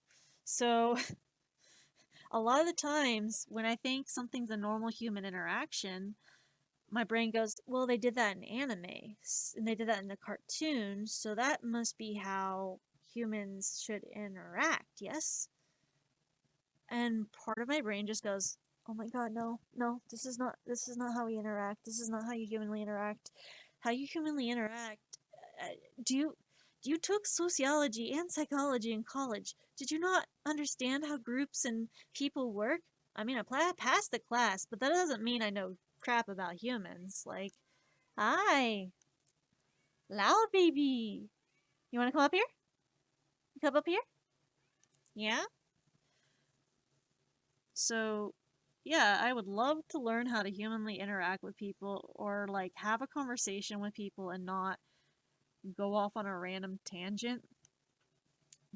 So a lot of the times when I think something's a normal human interaction, my brain goes, well, they did that in anime, and they did that in the cartoon, so that must be how humans should interact, yes? And part of my brain just goes, oh my god, no, no, this is not how we interact. This is not how you humanly interact. How you humanly interact, uh, do you do you took sociology and psychology in college? Did you not understand how groups and people work? I mean, I passed the class, but that doesn't mean I know crap about humans. Like, hi, loud baby. You want to come up here? Come up here? Yeah? So, yeah, I would love to learn how to humanly interact with people or like have a conversation with people and not go off on a random tangent.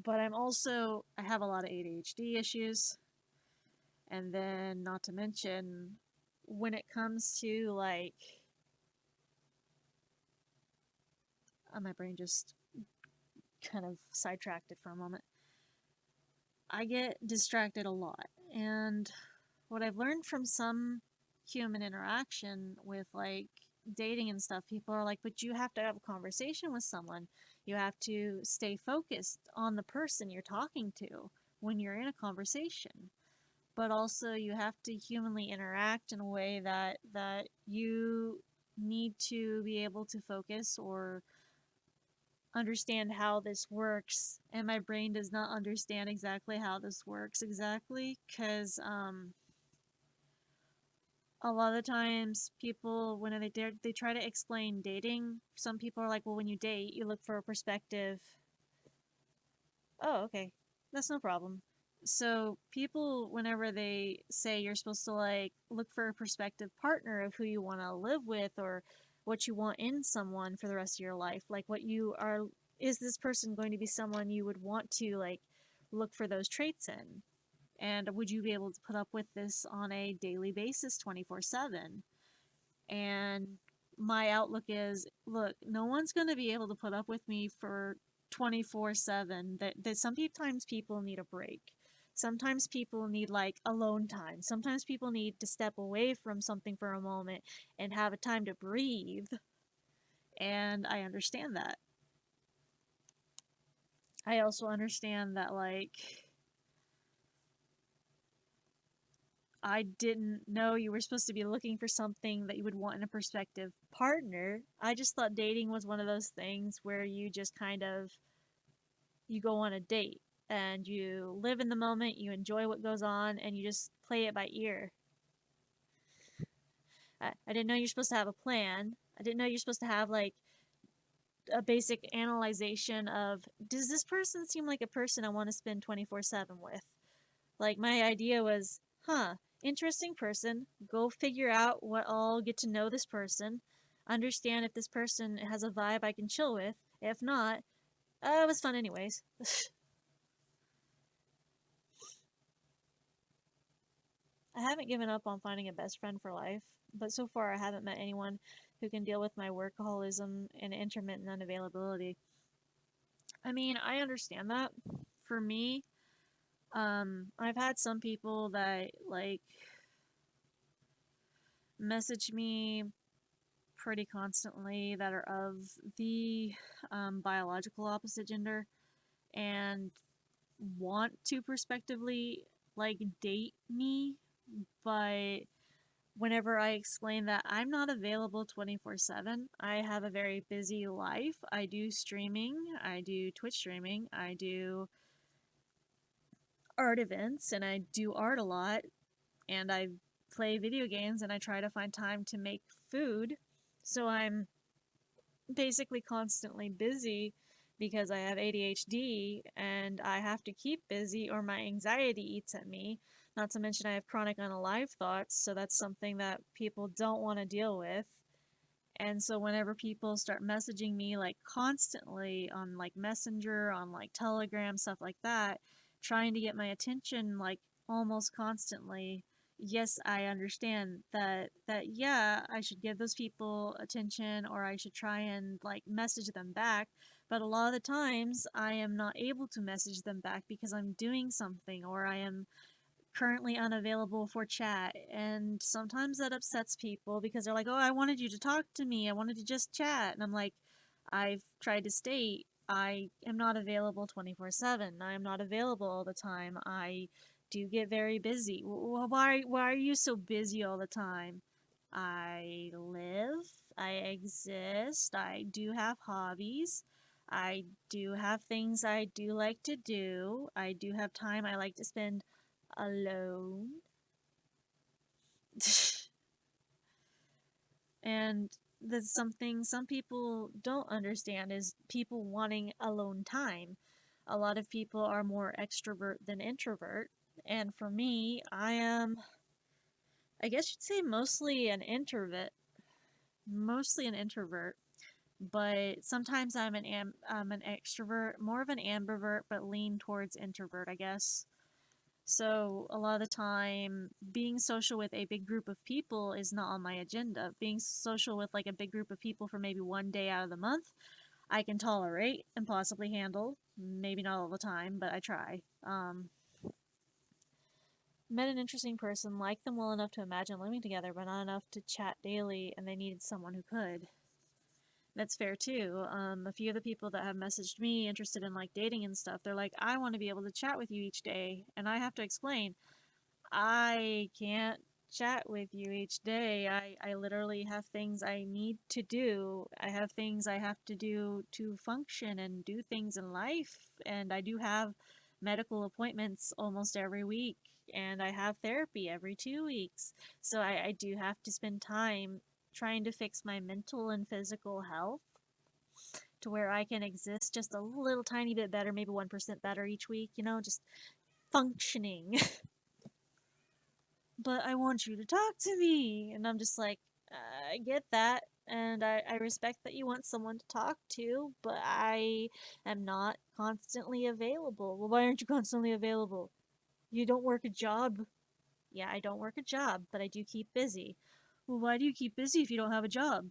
But I have a lot of ADHD issues. And then, not to mention, when it comes to like, my brain just kind of sidetracked it for a moment. I get distracted a lot. And what I've learned from some human interaction with like dating and stuff, people are like, but you have to have a conversation with someone. You have to stay focused on the person you're talking to when you're in a conversation. But also you have to humanly interact in a way that you need to be able to focus or understand how this works, and my brain does not understand exactly how this works exactly, because a lot of times people, when they try to explain dating, some people are like, well, when you date you look for a perspective. Oh, okay, that's no problem. So people, whenever they say you're supposed to like look for a prospective partner of who you want to live with or what you want in someone for the rest of your life, like what you are, is this person going to be someone you would want to like look for those traits in? And would you be able to put up with this on a daily basis 24/7? And my outlook is, look, no one's going to be able to put up with me for 24/7. That sometimes people need a break. Sometimes people need like alone time. Sometimes people need to step away from something for a moment and have a time to breathe. And I understand that. I also understand that like I didn't know you were supposed to be looking for something that you would want in a prospective partner. I just thought dating was one of those things where you just kind of you go on a date and you live in the moment, you enjoy what goes on, and you just play it by ear. I didn't know you're supposed to have a plan. I didn't know you're supposed to have like a basic analyzation of, does this person seem like a person I want to spend 24/7 with? Like my idea was, interesting person. Go figure out what I'll get to know this person. Understand if this person has a vibe I can chill with. If not, it was fun anyways. I haven't given up on finding a best friend for life, but so far I haven't met anyone who can deal with my workaholism and intermittent unavailability. I mean, I understand that. For me, I've had some people that like message me pretty constantly that are of the biological opposite gender and want to prospectively like date me, but whenever I explain that I'm not available 24/7, I have a very busy life. I do streaming, I do Twitch streaming, I do art events, and I do art a lot, and I play video games, and I try to find time to make food. So I'm basically constantly busy because I have ADHD and I have to keep busy or my anxiety eats at me. Not to mention I have chronic unalive thoughts, so that's something that people don't want to deal with. And so whenever people start messaging me like constantly on like Messenger, on like Telegram, stuff like that, trying to get my attention like almost constantly, yes, I understand that yeah, I should give those people attention or I should try and like message them back, but a lot of the times I am not able to message them back because I'm doing something or I am currently unavailable for chat. And sometimes that upsets people because they're like, oh, I wanted you to talk to me. I wanted to just chat. And I'm like, I've tried to state I am not available 24/7. I am not available all the time. I do get very busy. Why are you so busy all the time? I live, I exist, I do have hobbies. I do have things I do like to do. I do have time I like to spend alone. And that's something some people don't understand is people wanting alone time. A lot of people are more extrovert than introvert. And for me, I am, I guess you'd say mostly an introvert. Mostly an introvert. But sometimes I'm an extrovert, more of an ambivert, but lean towards introvert, I guess. So a lot of the time, being social with a big group of people is not on my agenda. Being social with like a big group of people for maybe one day out of the month, I can tolerate and possibly handle. Maybe not all the time, but I try. Met an interesting person, liked them well enough to imagine living together, but not enough to chat daily, and they needed someone who could. That's fair too. A few of the people that have messaged me interested in like dating and stuff, they're like, I want to be able to chat with you each day. And I have to explain, I can't chat with you each day. I literally have things I need to do. I have things I have to do to function and do things in life. And I do have medical appointments almost every week. And I have therapy every 2 weeks. So I do have to spend time trying to fix my mental and physical health to where I can exist just a little tiny bit better, maybe 1% better each week, just functioning. But I want you to talk to me. And I'm just like, I get that. And I respect that you want someone to talk to, but I am not constantly available. Well, why aren't you constantly available? You don't work a job. Yeah, I don't work a job, but I do keep busy. Well, why do you keep busy if you don't have a job?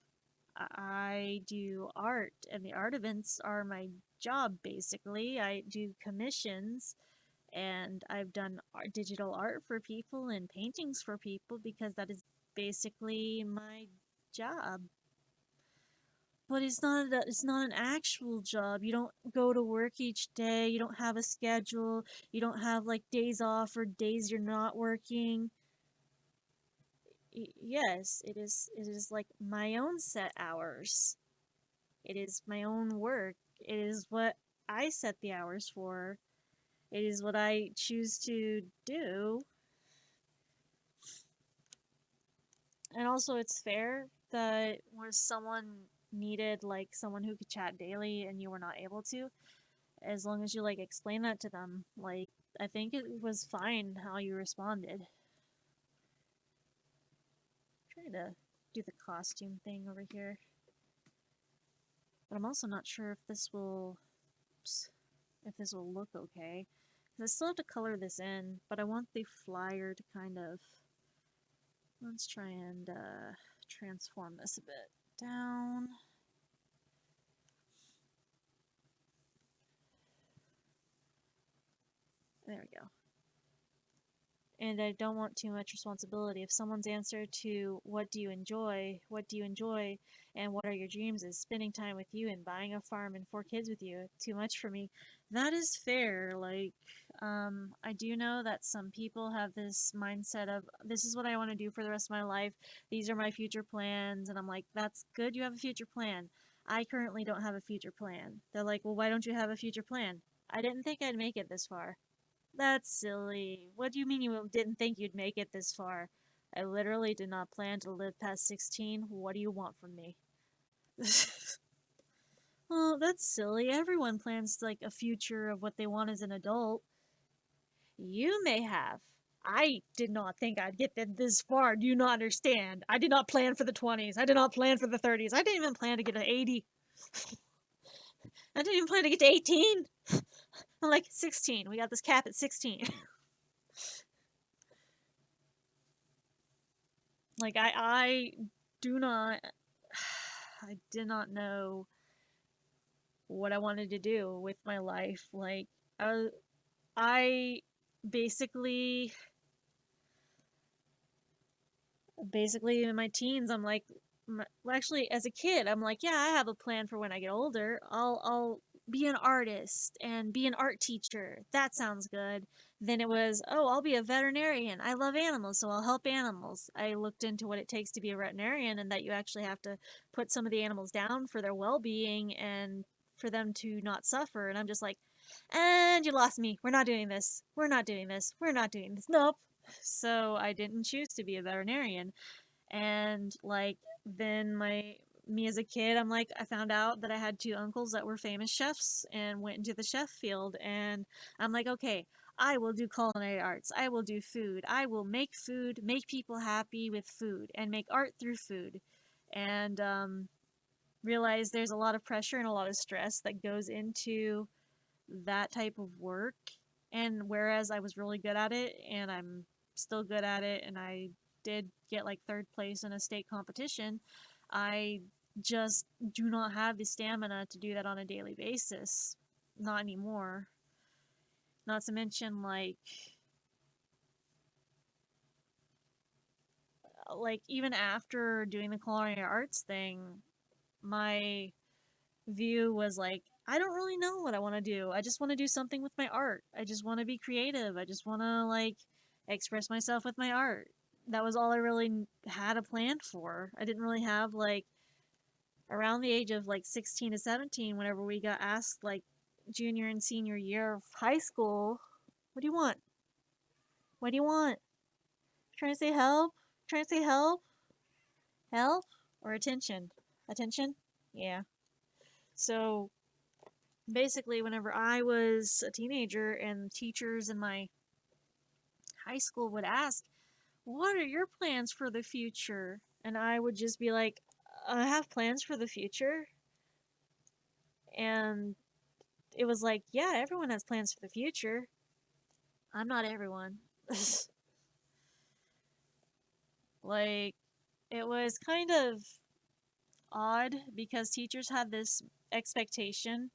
I do art, and the art events are my job basically. I do commissions, and I've done digital art for people and paintings for people because that is basically my job. But it's not an actual job. You don't go to work each day. You don't have a schedule. You don't have like days off or days you're not working. Yes, it is like my own set hours. It is my own work. It is what I set the hours for. It is what I choose to do. And also, it's fair that when someone needed like someone who could chat daily and you were not able to, as long as you like explain that to them, like I think it was fine how you responded. Trying to do the costume thing over here, but I'm also not sure if this will look okay. I still have to color this in, but I want the flyer to kind of. Let's try and transform this a bit down. There we go. And I don't want too much responsibility. If someone's answer to what do you enjoy, and what are your dreams is spending time with you and buying a farm and 4 kids with you, too much for me. That is fair. Like, I do know that some people have this mindset of this is what I want to do for the rest of my life. These are my future plans, and I'm like, that's good. You have a future plan. I currently don't have a future plan. They're like, well, why don't you have a future plan? I didn't think I'd make it this far. That's silly. What do you mean you didn't think you'd make it this far? I literally did not plan to live past 16. What do you want from me? Well, that's silly. Everyone plans like a future of what they want as an adult. You may have. I did not think I'd get this far. Do you not understand? I did not plan for the 20s. I did not plan for the 30s. I didn't even plan to get to 80. I didn't even plan to get to 18. I'm like 16. We got this cap at 16. Like I do not I did not know what I wanted to do with my life. Like I basically basically in my teens I'm like well, actually as a kid I'm like, yeah, I have a plan for when I get older. I'll be an artist and be an art teacher. That sounds good. Then it was, oh, I'll be a veterinarian. I love animals, so I'll help animals. I looked into what it takes to be a veterinarian and that you actually have to put some of the animals down for their well-being and for them to not suffer. And I'm just like, and you lost me. We're not doing this. We're not doing this. We're not doing this. Nope. So I didn't choose to be a veterinarian. And like then my me as a kid, I'm like, I found out that I had two uncles that were famous chefs and went into the chef field. And I'm like, okay, I will do culinary arts. I will do food. I will make food, make people happy with food, and make art through food. And realize there's a lot of pressure and a lot of stress that goes into that type of work. And whereas I was really good at it and I'm still good at it and I did get like third place in a state competition, I just do not have the stamina to do that on a daily basis. Not anymore. Not to mention like even after doing the culinary arts thing, my view was like, I don't really know what I want to do. I just want to do something with my art. I just want to be creative. I just want to like express myself with my art. That was all I really had a plan for. I didn't really have like around the age of like 16 to 17 whenever we got asked like junior and senior year of high school, what do you want? What do you want? Trying to say help? Trying to say help? Help or attention? Attention? Yeah. So basically, whenever I was a teenager and teachers in my high school would ask, what are your plans for the future? And I would just be like, I have plans for the future. And it was like, yeah, everyone has plans for the future. I'm not everyone. Like, it was kind of odd because teachers had this expectation.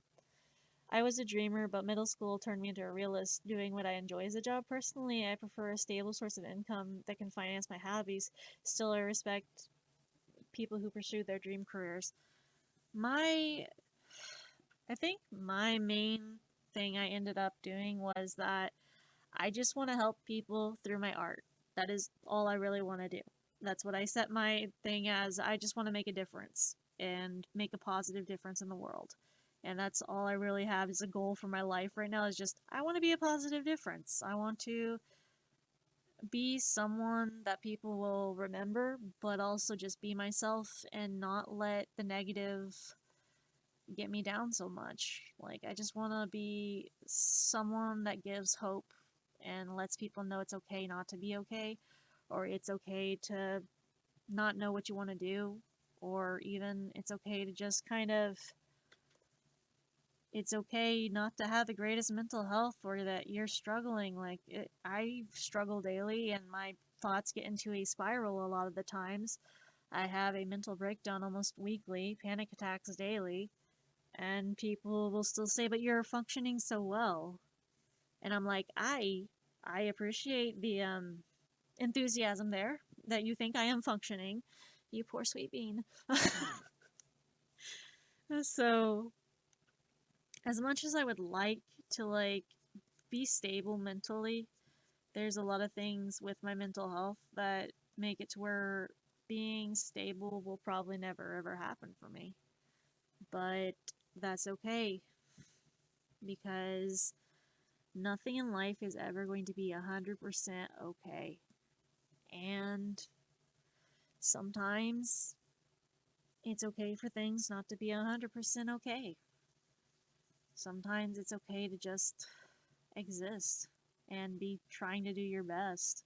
I was a dreamer, but middle school turned me into a realist doing what I enjoy as a job. Personally, I prefer a stable source of income that can finance my hobbies. Still, I respect people who pursue their dream careers. My, I think my main thing I ended up doing was that I just want to help people through my art. That is all I really want to do. That's what I set my thing as. I just want to make a difference and make a positive difference in the world. And that's all I really have as a goal for my life right now is just I want to be a positive difference. I want to be someone that people will remember, but also just be myself and not let the negative get me down so much. Like, I just want to be someone that gives hope and lets people know it's okay not to be okay, or it's okay to not know what you want to do, or even it's okay to just kind of. It's okay not to have the greatest mental health or that you're struggling. I struggle daily and my thoughts get into a spiral a lot of the times. I have a mental breakdown almost weekly, panic attacks daily, and people will still say, "But you're functioning so well." And I'm like, I appreciate the enthusiasm there that you think I am functioning. You poor sweet bean. So, as much as I would like to like be stable mentally, there's a lot of things with my mental health that make it to where being stable will probably never ever happen for me. But that's okay because nothing in life is ever going to be 100% okay. And sometimes it's okay for things not to be 100% okay. Sometimes it's okay to just exist and be trying to do your best.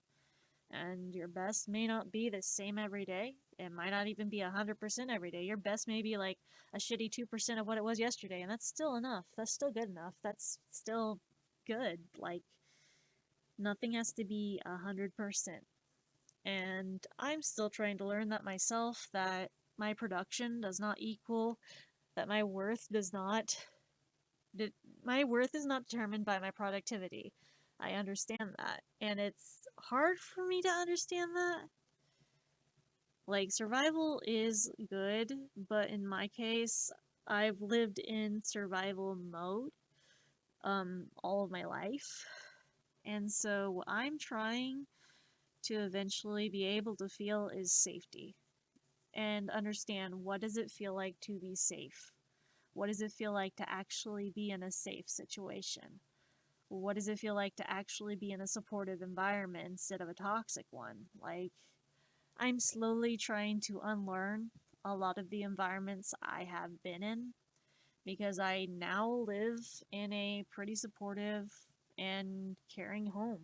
And your best may not be the same every day. It might not even be 100% every day. Your best may be like a shitty 2% of what it was yesterday, and that's still enough. That's still good enough. That's still good. Like, nothing has to be 100%. And I'm still trying to learn that myself, that my production does not equal, that my worth does not, my worth is not determined by my productivity. I understand that. And it's hard for me to understand that. Like, survival is good, but in my case, I've lived in survival mode all of my life. And so what I'm trying to eventually be able to feel is safety and understand what does it feel like to be safe? What does it feel like to actually be in a safe situation? What does it feel like to actually be in a supportive environment instead of a toxic one? Like, I'm slowly trying to unlearn a lot of the environments I have been in because I now live in a pretty supportive and caring home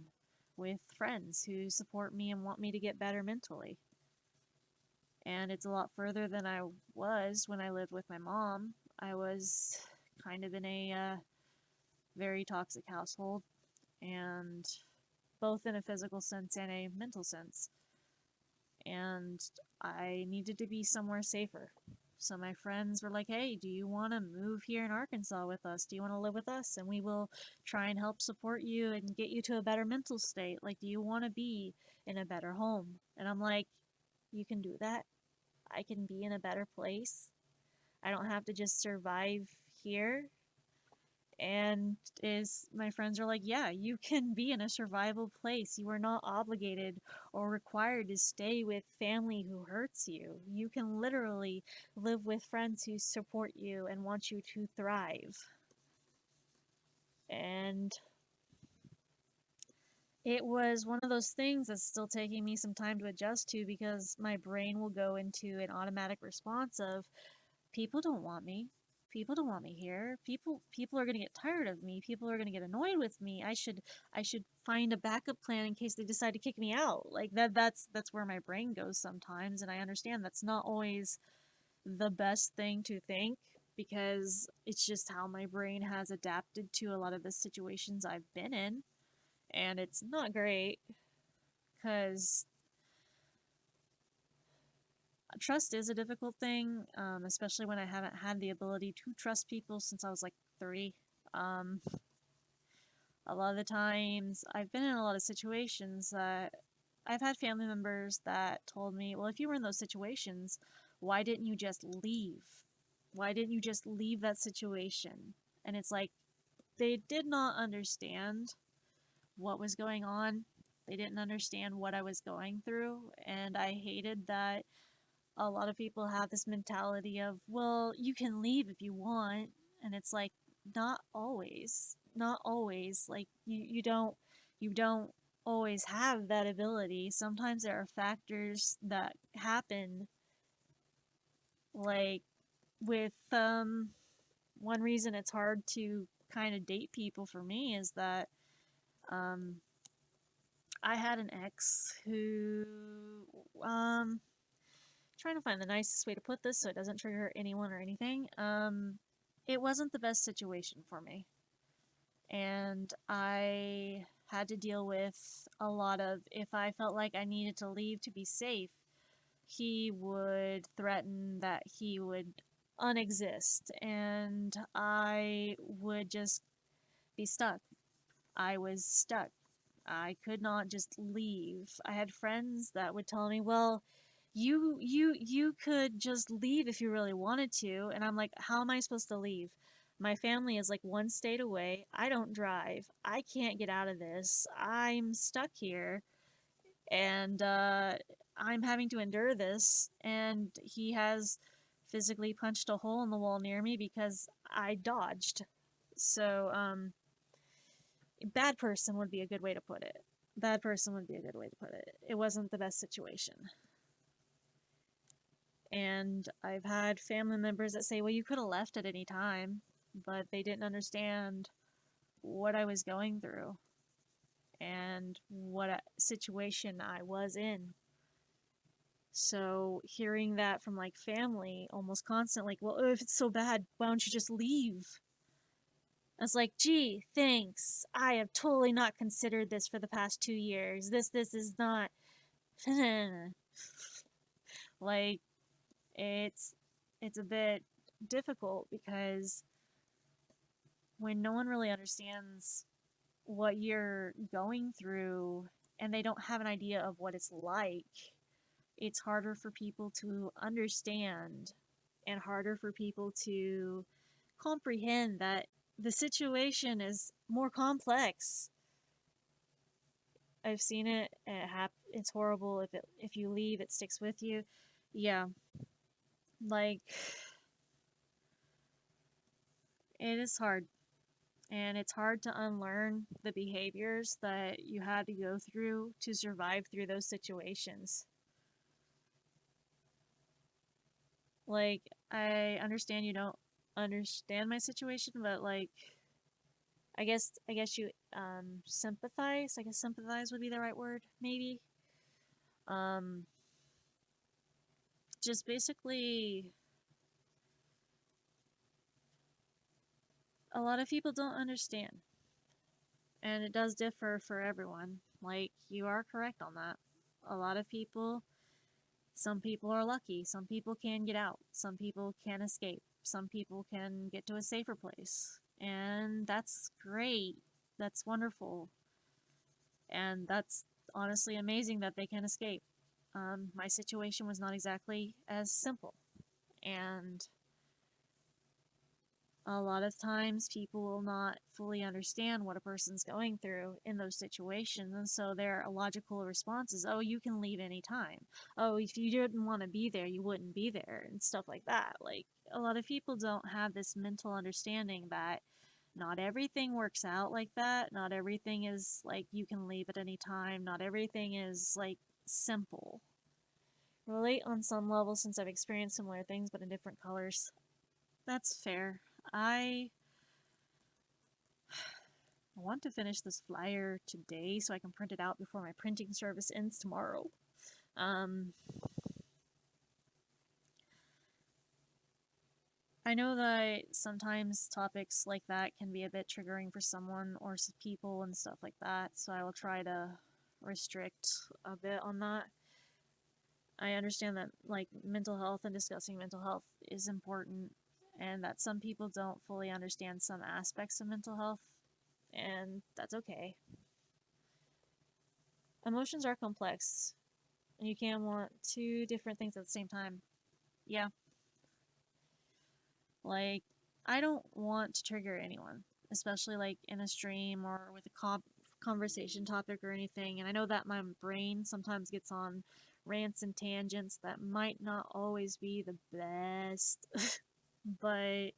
with friends who support me and want me to get better mentally. And it's a lot further than I was when I lived with my mom. I was kind of in a very toxic household, and both in a physical sense and a mental sense. And I needed to be somewhere safer. So my friends were like, hey, do you want to move here in Arkansas with us? Do you want to live with us? And we will try and help support you and get you to a better mental state. Like, do you want to be in a better home? And I'm like, you can do that. I can be in a better place. I don't have to just survive here. And is my friends are like, yeah, you can be in a survival place. You are not obligated or required to stay with family who hurts you. You can literally live with friends who support you and want you to thrive. And it was one of those things that's still taking me some time to adjust to, because my brain will go into an automatic response of, people don't want me. People don't want me here. People are going to get tired of me. People are going to get annoyed with me. I should find a backup plan in case they decide to kick me out. Like that's where my brain goes sometimes, and I understand that's not always the best thing to think, because it's just how my brain has adapted to a lot of the situations I've been in, and it's not great, because trust is a difficult thing, especially when I haven't had the ability to trust people since I was like 3. Um, a lot of the times I've been in a lot of situations that I've had family members that told me, well, if you were in those situations, why didn't you just leave? Why didn't you just leave that situation? And it's like, they did not understand what was going on. They didn't understand what I was going through. And I hated that a lot of people have this mentality of, well, you can leave if you want. And it's like, not always. Not always. Like, you don't always have that ability. Sometimes there are factors that happen, like with one reason it's hard to kind of date people for me is that um I had an ex who, um trying to find the nicest way to put this so it doesn't trigger anyone or anything. It wasn't the best situation for me. And I had to deal with a lot of, if I felt like I needed to leave to be safe, he would threaten that he would unexist, and I would just be stuck. I was stuck. I could not just leave. I had friends that would tell me, "Well, you could just leave if you really wanted to." And I'm like, "How am I supposed to leave? My family is like 1 state away. I don't drive. I can't get out of this. I'm stuck here, and I'm having to endure this." And he has physically punched a hole in the wall near me because I dodged. So, bad person would be a good way to put it. Bad person would be a good way to put it. It wasn't the best situation. And I've had family members that say, well, you could have left at any time, but they didn't understand what I was going through and what situation I was in. So hearing that from like family almost constantly, like, well, if it's so bad, why don't you just leave? I was like, gee, thanks. I have totally not considered this for the past 2 years. This is not like, it's a bit difficult, because when no one really understands what you're going through and they don't have an idea of what it's like, it's harder for people to understand and harder for people to comprehend that the situation is more complex. I've seen it. It's horrible. If you leave, it sticks with you. Yeah, like, it is hard, and it's hard to unlearn the behaviors that you had to go through to survive through those situations. Like, I understand you don't understand my situation, but like, I guess you sympathize. I guess sympathize would be the right word, maybe. Um, just basically, a lot of people don't understand, and it does differ for everyone. Like, you are correct on that. A lot of people, some people are lucky. Some people can get out. Some people can escape. Some people can get to a safer place. And that's great. That's wonderful. And that's honestly amazing that they can escape. My situation was not exactly as simple. And a lot of times people will not fully understand what a person's going through in those situations, and so their logical response is, oh, you can leave anytime. Oh, if you didn't want to be there, you wouldn't be there, and stuff like that. Like, a lot of people don't have this mental understanding that not everything works out like that. Not everything is like you can leave at any time. Not everything is like simple. Relate on some level since I've experienced similar things but in different colors. That's fair. I want to finish this flyer today so I can print it out before my printing service ends tomorrow. I know that sometimes topics like that can be a bit triggering for someone or some people and stuff like that, so I will try to restrict a bit on that. I understand that like mental health and discussing mental health is important, and that some people don't fully understand some aspects of mental health, and that's okay. Emotions are complex, and you can want two different things at the same time. Yeah. Like, I don't want to trigger anyone, especially like in a stream or with a conversation topic or anything. And I know that my brain sometimes gets on rants and tangents that might not always be the best, but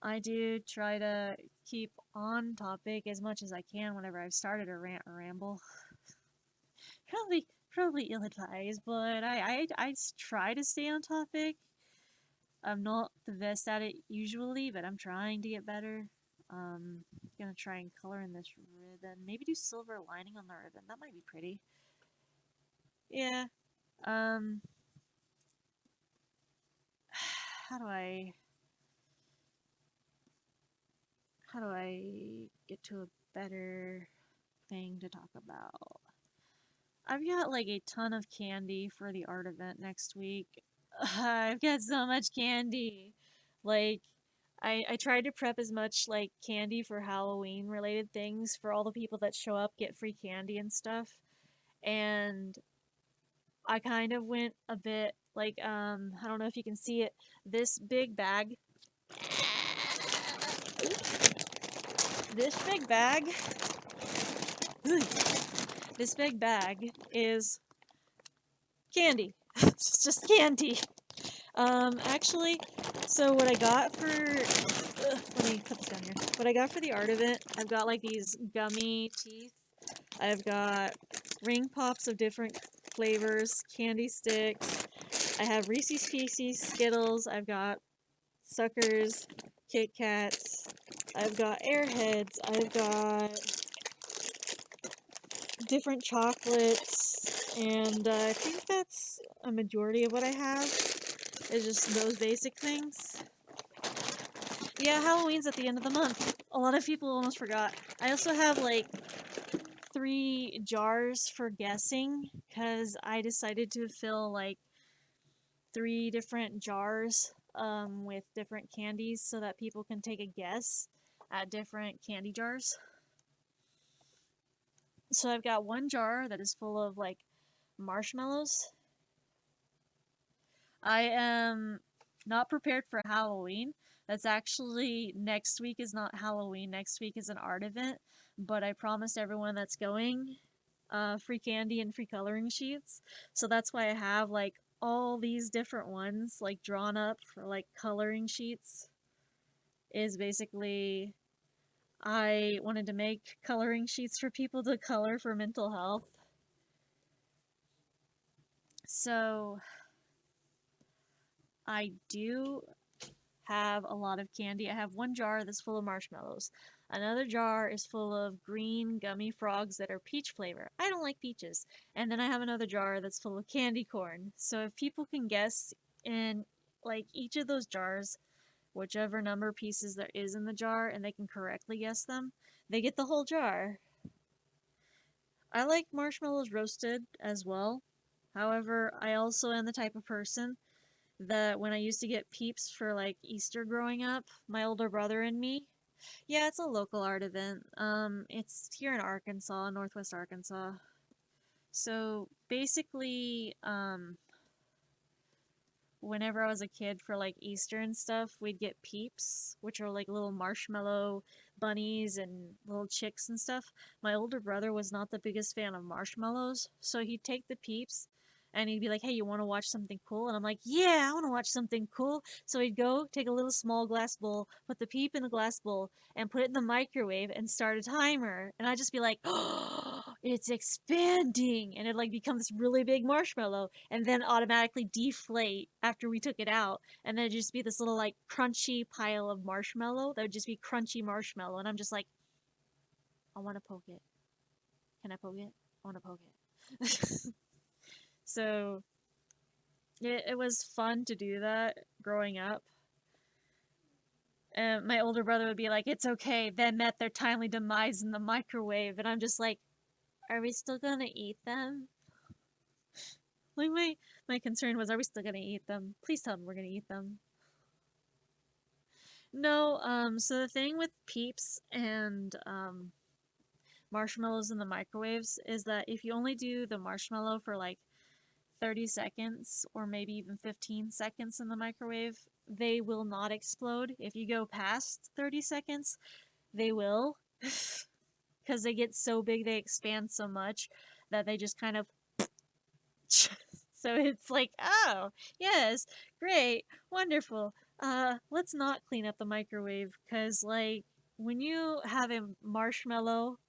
I do try to keep on topic as much as I can whenever I've started a rant or ramble. Probably ill-advised, but I try to stay on topic. I'm not the best at it usually, but I'm trying to get better. Gonna try and color in this ribbon. Maybe do silver lining on the ribbon. That might be pretty. Yeah. Um, how do I get to a better thing to talk about? I've got like a ton of candy for the art event next week. I've got so much candy. Like, I tried to prep as much like candy for Halloween related things for all the people that show up, get free candy and stuff. And I kind of went a bit like I don't know if you can see it. This big bag. This big bag. This big bag is candy. It's just candy. Actually, so what I got for, let me put this down here. What I got for the art event, I've got like these gummy teeth. I've got ring pops of different flavors, candy sticks. I have Reese's Pieces, Skittles. I've got Suckers, Kit Kats. I've got Airheads. I've got different chocolates, and I think that's a majority of what I have. Is just those basic things. Yeah, Halloween's at the end of the month. A lot of people almost forgot. I also have like 3 jars for guessing because I decided to fill like 3 different jars with different candies so that people can take a guess at different candy jars. So I've got 1 jar that is full of like marshmallows. I am not prepared for Halloween. That's actually, next week is not Halloween. Next week is an art event, but I promised everyone that's going free candy and free coloring sheets. So that's why I have like all these different ones like drawn up for like coloring sheets. Is basically, I wanted to make coloring sheets for people to color for mental health. So I do have a lot of candy. I have 1 jar that's full of marshmallows. Another jar is full of green gummy frogs that are peach flavor. I don't like peaches. And then I have another jar that's full of candy corn. So if people can guess in like each of those jars, whichever number of pieces there is in the jar, and they can correctly guess them, they get the whole jar. I like marshmallows roasted as well. However, I also am the type of person that when I used to get Peeps for like Easter growing up, my older brother and me. Yeah, it's a local art event. It's here in Arkansas, Northwest Arkansas. So basically, whenever I was a kid for like Easter and stuff, we'd get Peeps, which are like little marshmallow bunnies and little chicks and stuff. My older brother was not the biggest fan of marshmallows, so he'd take the Peeps and he'd be like, "Hey, you want to watch something cool?" And I'm like, "Yeah, I want to watch something cool." So he'd go take a little small glass bowl, put the Peep in the glass bowl, and put it in the microwave and start a timer. And I'd just be like, "Oh, it's expanding!" And it like becomes this really big marshmallow, and then automatically deflate after we took it out, and then it'd just be this little like crunchy pile of marshmallow that would just be crunchy marshmallow. And I'm just like, I want to poke it. Can I poke it? I want to poke it. So it was fun to do that growing up. And my older brother would be like, "It's okay. They met their timely demise in the microwave," and I'm just like, "Are we still gonna eat them?" Like my concern was, are we still gonna eat them? Please tell me we're gonna eat them. No. So the thing with Peeps and marshmallows in the microwaves is that if you only do the marshmallow for like 30 seconds or maybe even 15 seconds in the microwave, they will not explode. If you go past 30 seconds, they will. Because they get so big, they expand so much that they just kind of. So it's like, oh, yes, great, wonderful. Let's not clean up the microwave, because, like, when you have a marshmallow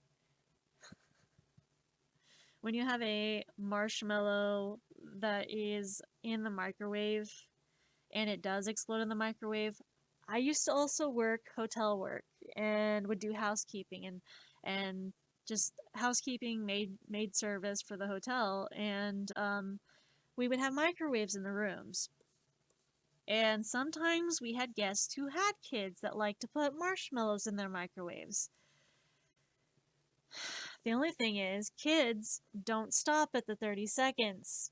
that is in the microwave and it does explode in the microwave, I used to also work hotel work and would do housekeeping and just housekeeping, maid service for the hotel, and we would have microwaves in the rooms. And sometimes we had guests who had kids that liked to put marshmallows in their microwaves. The only thing is, kids don't stop at the 30 seconds.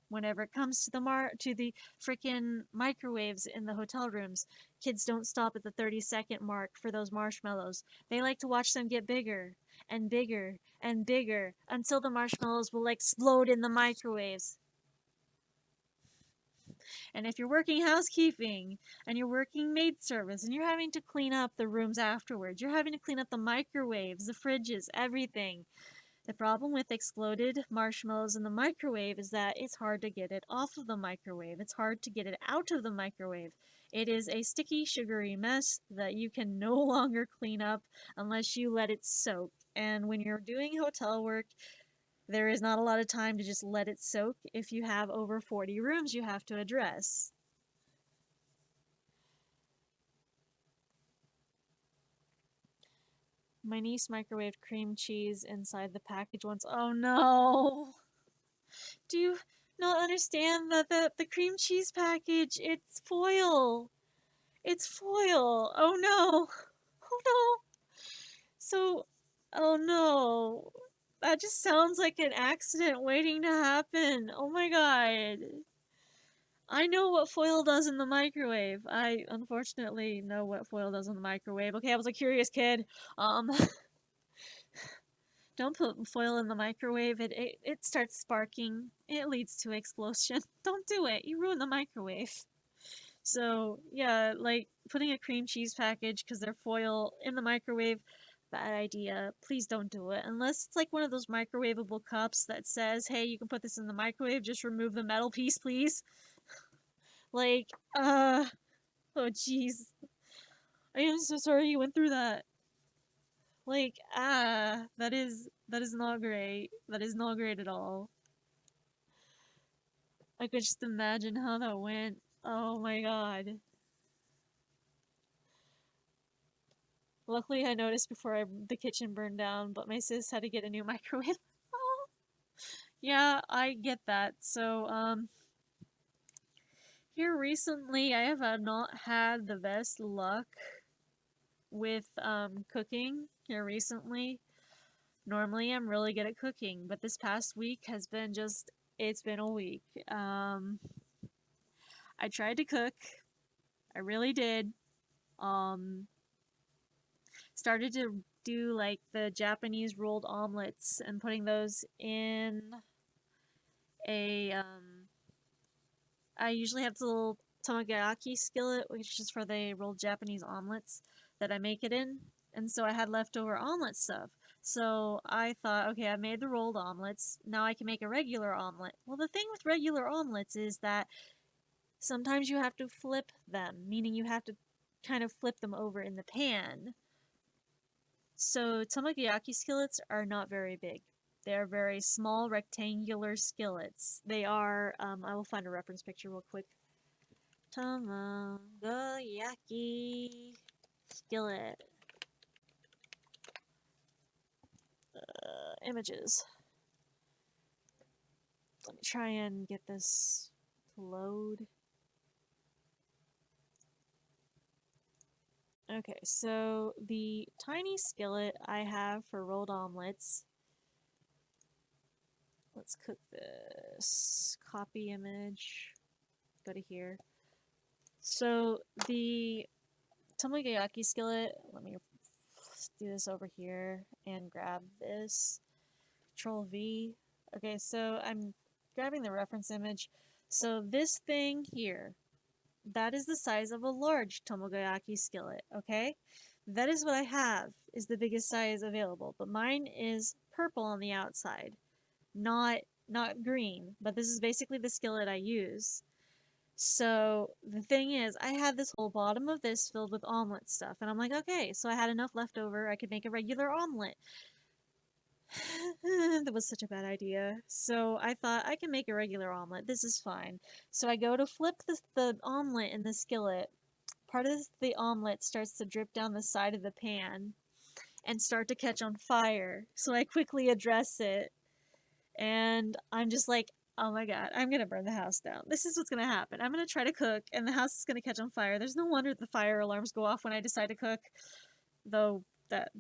Whenever it comes to the freaking microwaves in the hotel rooms, kids don't stop at the 30-second mark for those marshmallows. They like to watch them get bigger and bigger and bigger until the marshmallows will explode in the microwaves. And if you're working housekeeping and you're working maid service and you're having to clean up the rooms afterwards, you're having to clean up the microwaves, the fridges, everything. The problem with exploded marshmallows in the microwave is that it's hard to get it off of the microwave. It's hard to get it out of the microwave. It is a sticky, sugary mess that you can no longer clean up unless you let it soak. And when you're doing hotel work, there is not a lot of time to just let it soak if you have over 40 rooms you have to address. My niece microwaved cream cheese inside the package once. Oh no! Do you not understand that the cream cheese package, it's foil? It's foil! Oh no! Oh no! So, oh no! That just sounds like an accident waiting to happen. Oh my god. I know what foil does in the microwave. I unfortunately know what foil does in the microwave. Okay, I was a curious kid. Um, don't put foil in the microwave. It starts sparking. It leads to explosion. Don't do it. You ruin the microwave. So, yeah, like putting a cream cheese package because they're foil in the microwave, bad idea. Please don't do it. Unless it's like one of those microwavable cups that says, hey, you can put this in the microwave, just remove the metal piece, please. Like, oh jeez. I am so sorry you went through that. Like, that is not great. That is not great at all. I could just imagine how that went. Oh my god. Luckily, I noticed before the kitchen burned down, but my sis had to get a new microwave. Oh, yeah, I get that. So, here recently, I have not had the best luck with cooking here recently. Normally, I'm really good at cooking, but this past week has been just, it's been a week. I tried to cook. I really did. Um, Started to do like the Japanese rolled omelets and putting those in a I usually have the little tamagayaki skillet, which is for the rolled Japanese omelets that I make it in. And so I had leftover omelet stuff. So I thought, okay, I made the rolled omelets. Now I can make a regular omelet. Well, the thing with regular omelets is that sometimes you have to flip them, meaning you have to kind of flip them over in the pan. So tamagayaki skillets are not very big. They're very small rectangular skillets. They are, I will find a reference picture real quick. Tamagayaki skillet. Images. Let me try and get this to load. Okay, so the tiny skillet I have for rolled omelets. Let's cook this. Copy image. Go to here. So the tamagayaki skillet, let me do this over here and grab this. Control V. Okay, so I'm grabbing the reference image. So this thing here, that is the size of a large tamagayaki skillet, okay? That is what I have, is the biggest size available, but mine is purple on the outside, not green, but this is basically the skillet I use. So the thing is, I had this whole bottom of this filled with omelet stuff, and I'm like, okay, so I had enough left over, I could make a regular omelet. That was such a bad idea. So I thought I can make a regular omelet. This is fine. So I go to flip the omelet in the skillet. Part of the omelet starts to drip down the side of the pan and start to catch on fire. So I quickly address it. And I'm just like, oh my god, I'm gonna burn the house down. This is what's gonna happen. I'm gonna try to cook, and the house is gonna catch on fire. There's no wonder the fire alarms go off when I decide to cook. Though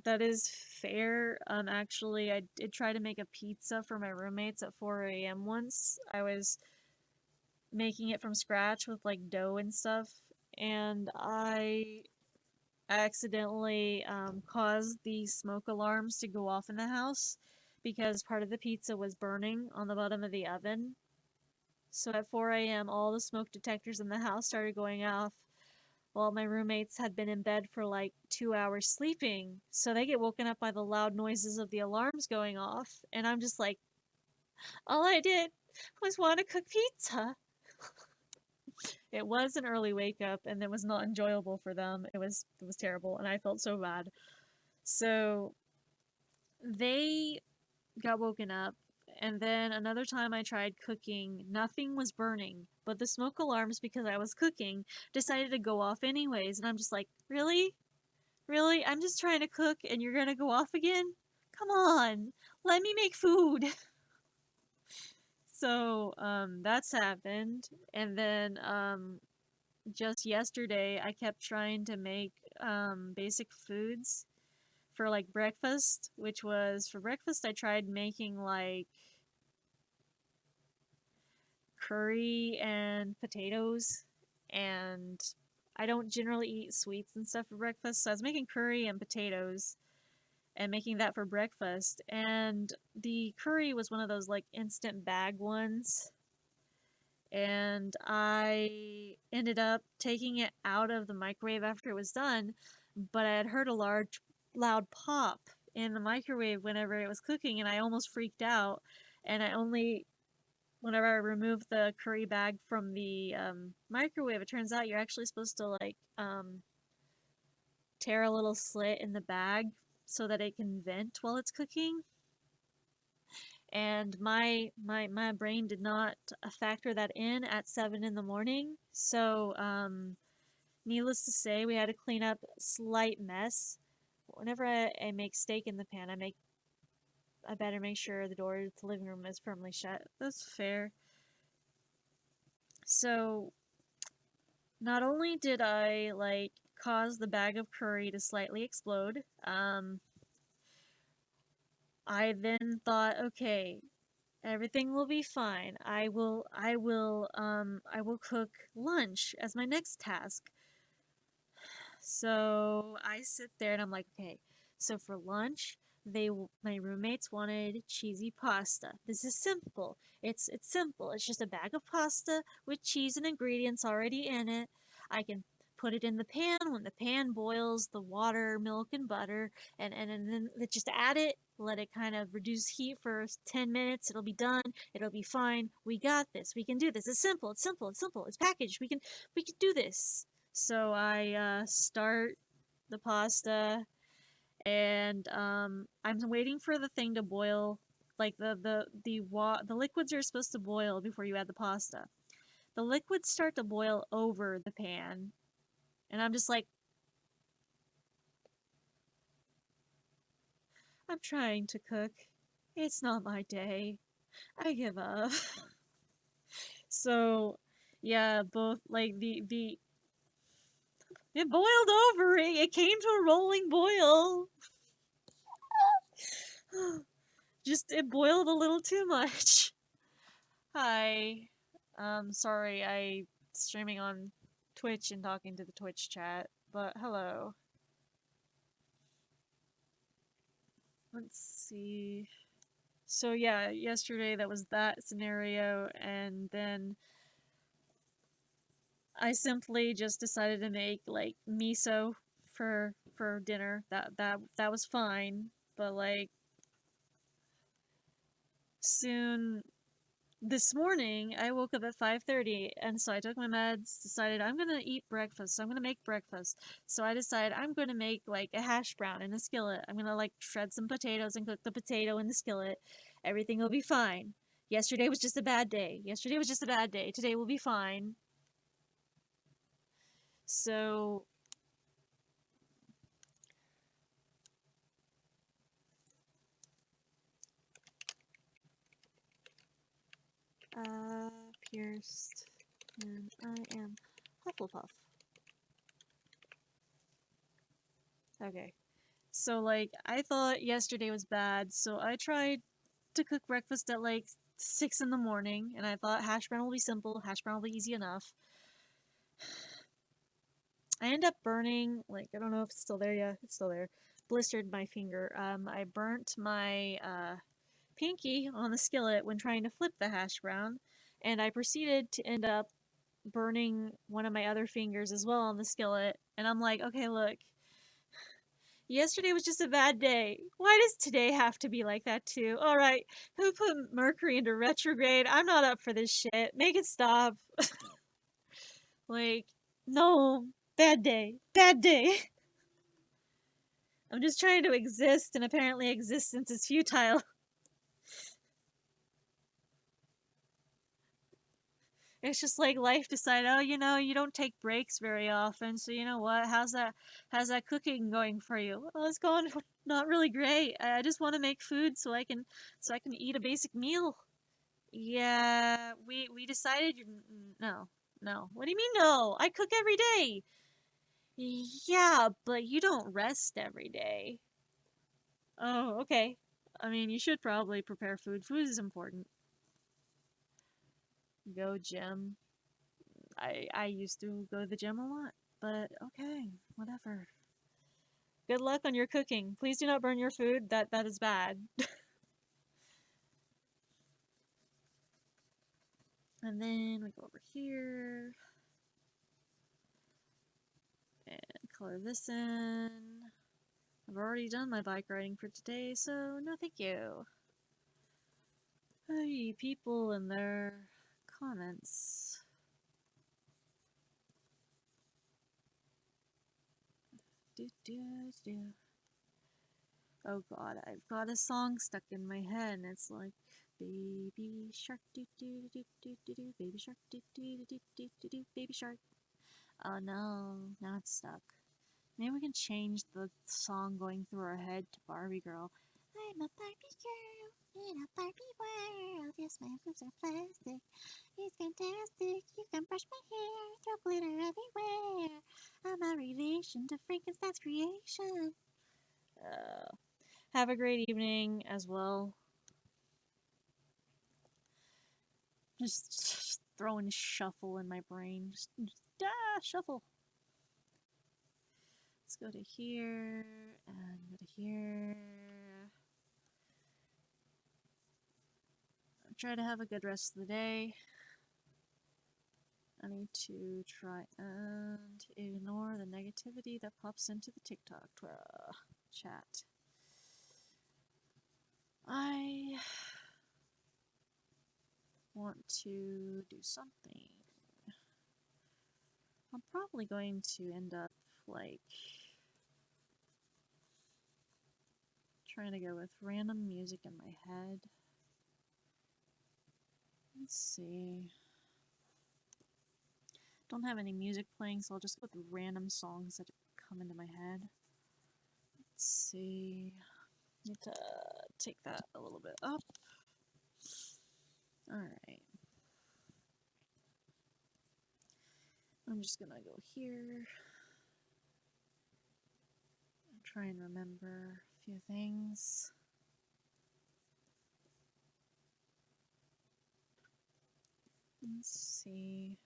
that is fair. Actually, I did try to make a pizza for my roommates at 4 a.m. once. I was making it from scratch with like dough and stuff, and I accidentally caused the smoke alarms to go off in the house because part of the pizza was burning on the bottom of the oven. So at 4 a.m., all the smoke detectors in the house started going off while my roommates had been in bed for like 2 hours sleeping. So they get woken up by the loud noises of the alarms going off. And I'm just like, all I did was want to cook pizza. It was an early wake up and it was not enjoyable for them. It was terrible and I felt so bad. So they got woken up, and then another time I tried cooking, nothing was burning, but the smoke alarms, because I was cooking, decided to go off anyways, and I'm just like, really? Really? I'm just trying to cook and you're gonna go off again? Come on, let me make food. So, that's happened, and then, just yesterday I kept trying to make, basic foods for like breakfast, which was for breakfast I tried making like curry and potatoes, and I don't generally eat sweets and stuff for breakfast, so I was making curry and potatoes and making that for breakfast. And the curry was one of those like instant bag ones, and I ended up taking it out of the microwave after it was done, but I had heard a large loud pop in the microwave whenever it was cooking, and I almost freaked out. And I only whenever I removed the curry bag from the microwave, it turns out you're actually supposed to like tear a little slit in the bag so that it can vent while it's cooking. And my brain did not factor that in at 7 in the morning. So needless to say, we had to clean up a slight mess. Whenever I make steak in the pan, I better make sure the door to the living room is firmly shut. That's fair. So not only did I like cause the bag of curry to slightly explode, I then thought, okay, everything will be fine. I will cook lunch as my next task. So I sit there and I'm like, okay, so for lunch, my roommates wanted cheesy pasta. This is simple. It's simple. It's just a bag of pasta with cheese and ingredients already in it. I can put it in the pan. When the pan boils, the water, milk, and butter, and then just add it. Let it kind of reduce heat for 10 minutes. It'll be done. It'll be fine. We got this. We can do this. It's simple. It's simple. It's simple. It's packaged. We can do this. So I start the pasta, and I'm waiting for the thing to boil. Like the liquids are supposed to boil before you add the pasta. The liquids start to boil over the pan, and I'm just like, I'm trying to cook. It's not my day. I give up. So, yeah, both like the it boiled over. It came to a rolling boil. Just it boiled a little too much. Hi. Sorry, I streaming on Twitch and talking to the Twitch chat, but hello. Let's see. So yeah, yesterday that was that scenario, and then I simply just decided to make like miso for dinner. That was fine, but like soon this morning I woke up at 5:30, and so I took my meds, decided I'm going to eat breakfast. So I'm going to make breakfast. So I decided I'm going to make like a hash brown in a skillet. I'm going to like shred some potatoes and cook the potato in the skillet. Everything will be fine. Yesterday was just a bad day. Yesterday was just a bad day. Today will be fine. So pierced, and I am Hufflepuff. Okay. So like I thought yesterday was bad, so I tried to cook breakfast at like 6 in the morning, and I thought hash brown will be simple, hash brown will be easy enough. I end up burning, like, I don't know if it's still there. Yeah, it's still there. Blistered my finger. I burnt my pinky on the skillet when trying to flip the hash brown, and I proceeded to end up burning one of my other fingers as well on the skillet. And I'm like, okay, look, yesterday was just a bad day. Why does today have to be like that too? Alright, who put Mercury into retrograde? I'm not up for this shit. Make it stop. Like, no. Bad day. Bad day. I'm just trying to exist, and apparently existence is futile. It's just like life decided, oh, you don't take breaks very often, so you know what? How's that cooking going for you? Well, it's going not really great. I just want to make food so I can eat a basic meal. Yeah, we decided no. No. What do you mean no? I cook every day. Yeah, but you don't rest every day. Oh, okay. I mean, you should probably prepare food. Food is important. Go gym. I used to go to the gym a lot, but okay, whatever. Good luck on your cooking. Please do not burn your food. That is bad. And then we go over here and color this in. I've already done my bike riding for today, so no thank you. Hey, people and their comments. Oh god, I've got a song stuck in my head, and it's like baby shark do do do do do do baby shark do do do do do do baby shark. Oh no, now it's stuck. Maybe we can change the song going through our head to Barbie Girl. I'm a Barbie girl in a Barbie world. Yes, my boobs are plastic. It's fantastic. You can brush my hair, throw glitter everywhere. I'm a relation to Frankenstein's creation. Have a great evening as well. Just throwing shuffle in my brain. Just shuffle. Let's go to here and go to here. try to have a good rest of the day. I need to try and ignore the negativity that pops into the TikTok chat. I want to do something. I'm probably going to end up like trying to go with random music in my head. Let's see. Don't have any music playing, so I'll just go with random songs that come into my head. Let's see. Need to take that a little bit up. Alright. I'm just gonna go here. Try and remember a few things. Let's see.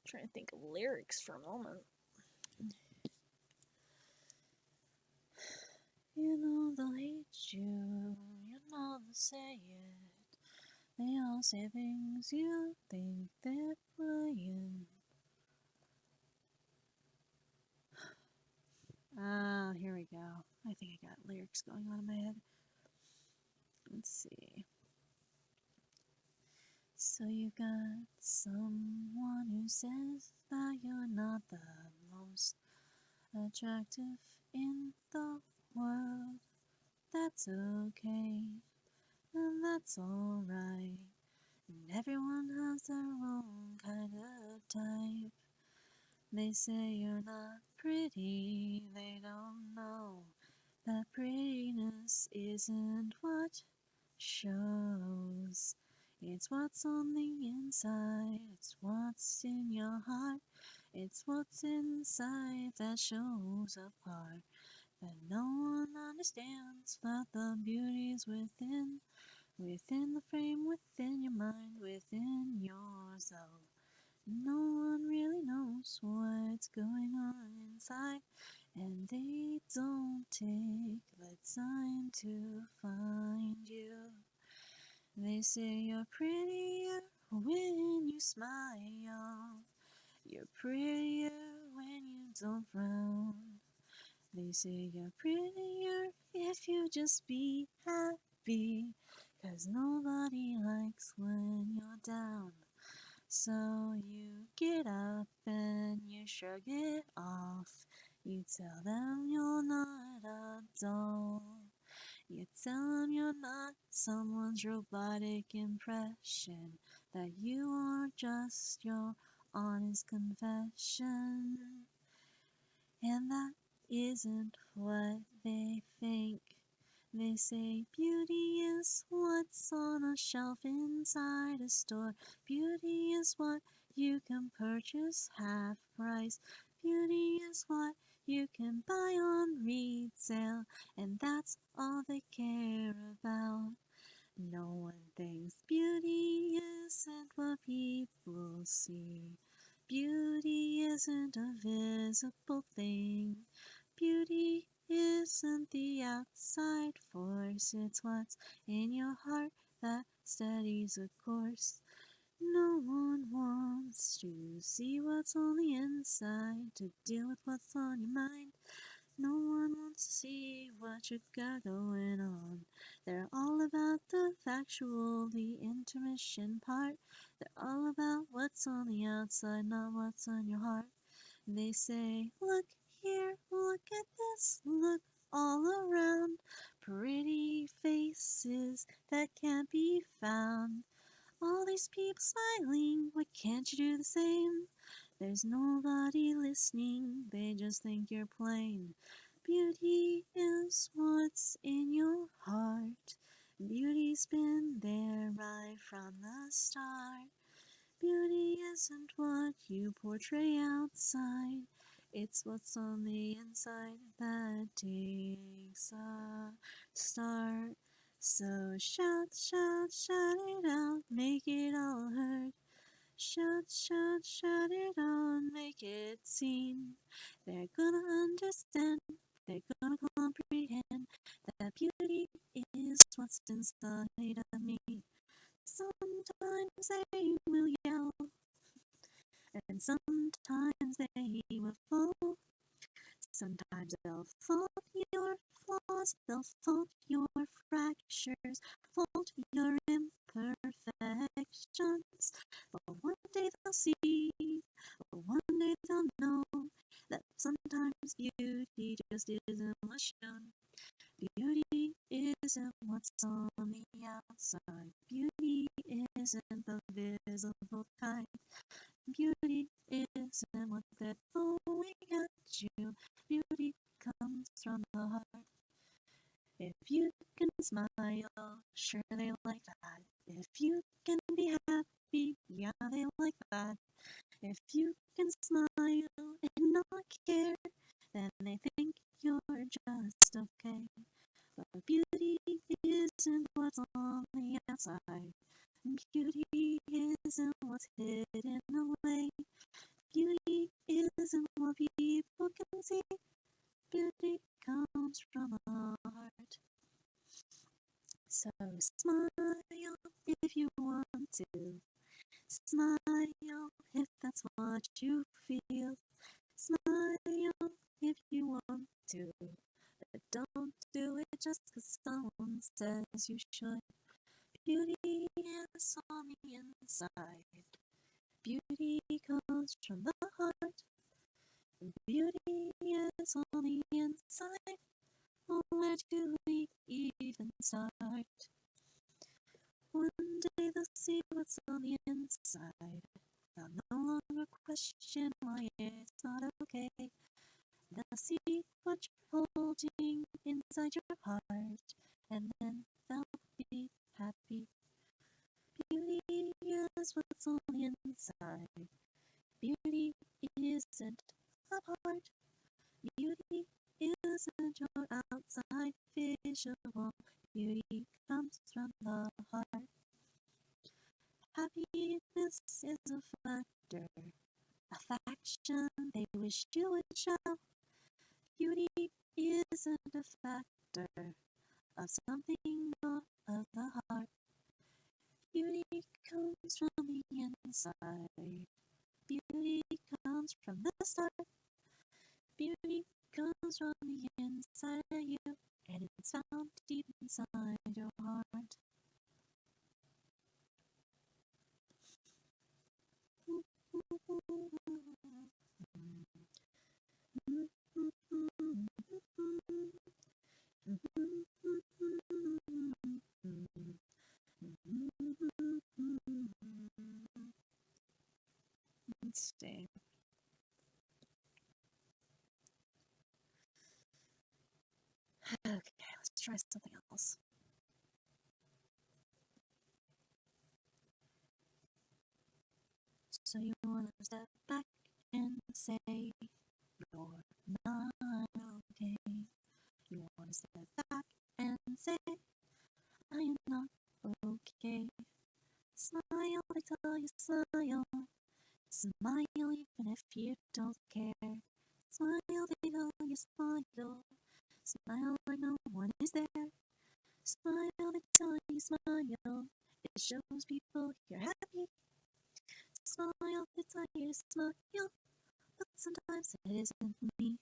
Trying to think of lyrics for a moment. You know they'll hate you, you know they'll say it. They all say things you think they're playing. Ah, here we go. I think I got lyrics going on in my head. Let's see. So you got someone who says that you're not the most attractive in the world. That's okay, and that's alright. And everyone has their own kind of type. They say you're not pretty, they don't know that prettiness isn't what shows. It's what's on the inside, it's what's in your heart, it's what's inside that shows apart. That no one understands that the beauty is within, within the frame, within your mind, within yourself. No one really knows what's going on inside, and they don't take the time to find you. They say you're prettier when you smile, you're prettier when you don't frown. They say you're prettier if you just be happy, 'cause nobody likes when you're down. So you get up and you shrug it off. You tell them you're not a doll. You tell them you're not someone's robotic impression, that you are just your honest confession. And that isn't what they think. They say beauty is what's on a shelf inside a store. Beauty is what you can purchase half price. Beauty is what you can buy on retail, and that's all they care about. No one thinks beauty isn't what people see. Beauty isn't a visible thing. Beauty isn't the outside force, it's what's in your heart that steadies a course. No one wants wants to see what's on the inside, to deal with what's on your mind. No one wants to see what you got going on. They're all about the factual, the intermission part. They're all about what's on the outside, not what's on your heart. They say, look here, look at this, look all around. Pretty faces that can't be found. All these people smiling, why can't you do the same? There's nobody listening, they just think you're plain. Beauty is what's in your heart. Beauty's been there right from the start. Beauty isn't what you portray outside, it's what's on the inside that takes a start. So shout, shout, shout it out, make it all heard. Shout, shout, shout it out, make it seen. They're gonna understand, they're gonna comprehend that beauty is what's inside of me. Sometimes they will yell, and sometimes they will fall. Sometimes they'll fault your flaws, they'll fault your fractures, fault your imperfections. But one day they'll see, or one day they'll know that sometimes beauty just isn't what's shown. Beauty isn't what's on the outside. Beauty isn't the visible kind. Beauty isn't what they're throwing at you. Beauty comes from the heart. If you can smile, sure they like that. If you can be happy, yeah, they like that. If you can smile and not care, then they think you're just okay. But beauty isn't what's on the outside. Beauty isn't what's hidden away. Beauty isn't what people can see. Beauty comes from the heart. So smile if you want to. Smile if that's what you feel. Smile if you want to. But don't do it just 'cause someone says you should. Beauty is on the inside. Beauty comes from the heart. Beauty is on the inside. Where do we even start? One day they'll see what's on the inside. They'll no longer question why it's not okay. They'll see what you're holding inside your heart, and then they'll be happy. Beauty is what's on the inside. Beauty isn't a part. Beauty isn't your outside visual. Beauty comes from the heart. Happiness is a factor, a faction they wish you would show. Beauty isn't a factor of something more of the heart. Beauty comes from the inside. Beauty comes from the start. Beauty comes from the inside of you, and it's found deep inside your heart. Let's see. Okay, let's try something else. So you want to step back and say you're not okay. You want to step back and say I am not okay. Smile, I tell you, smile. Smile even if you don't care. Smile, they tell you, smile. Smile like no one is there. Smile, they tell you, smile. It shows people you're happy. smile, it's how you smile, but sometimes it isn't me.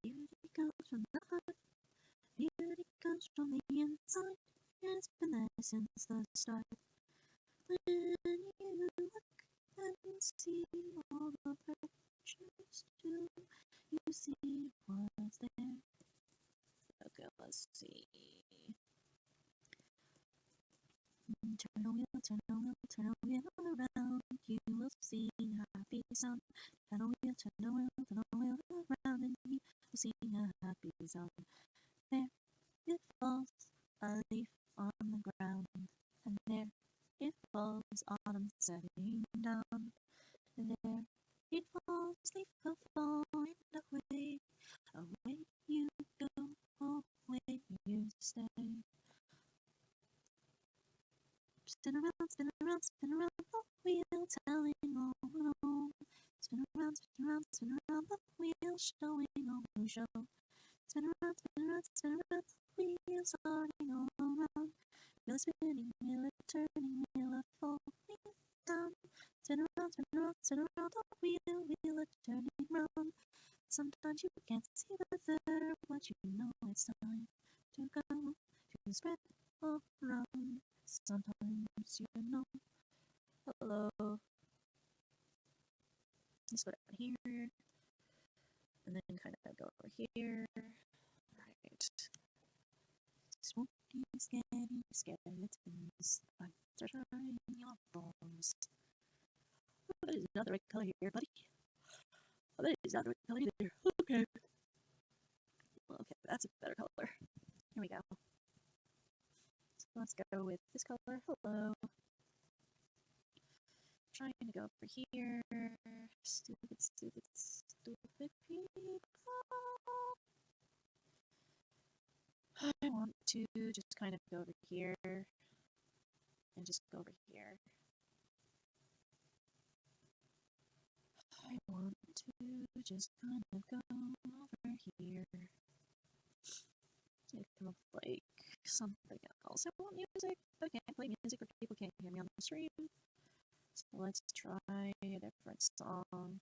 Beauty comes from the heart, beauty comes from the inside, and it's been there since the start. When you look and see all the pictures too, you see what's there. Okay, let's see. Turn a wheel, turn a wheel, turn a wheel around. You will see a happy sound. Turn a wheel, turn a wheel, turn a wheel around, and you will see a happy sound. There it falls, a leaf on the ground, and there it falls, autumn setting down. And there it falls, leaf will fall, and away, away you go, away you stay. Spin around, spin around, spin around the wheel, telling all we know. Spin around, spin around, spin around the wheel, showing all we show. Spin around, spin around, spin around the wheel, starting all around. Wheel spinning, wheel turning, wheel falling down. Spin around, spin around, spin around the wheel turning round. Sometimes you can't see the there, but you know it's time to go to spread around. Sometimes you know. Hello. Let's go down here. And then kind of go over here. Right. Smoky, scary skeletons. They're trying your bones. Oh, that is not the right color here, buddy. Oh, that is not the right color either. Okay. Okay, that's a better color. Here we go. So let's go with this color. Hello. Trying to go over here. Stupid, stupid, stupid people. I want to just kind of go over here and just go over here. I want to just kind of go over here. It come up like something else. I want music, but I can't play music or people can't hear me on the stream. So let's try a different song.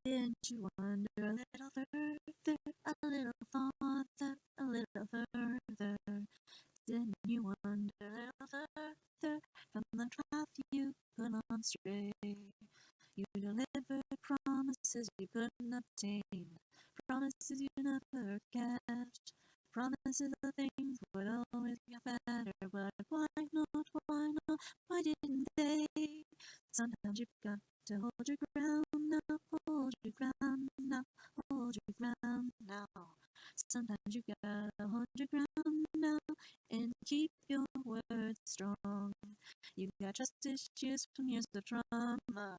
Didn't you wonder a little further, a little farther, a little further? Didn't you wonder a little further from the path you put on stray? You delivered promises you couldn't obtain, promises you never kept, promises that things would always get better, but why not, why not, why didn't they? Sometimes you've got to hold your ground now, hold your ground now, hold your ground now. Sometimes you gotta hold your ground now and keep your words strong. You got trust issues from years of trauma.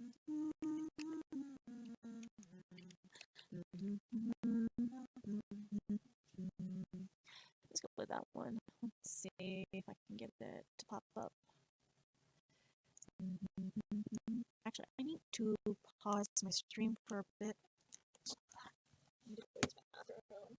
see if I can get it to pop up. Actually, I need to pause my stream for a bit. I need to go use my bathroom.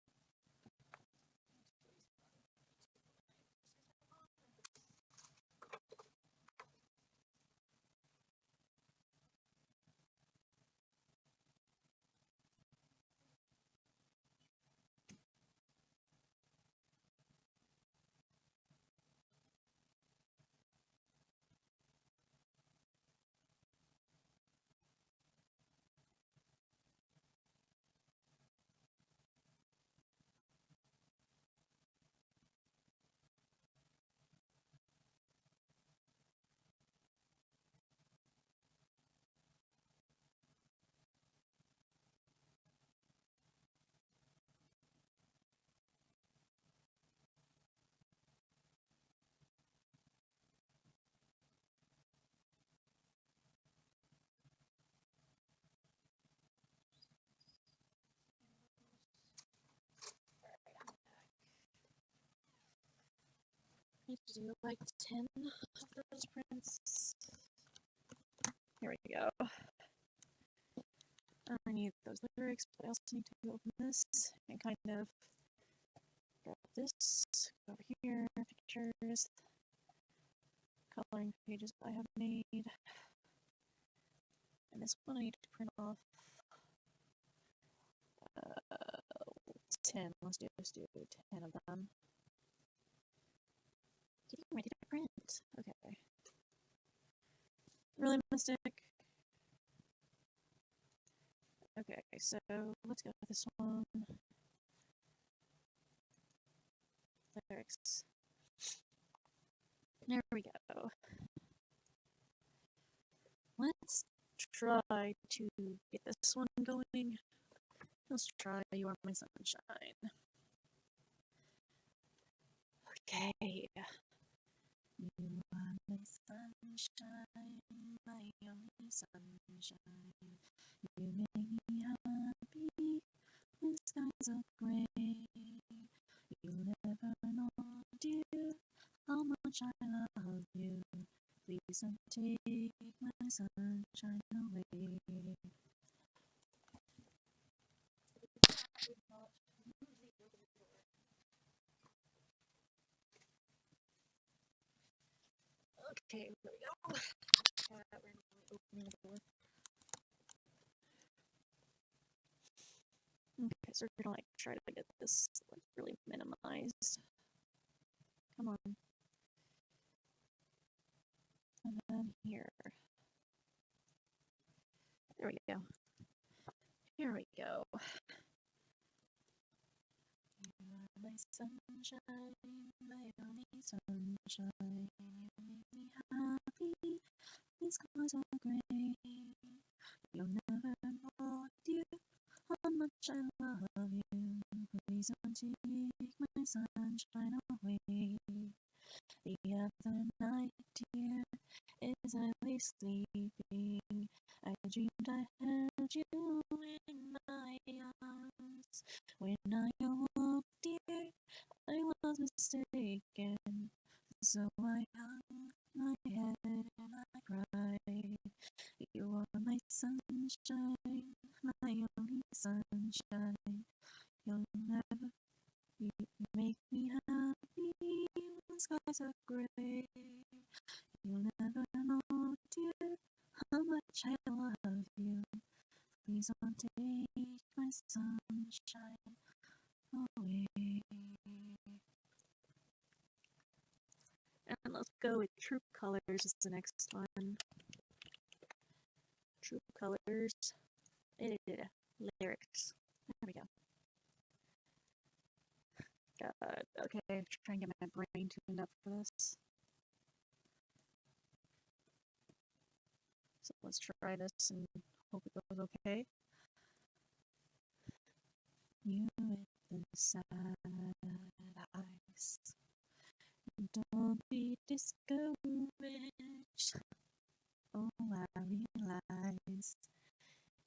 I need to do like 10 of those prints. Here we go. I need those lyrics, but I also need to open this and kind of grab this, go over here, pictures, coloring pages I have made. And this one I need to print off 10. Let's do 10 of them. Getting ready to print. Okay. Really, Mystic? Okay, so let's go with this one. Lyrics. There we go. Let's try to get this one going. Let's try You Are My Sunshine. Okay. You are my sunshine, my only sunshine. You make me happy when skies are gray. You'll never know, dear, how much I love you. Please don't take my sunshine away. Okay, there we go. Randomly opening the door. Okay, so we're gonna like try to get this like really minimized. Come on. And then here. There we go. Here we go. You are my sunshine, my only sunshine. You make me happy. These skies are gray. You'll never know, dear, how much I love you. Please don't take my sunshine away. The other night, dear, as I lay sleeping, I dreamed I held you in my arms. When I awoke, dear, I was mistaken. So I hung my head and I cried. You are my sunshine, my only sunshine. You'll never make me happy when skies are gray. You'll never know, dear, how much I love you. Please don't take my sunshine away. And let's go with True Colors as the next one. True Colors. Lyrics. There we go. God, okay, try and get my brain tuned up for this. So let's try this and hope it goes okay. You with the sad eyes. Don't be discouraged. Oh, I realize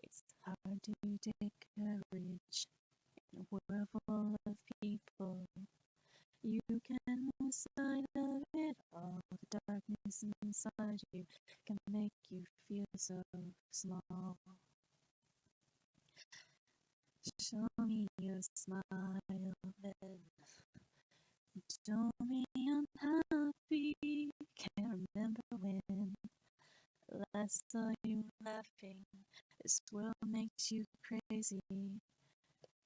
it's hard to take courage in a world full of people. You can lose sight of it all. The darkness inside you can make you feel so small. Show me your smile then. Don't be unhappy. Can't remember when last saw you laughing. This world makes you crazy, and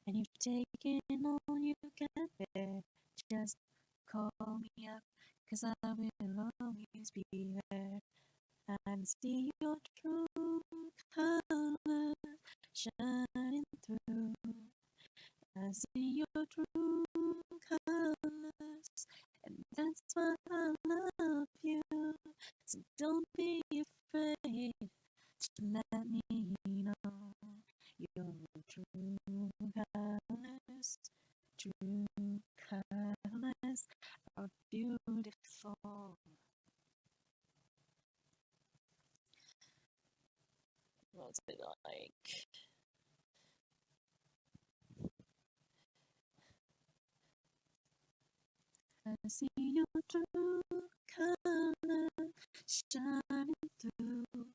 you've taken all you can bear. Just call me up, 'cause I will always be there. And see your true color shining through. I see your true colors, and that's why I love you. So don't be afraid to let me know your true colors. True colors are beautiful. What's it like? I see your true color shining through.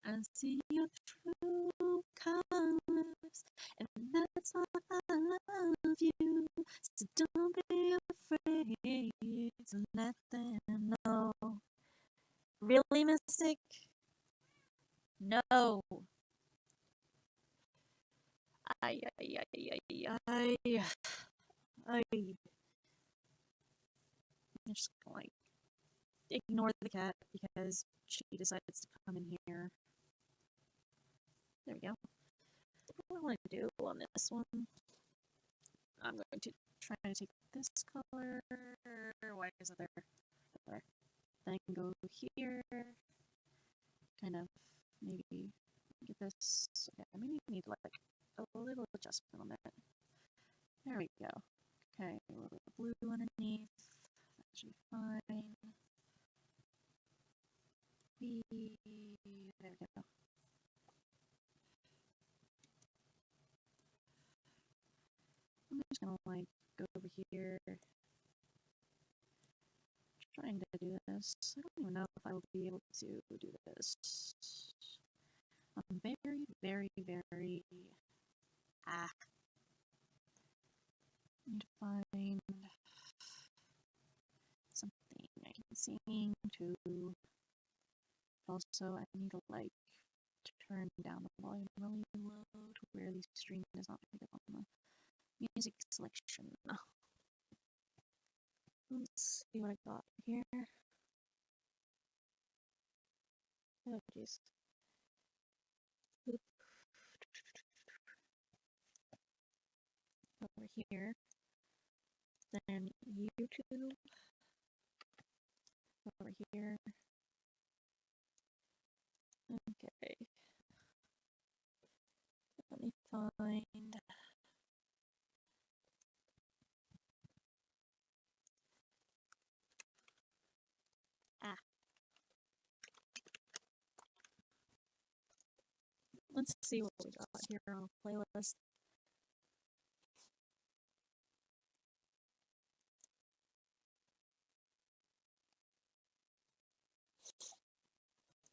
I see your true colors, and that's why I love you. So don't be afraid to let them know. Really, Mystic? No. I I'm just gonna like ignore the cat because she decides to come in here. There we go. What I want to do on this one, I'm going to try to take this color. Why is it there? There. Then go here. Kind of maybe get this. Okay, I maybe need like a little adjustment on that. There we go. Okay, a little bit of blue underneath. That should be fine. There we go. I'm just gonna like go over here. Trying to do this. I don't even know if I will be able to do this. I'm very, very, very need to find something I can sing to. Also, I need to like turn down the volume really low to where the stream does not pick up on the music selection. Let's see what I got here. Oh jeez. Over here. Then YouTube. Over here. Okay. Let me find. Let's see what we got here on a playlist.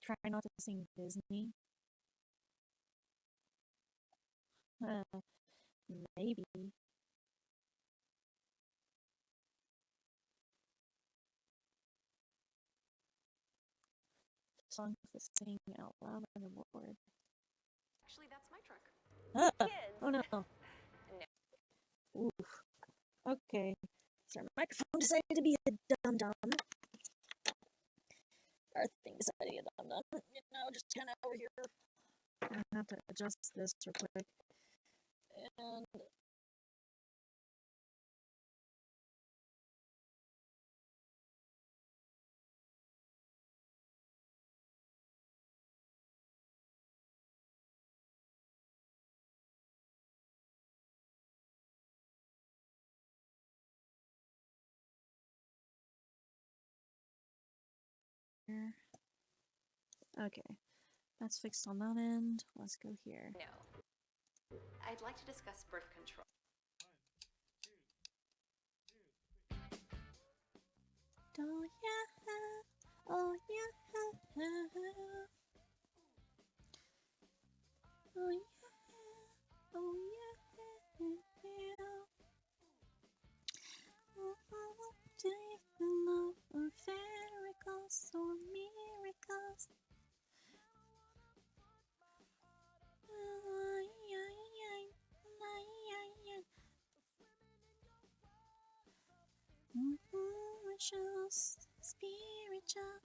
Try not to sing Disney. Maybe. Songs to sing out loud on the board. Actually, that's my truck. Kids. Oh no. No. Oof. Okay. So our microphone decided to be a dum-dum. Our thing decided to be a dum-dum. You know, just kind of over here. I have to adjust this real quick. And here. Okay. That's fixed on that end. Let's go here. No. I'd like to discuss birth control. Oh yeah, oh yeah, oh yeah, oh yeah. Do you love or miracles or miracles? Rituals, spiritual.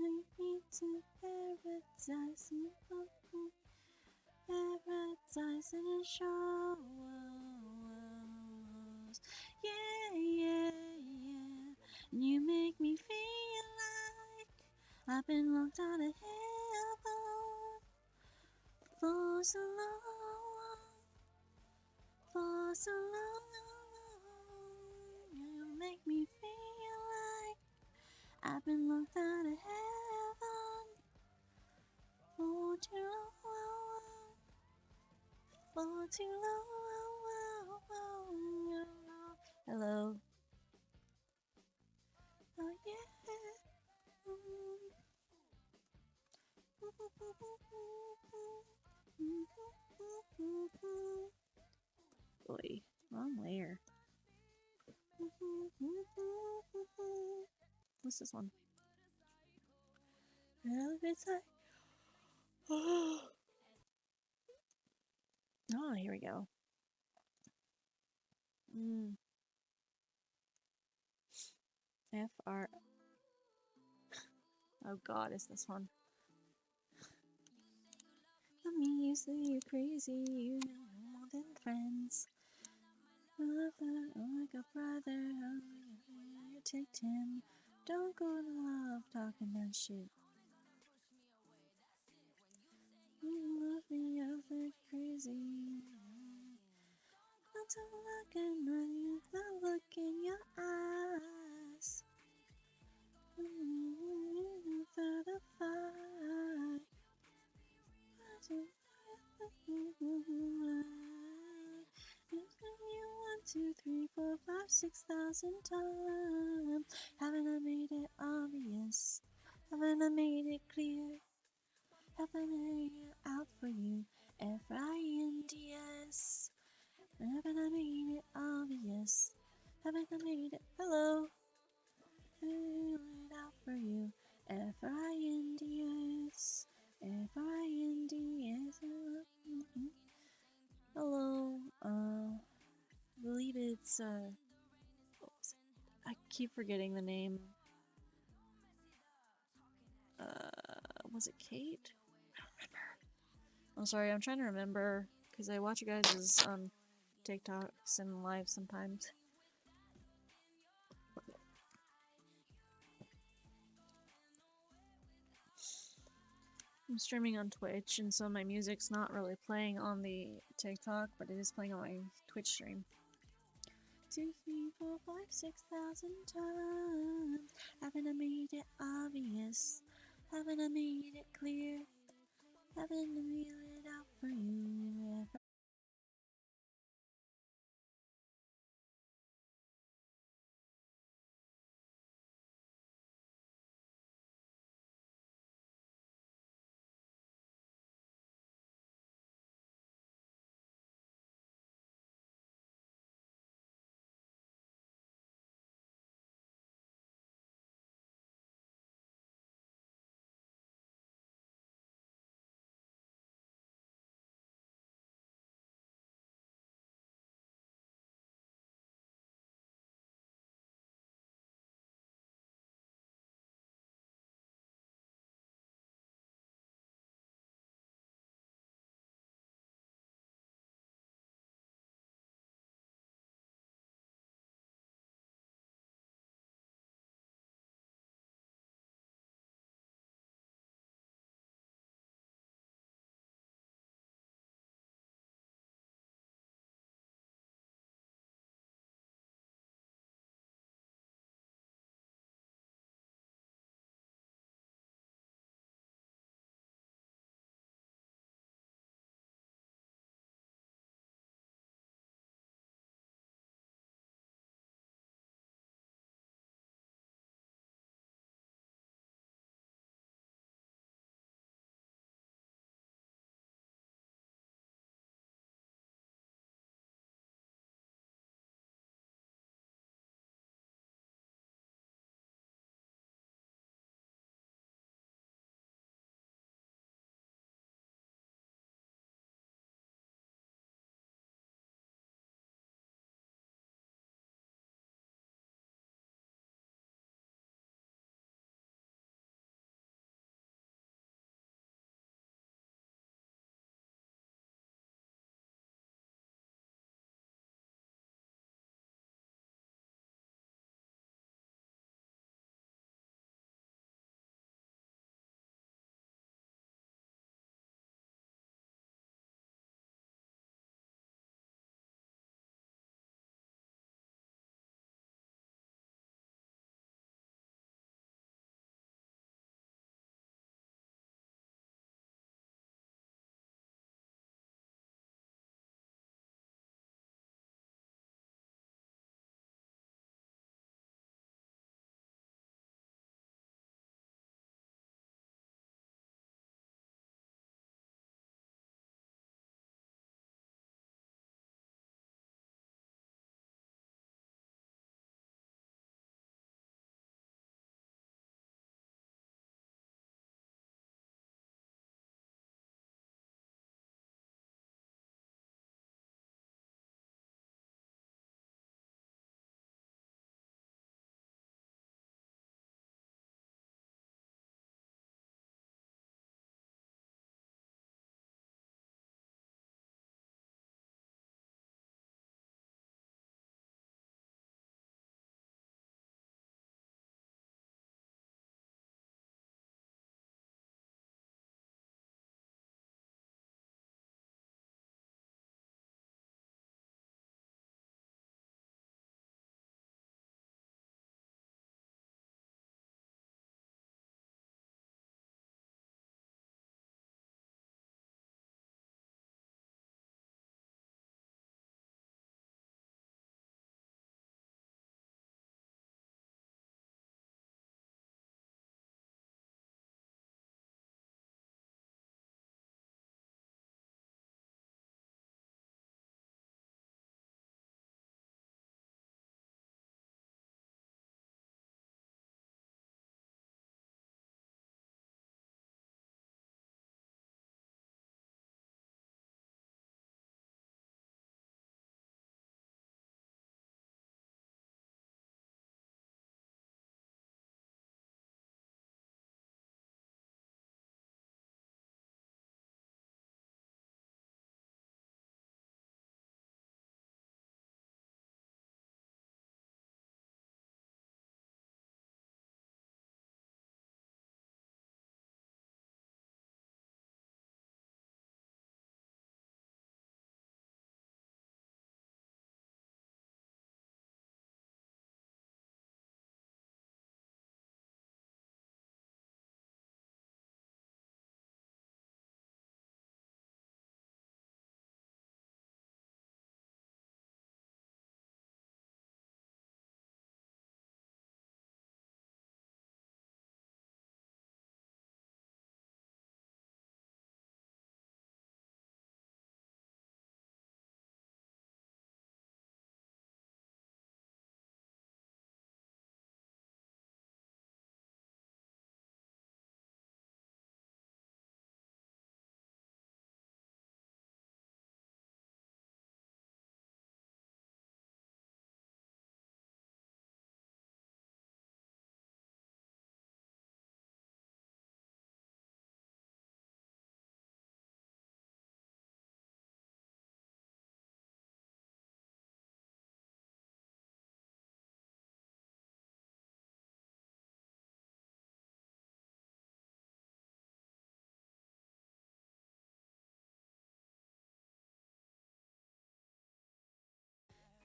Take me to paradise, paradise and shores. Yeah, yeah, yeah. And you make me feel like I've been locked out of heaven for so long, for so long. You make me feel like I've been locked out of heaven for too long, for too long. Hello. Oh yeah. Boy, wrong layer. What's this one? Oh, here we go. F-R... Oh god, is this one? I mean, you say you're crazy, you know more than friends. Lover, like a brother, you take him. Don't go to love talking that shit. You love me, I feel crazy. Not to look at nothing, not look in your eyes. For the fight. 1, 2, 3, 4, 5, 6,000 times. Haven't I made it obvious? Haven't I made it clear? Haven't I made it out for you? F-I-N-D-S. Haven't I made it obvious? Haven't I made it? Hello. Made it out for you. F-I-N-D-S. F-I-N-D-S. Hello. I believe it's what was it? I keep forgetting the name. Was it Kate? I don't remember. I'm sorry, I'm trying to remember because I watch you guys' TikToks and live sometimes. I'm streaming on Twitch, and so my music's not really playing on the TikTok, but it is playing on my Twitch stream. 2, 3, 4, 5, 6,000 times. Haven't I made it obvious? Haven't I made it clear? Haven't I made it out for you?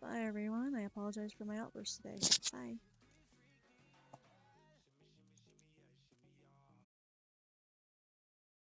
Bye, everyone. I apologize for my outburst today. Bye.